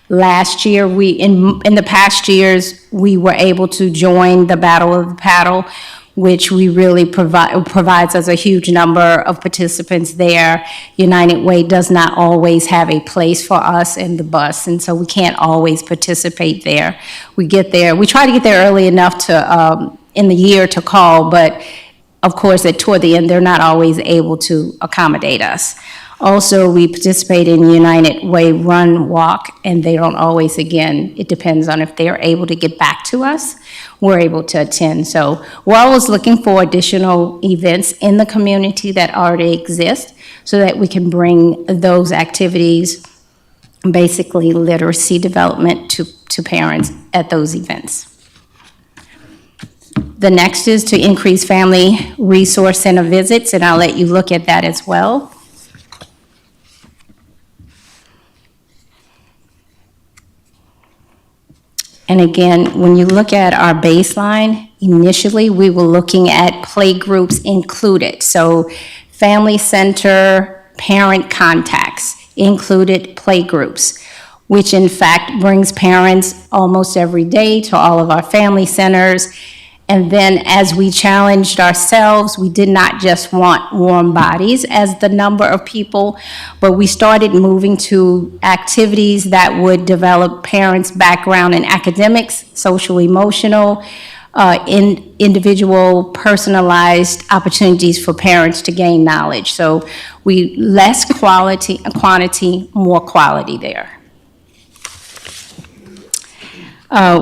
last year, in the past years, we were able to join the Battle of the Paddle, which we really provides us a huge number of participants there. United Way does not always have a place for us in the bus, and so we can't always participate there. We get there, we try to get there early enough to in the year to call, but of course, toward the end, they're not always able to accommodate us. Also, we participate in United Way Run Walk, and they don't always, again, it depends on if they're able to get back to us, we're able to attend. So we're always looking for additional events in the community that already exist so that we can bring those activities, basically literacy development to parents at those events. The next is to increase family resource center visits, and I'll let you look at that as well. And again, when you look at our baseline, initially we were looking at play groups included. So family center, parent contacts included play groups, which in fact brings parents almost every day to all of our family centers. And then as we challenged ourselves, we did not just want warm bodies as the number of people, but we started moving to activities that would develop parents' background in academics, social, emotional, individual personalized opportunities for parents to gain knowledge. So less quantity, more quality there.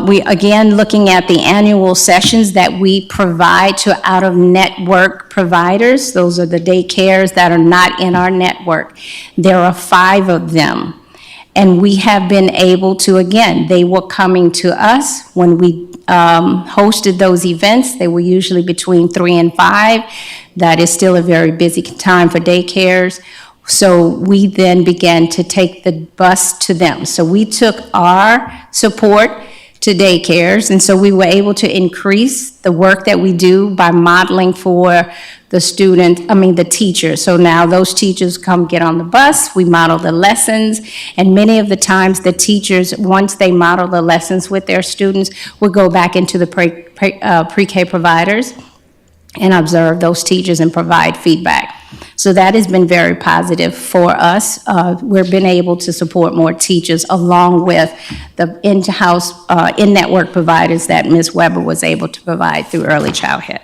We, again, looking at the annual sessions that we provide to out-of-network providers. Those are the daycares that are not in our network. There are 5 of them. And we have been able to, again, they were coming to us when we hosted those events. They were usually between 3 and 5. That is still a very busy time for daycares. So we then began to take the bus to them. So we took our support to daycares, and so we were able to increase the work that we do by modeling for the teachers. So now those teachers come get on the bus, we model the lessons, and many of the times the teachers, once they model the lessons with their students, will go back into the pre-K providers and observe those teachers and provide feedback. So that has been very positive for us. We've been able to support more teachers along with the in-house, in-network providers that Ms. Weber was able to provide through early childhood.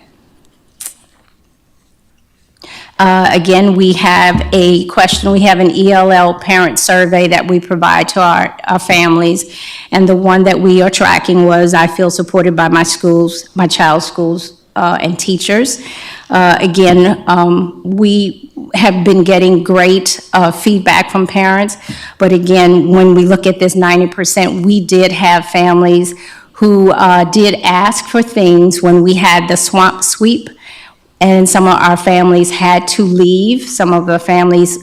Again, we have a question. We have an ELL parent survey that we provide to our families. And the one that we are tracking was, I feel supported by my schools, my child's schools, and teachers. Again, we have been getting great feedback from parents, but again, when we look at this 90%, we did have families who did ask for things when we had the swamp sweep, and some of our families had to leave. Some of the families,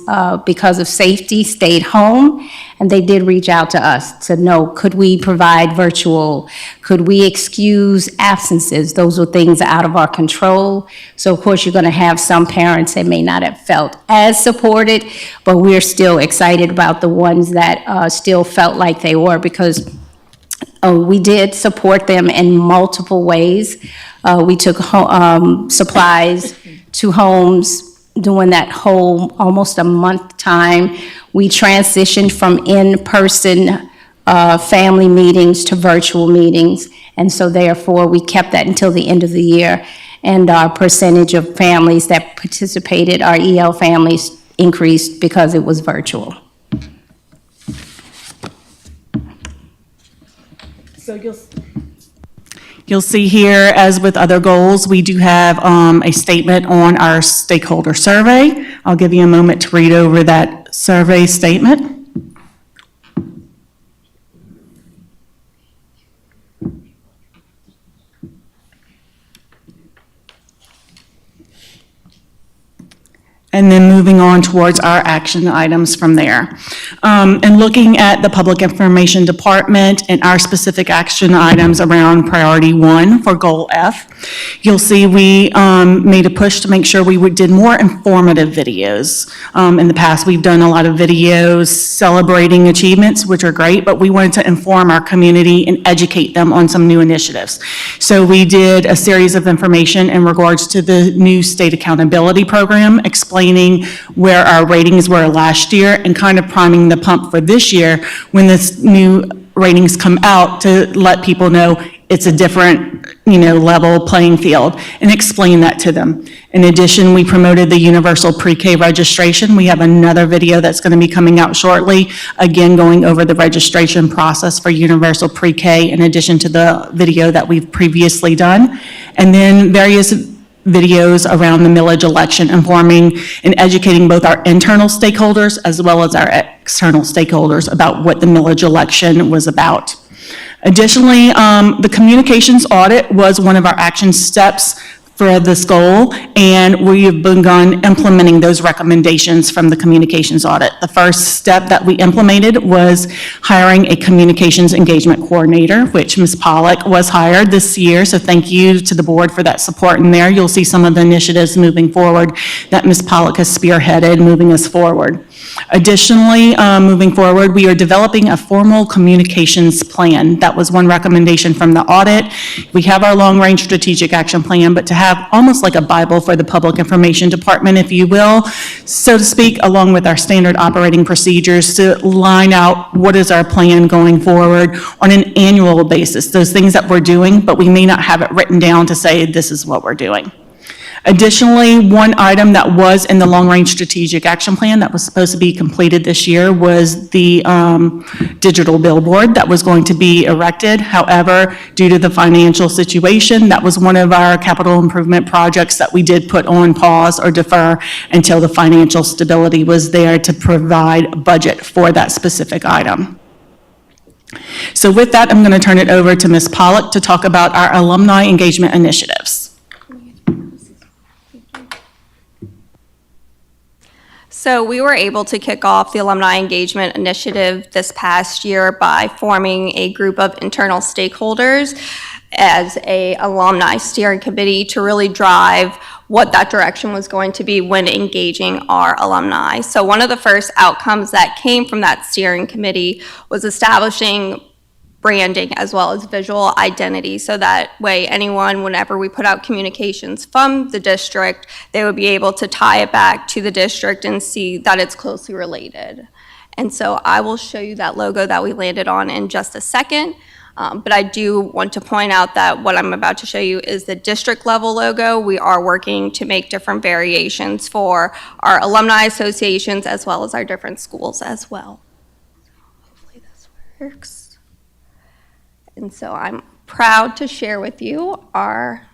because of safety, stayed home, and they did reach out to us to know, could we provide virtual? Could we excuse absences? Those were things out of our control. So of course, you're gonna have some parents that may not have felt as supported, but we're still excited about the ones that still felt like they were, because we did support them in multiple ways. We took supplies to homes during that whole almost a month time. We transitioned from in-person family meetings to virtual meetings, and so therefore we kept that until the end of the year. And our percentage of families that participated, our EL families, increased because it was virtual. So you'll see here, as with other goals, we do have a statement on our stakeholder survey. I'll give you a moment to read over that survey statement. And then moving on towards our action items from there. And looking at the Public Information Department and our specific action items around Priority 1 for Goal F, you'll see we made a push to make sure we did more informative videos. In the past, we've done a lot of videos celebrating achievements, which are great, but we wanted to inform our community and educate them on some new initiatives. So we did a series of information in regards to the new state accountability program, explaining where our ratings were last year and kind of priming the pump for this year when this new ratings come out, to let people know it's a different, level playing field, and explain that to them. In addition, we promoted the universal pre-K registration. We have another video that's going to be coming out shortly, again going over the registration process for universal pre-K in addition to the video that we've previously done. And then various videos around the millage election, informing and educating both our internal stakeholders as well as our external stakeholders about what the millage election was about. Additionally, the communications audit was one of our action steps for this goal, and we have begun implementing those recommendations from the communications audit. The first step that we implemented was hiring a communications engagement coordinator, which Ms. Pollack was hired this year, so thank you to the board for that support in there. You'll see some of the initiatives moving forward that Ms. Pollack has spearheaded moving us forward. Additionally, moving forward, we are developing a formal communications plan. That was one recommendation from the audit. We have our long-range strategic action plan, but to have almost like a Bible for the Public Information Department, if you will, so to speak, along with our standard operating procedures to line out what is our plan going forward on an annual basis, those things that we're doing, but we may not have it written down to say this is what we're doing. Additionally, one item that was in the long-range strategic action plan that was supposed to be completed this year was the digital billboard that was going to be erected. However, due to the financial situation, that was one of our capital improvement projects that we did put on pause or defer until the financial stability was there to provide budget for that specific item. So with that, I'm going to turn it over to Ms. Pollock to talk about our alumni engagement initiatives. So we were able to kick off the Alumni Engagement Initiative this past year by forming a group of internal stakeholders as a alumni steering committee to really drive what that direction was going to be when engaging our alumni. So one of the first outcomes that came from that steering committee was establishing branding as well as visual identity, so that way anyone, whenever we put out communications from the district, they would be able to tie it back to the district and see that it's closely related. And so I will show you that logo that we landed on in just a second. But I do want to point out that what I'm about to show you is the district level logo. We are working to make different variations for our alumni associations as well as our different schools as well. Hopefully this works. And so I'm proud to share with you our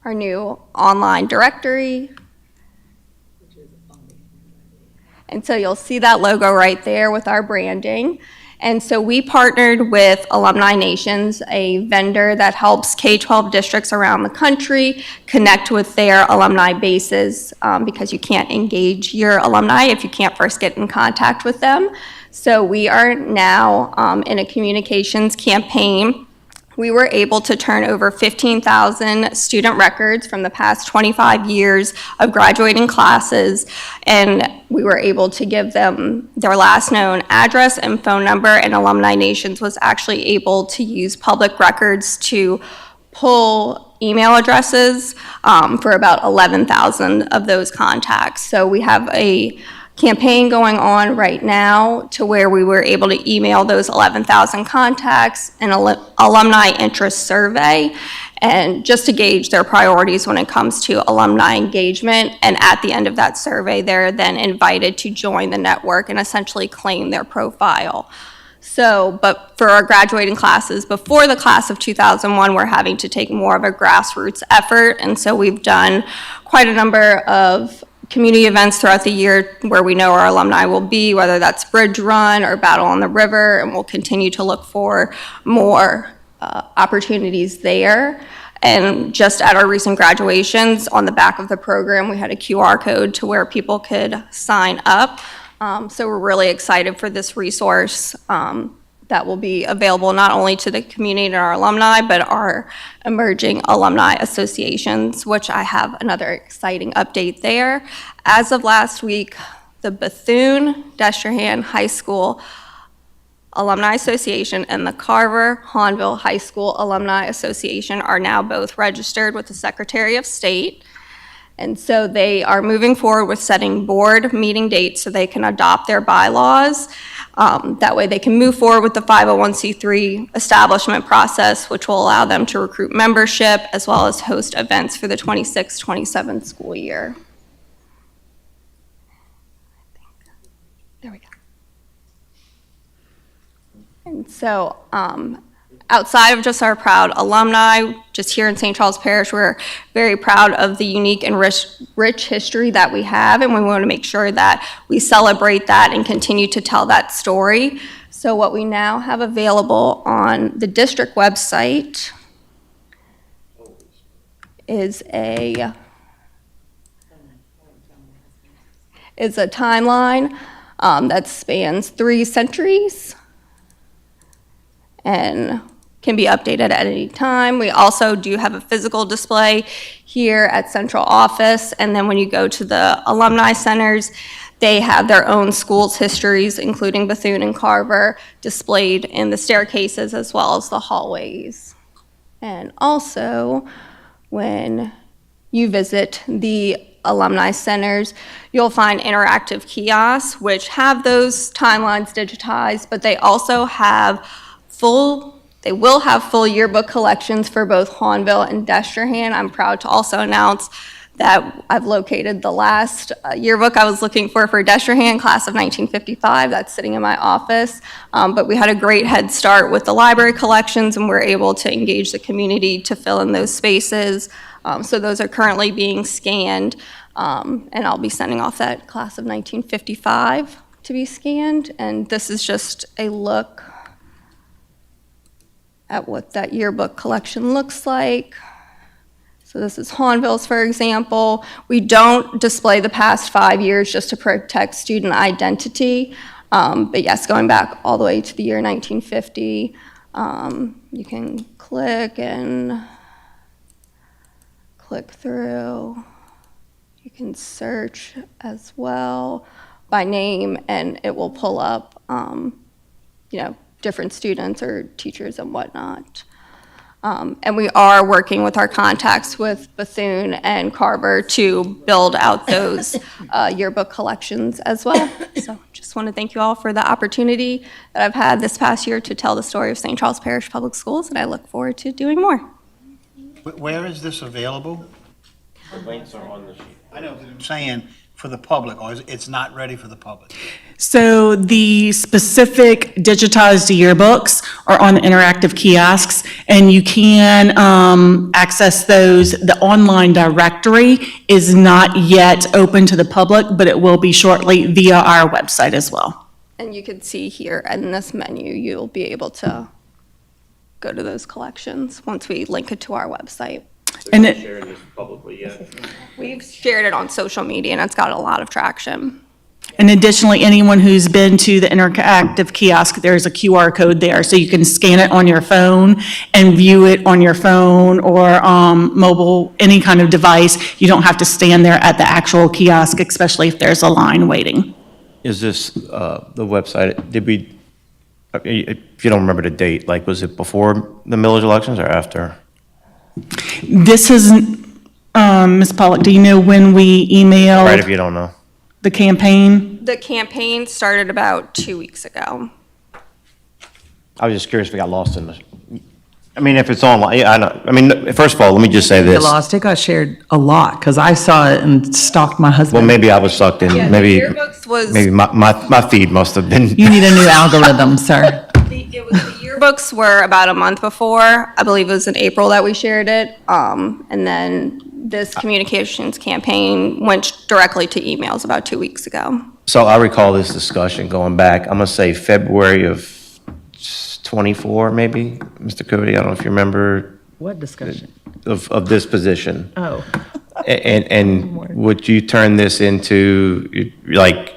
our new online directory. And so you'll see that logo right there with our branding. And so we partnered with Alumni Nations, a vendor that helps K-12 districts around the country connect with their alumni bases, because you can't engage your alumni if you can't first get in contact with them. So we are now in a communications campaign. We were able to turn over 15,000 student records from the past 25 years of graduating classes, and we were able to give them their last known address and phone number, and Alumni Nations was actually able to use public records to pull email addresses for about 11,000 of those contacts. So we have a campaign going on right now to where we were able to email those 11,000 contacts an alumni interest survey, and just to gauge their priorities when it comes to alumni engagement. And at the end of that survey, they're then invited to join the network and essentially claim their profile. So, but for our graduating classes before the class of 2001, we're having to take more of a grassroots effort. And so we've done quite a number of community events throughout the year where we know our alumni will be, whether that's Bridge Run or Battle on the River, and we'll continue to look for more opportunities there. And just at our recent graduations, on the back of the program, we had a QR code to where people could sign up. So we're really excited for this resource that will be available not only to the community and our alumni, but our emerging alumni associations, which I have another exciting update there. As of last week, the Bethune-Destrehan High School Alumni Association and the Carver-Hahnville High School Alumni Association are now both registered with the Secretary of State. And so they are moving forward with setting board meeting dates so they can adopt their bylaws. That way they can move forward with the 501c3 establishment process, which will allow them to recruit membership as well as host events for the 26-27 school year. There we go. And so outside of just our proud alumni, just here in St. Charles Parish, we're very proud of the unique and rich history that we have, and we want to make sure that we celebrate that and continue to tell that story. So what we now have available on the district website is a timeline that spans 3 centuries and can be updated at any time. We also do have a physical display here at central office, and then when you go to the alumni centers, they have their own schools' histories, including Bethune and Carver, displayed in the staircases as well as the hallways. And also, when you visit the alumni centers, you'll find interactive kiosks, which have those timelines digitized, but they also have full They will have full yearbook collections for both Hahnville and Destrehan. I'm proud to also announce that I've located the last yearbook I was looking for Destrehan, class of 1955. That's sitting in my office. But we had a great head start with the library collections, and we're able to engage the community to fill in those spaces. So those are currently being scanned, and I'll be sending off that class of 1955 to be scanned. And this is just a look at what that yearbook collection looks like. So this is Hahnville's, for example. We don't display the past 5 years just to protect student identity. But yes, going back all the way to the year 1950, you can click through. You can search as well by name, and it will pull up, different students or teachers and whatnot. And we are working with our contacts with Bethune and Carver to build out those yearbook collections as well. So just want to thank you all for the opportunity that I've had this past year to tell the story of St. Charles Parish Public Schools, and I look forward to doing more. Where is this available? The links are on the sheet. I know, but I'm saying for the public, or it's not ready for the public? So the specific digitized yearbooks are on the interactive kiosks, and you can access those. The online directory is not yet open to the public, but it will be shortly via our website as well. And you can see here in this menu, you'll be able to go to those collections once we link it to our website. And Sharing this publicly yet? We've shared it on social media, and it's got a lot of traction. And additionally, anyone who's been to the interactive kiosk, there's a QR code there, so you can scan it on your phone and view it on your phone or mobile, any kind of device. You don't have to stand there at the actual kiosk, especially if there's a line waiting. Is this the website, if you don't remember the date, like was it before the millage elections or after? This is, Ms. Pollock, do you know when we emailed? Right, if you don't know. The campaign? The campaign started about 2 weeks ago. I was just curious if it got lost in the, I mean, if it's online, yeah, I know. I mean, first of all, let me just say It this. lost, it got shared a lot, because I saw it and stalked my husband. Well, maybe I was sucked in, Yeah, the maybe, yearbooks was- maybe my feed must have been. You need a new algorithm, sir. The yearbooks were about a month before. I believe it was in April that we shared it. And then this communications campaign went directly to emails about 2 weeks ago. So I recall this discussion going back, I'm gonna say February of 24, maybe, Mr. Cody, I don't know if you remember. What discussion? Of this position. Oh. And would you turn this into, like,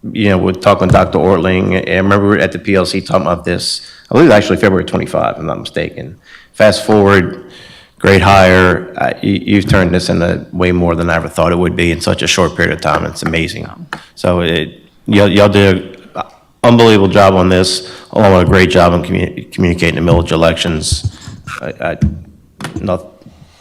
we're talking with Dr. Ortling, and I remember at the PLC talking about this, I believe actually February 25, if I'm not mistaken. Fast forward, great hire, you've turned this into way more than I ever thought it would be in such a short period of time. It's amazing. So y'all did an unbelievable job on this, along with a great job on communicating the millage elections. Not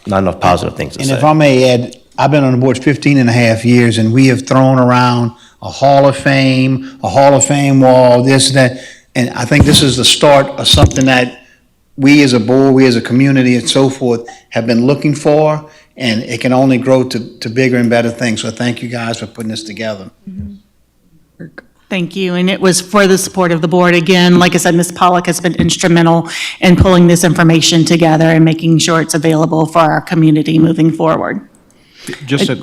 enough positive things to And say. if I may add, I've been on the board 15 and a half years, and we have thrown around a Hall of Fame wall, this, that, and I think this is the start of something that we as a board, we as a community and so forth have been looking for, and it can only grow to bigger and better things. So thank you guys for putting this together. Thank you, and it was for the support of the board. Again, like I said, Ms. Pollock has been instrumental in pulling this information together and making sure it's available for our community moving forward. Just a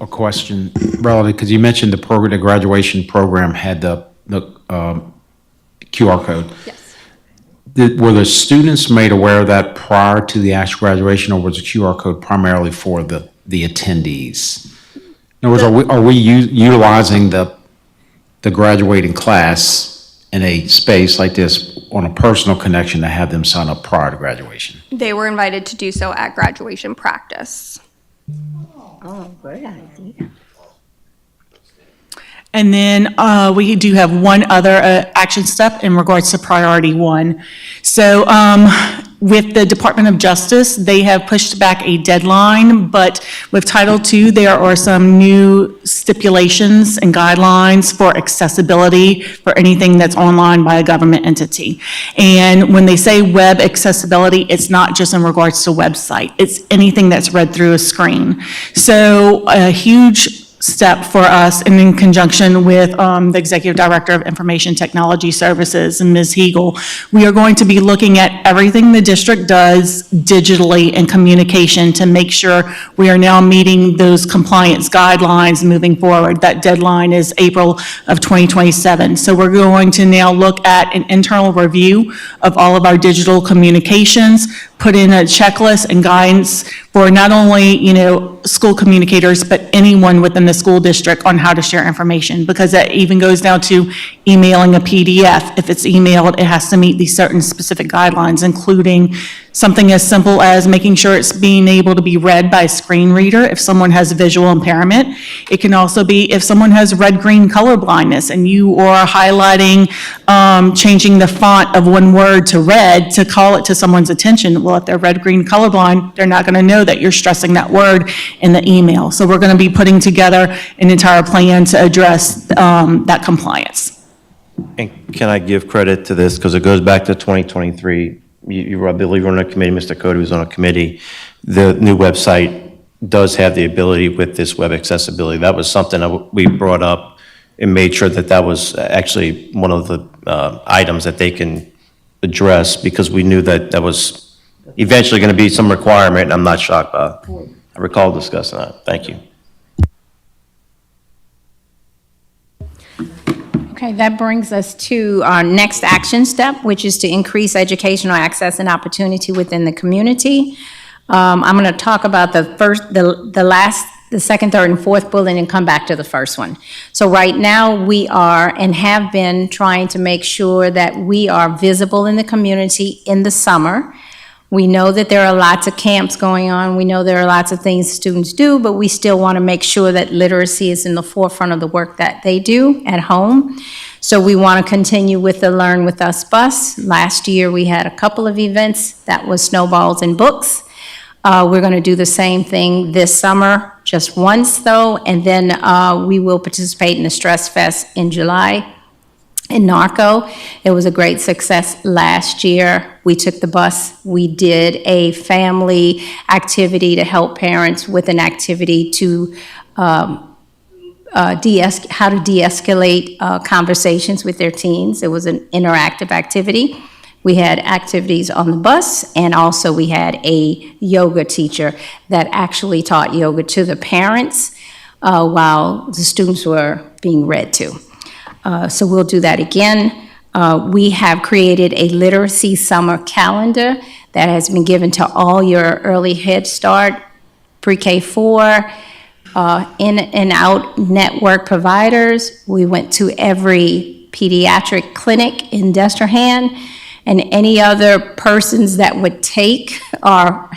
question relative, because you mentioned the graduation program had the QR code. Yes. Were the students made aware of that prior to the actual graduation, or was the QR code primarily for the attendees? In other words, are we utilizing the graduating class in a space like this on a personal connection to have them sign up prior to graduation? They were invited to do so at graduation practice. Oh, great idea. And then we do have one other action step in regards to priority one. So With the Department of Justice, they have pushed back a deadline, but with Title II, there are some new stipulations and guidelines for accessibility for anything that's online by a government entity. And when they say web accessibility, it's not just in regards to website, it's anything that's read through a screen. So a huge step for us, and in conjunction with the Executive Director of Information Technology Services, and Ms. Hegel, we are going to be looking at everything the district does digitally in communication to make sure we are now meeting those compliance guidelines moving forward. That deadline is April of 2027. So we're going to now look at an internal review of all of our digital communications, put in a checklist and guidance for not only, school communicators, but anyone within the school district on how to share information, because that even goes down to emailing a PDF. If it's emailed, it has to meet these certain specific guidelines, including something as simple as making sure it's being able to be read by a screen reader if someone has visual impairment. It can also be if someone has red-green color blindness and you are highlighting, changing the font of one word to red to call it to someone's attention. Well, if they're red-green colorblind, they're not going to know that you're stressing that word in the email. So we're going to be putting together an entire plan to address that compliance. And can I give credit to this, because it goes back to 2023. I believe you're on a committee, Mr. Cody was on a committee. The new website does have the ability with this web accessibility. That was something that we brought up and made sure that that was actually one of the items that they can address, because we knew that that was eventually going to be some requirement, and I'm not shocked by it. I recall discussing that. Thank you. Okay, that brings us to our next action step, which is to increase educational access and opportunity within the community. I'm going to talk about the second, third, and fourth bullet and come back to the first one. So right now, we are and have been trying to make sure that we are visible in the community in the summer. We know that there are lots of camps going on. We know there are lots of things students do, but we still want to make sure that literacy is in the forefront of the work that they do at home. So we want to continue with the Learn With Us bus. Last year, we had a couple of events that was snowballs and books. We're going to do the same thing this summer, just once though, and then we will participate in the Stress Fest in July. In Narco, it was a great success last year. We took the bus. We did a family activity to help parents with an activity to how to de-escalate conversations with their teens. It was an interactive activity. We had activities on the bus, and also we had a yoga teacher that actually taught yoga to the parents while the students were being read to. So we'll do that again. We have created a literacy summer calendar that has been given to all your early Head Start, pre-K 4, in and out network providers. We went to every pediatric clinic in Destrehan, and any other persons that would take our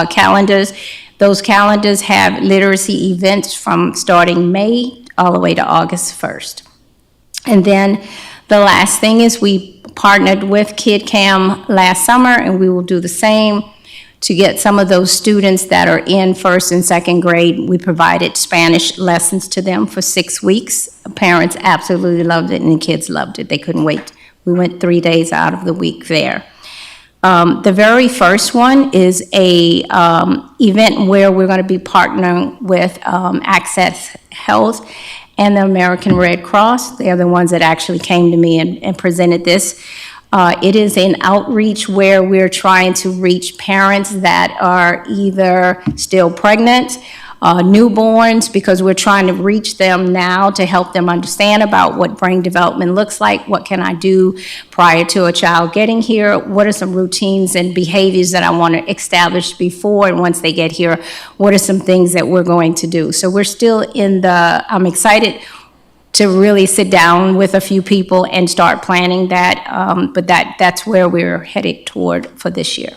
calendars. Those calendars have literacy events from starting May all the way to August 1st. And then the last thing is we partnered with KidCam last summer, and we will do the same to get some of those students that are in first and second grade. We provided Spanish lessons to them for 6 weeks. Parents absolutely loved it, and the kids loved it. They couldn't wait. We went 3 days out of the week there. The very first one is a event where we're going to be partnering with Access Health and the American Red Cross. They are the ones that actually came to me and presented this. It is an outreach where we're trying to reach parents that are either still pregnant, newborns, because we're trying to reach them now to help them understand about what brain development looks like. What can I do prior to a child getting here? What are some routines and behaviors that I want to establish before, and once they get here, what are some things that we're going to do? So we're still in the, I'm excited to really sit down with a few people and start planning that, but that's where we're headed toward for this year.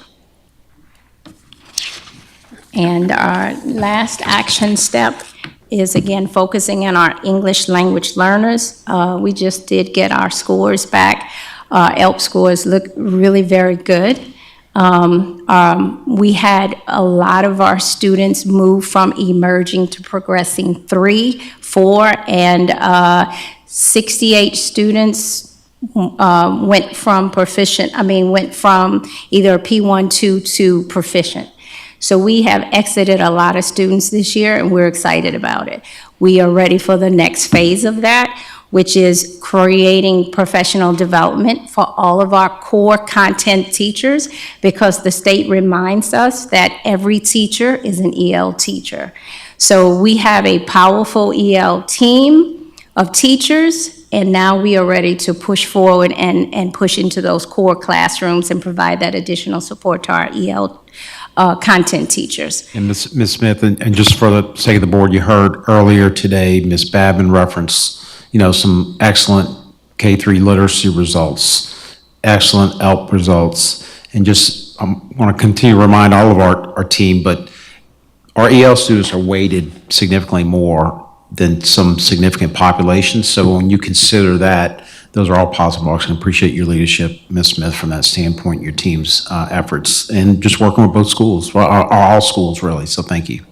And our last action step is, again, focusing on our English language learners. We just did get our scores back. ELP scores look really very good. We had a lot of our students move from emerging to progressing 3, 4, and 68 students went from either P1, 2 to proficient. So we have exited a lot of students this year, and we're excited about it. We are ready for the next phase of that, which is creating professional development for all of our core content teachers, because the state reminds us that every teacher is an EL teacher. So we have a powerful EL team of teachers, and now we are ready to push forward and push into those core classrooms and provide that additional support to our EL content teachers. And Ms. Smith, and just for the sake of the board, you heard earlier today, Ms. Babin reference, some excellent K-3 literacy results, excellent ELP results, and just, I want to continue to remind all of our team, but our EL students are weighted significantly more than some significant populations. So when you consider that, those are all positive marks, and appreciate your leadership, Ms. Smith, from that standpoint, your team's efforts, and just working with both schools, well, all schools really, so thank you.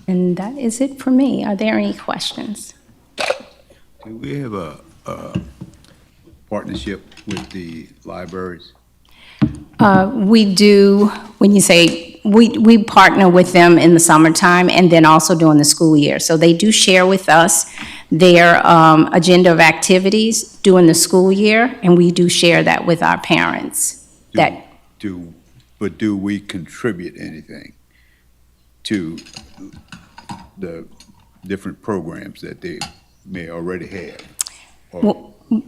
And that is it for me. Are there any questions? Do we have a partnership with the libraries? We do, when you say, we partner with them in the summertime and then also during the school year. So they do share with us their agenda of activities during the school year, and we do share that with our parents. But do we contribute anything to the different programs that they may already have?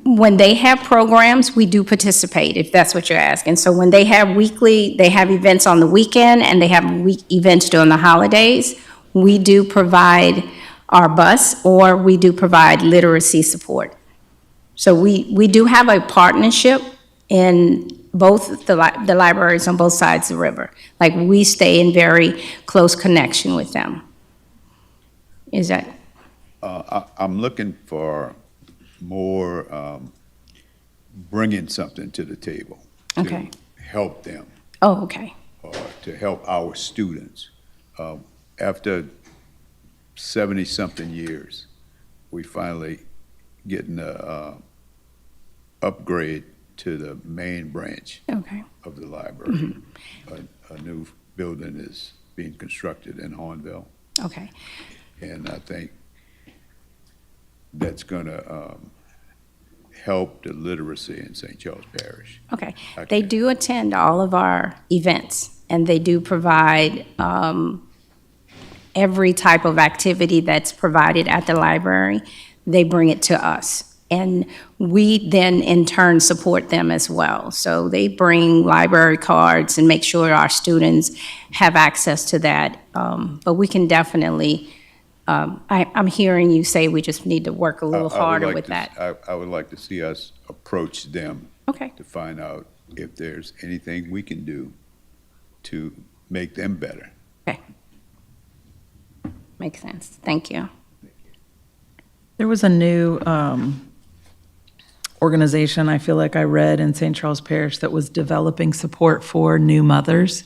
When they have programs, we do participate, if that's what you're asking. So when they have events on the weekend, and they have events during the holidays, we do provide our bus, or we do provide literacy support. So we do have a partnership in both the libraries on both sides of the river. Like, we stay in very close connection with them. Is that? I'm looking for more bringing something to the table. Okay. To help them. Oh, okay. Or to help our students. After 70-something years, we finally getting a upgrade to the main branch of the library. Mm-hmm. A new building is being constructed in Hornville. Okay. And I think that's going to help the literacy in St. Charles Parish. Okay. They do attend all of our events, and they do provide every type of activity that's provided at the library. They bring it to us, and we then in turn support them as well. So they bring library cards and make sure our students have access to that. But we can definitely, I'm hearing you say we just need to work a little harder with that. I would like to see us approach them. Okay. To find out if there's anything we can do to make them better. Okay. Makes sense. Thank you. There was a new organization I feel like I read in St. Charles Parish that was developing support for new mothers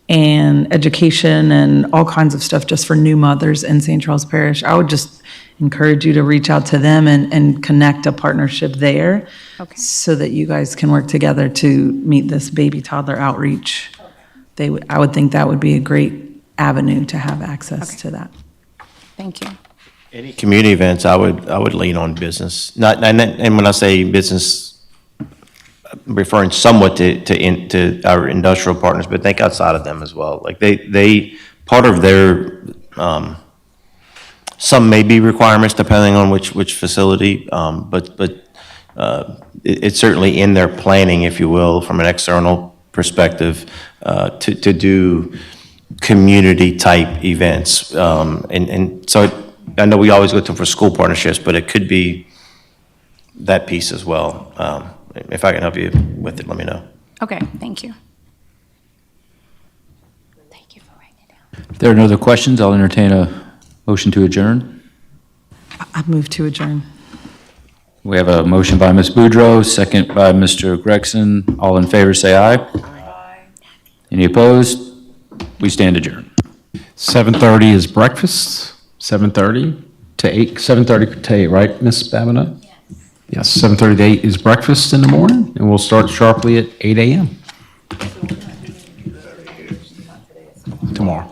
and education and all kinds of stuff just for new mothers in St. Charles Parish. I would just encourage you to reach out to them and connect a partnership there, so that you guys can work together to meet this baby toddler outreach. I would think that would be a great avenue to have access to that. Thank you. Any community events, I would lean on business. And when I say business, I'm referring somewhat to our industrial partners, but think outside of them as well. Like they part of their some may be requirements depending on which facility, but it's certainly in their planning, if you will, from an external perspective, to do community type events, and so. I know we always look for school partnerships, but it could be that piece as well. If I can help you with it, let me know. Okay, thank you. Thank you for writing it down. If there are no other questions, I'll entertain a motion to adjourn. I move to adjourn. We have a motion by Ms. Boudreau, second by Mr. Gregson. All in favor, say aye. Aye. Any opposed? We stand adjourned. 7:30 is breakfast, 7:30 to 8, 7:30 to 8, right, Ms. Babineau? Yes, 7:30 to 8 is breakfast in the morning, and we'll start sharply at 8 a.m. tomorrow.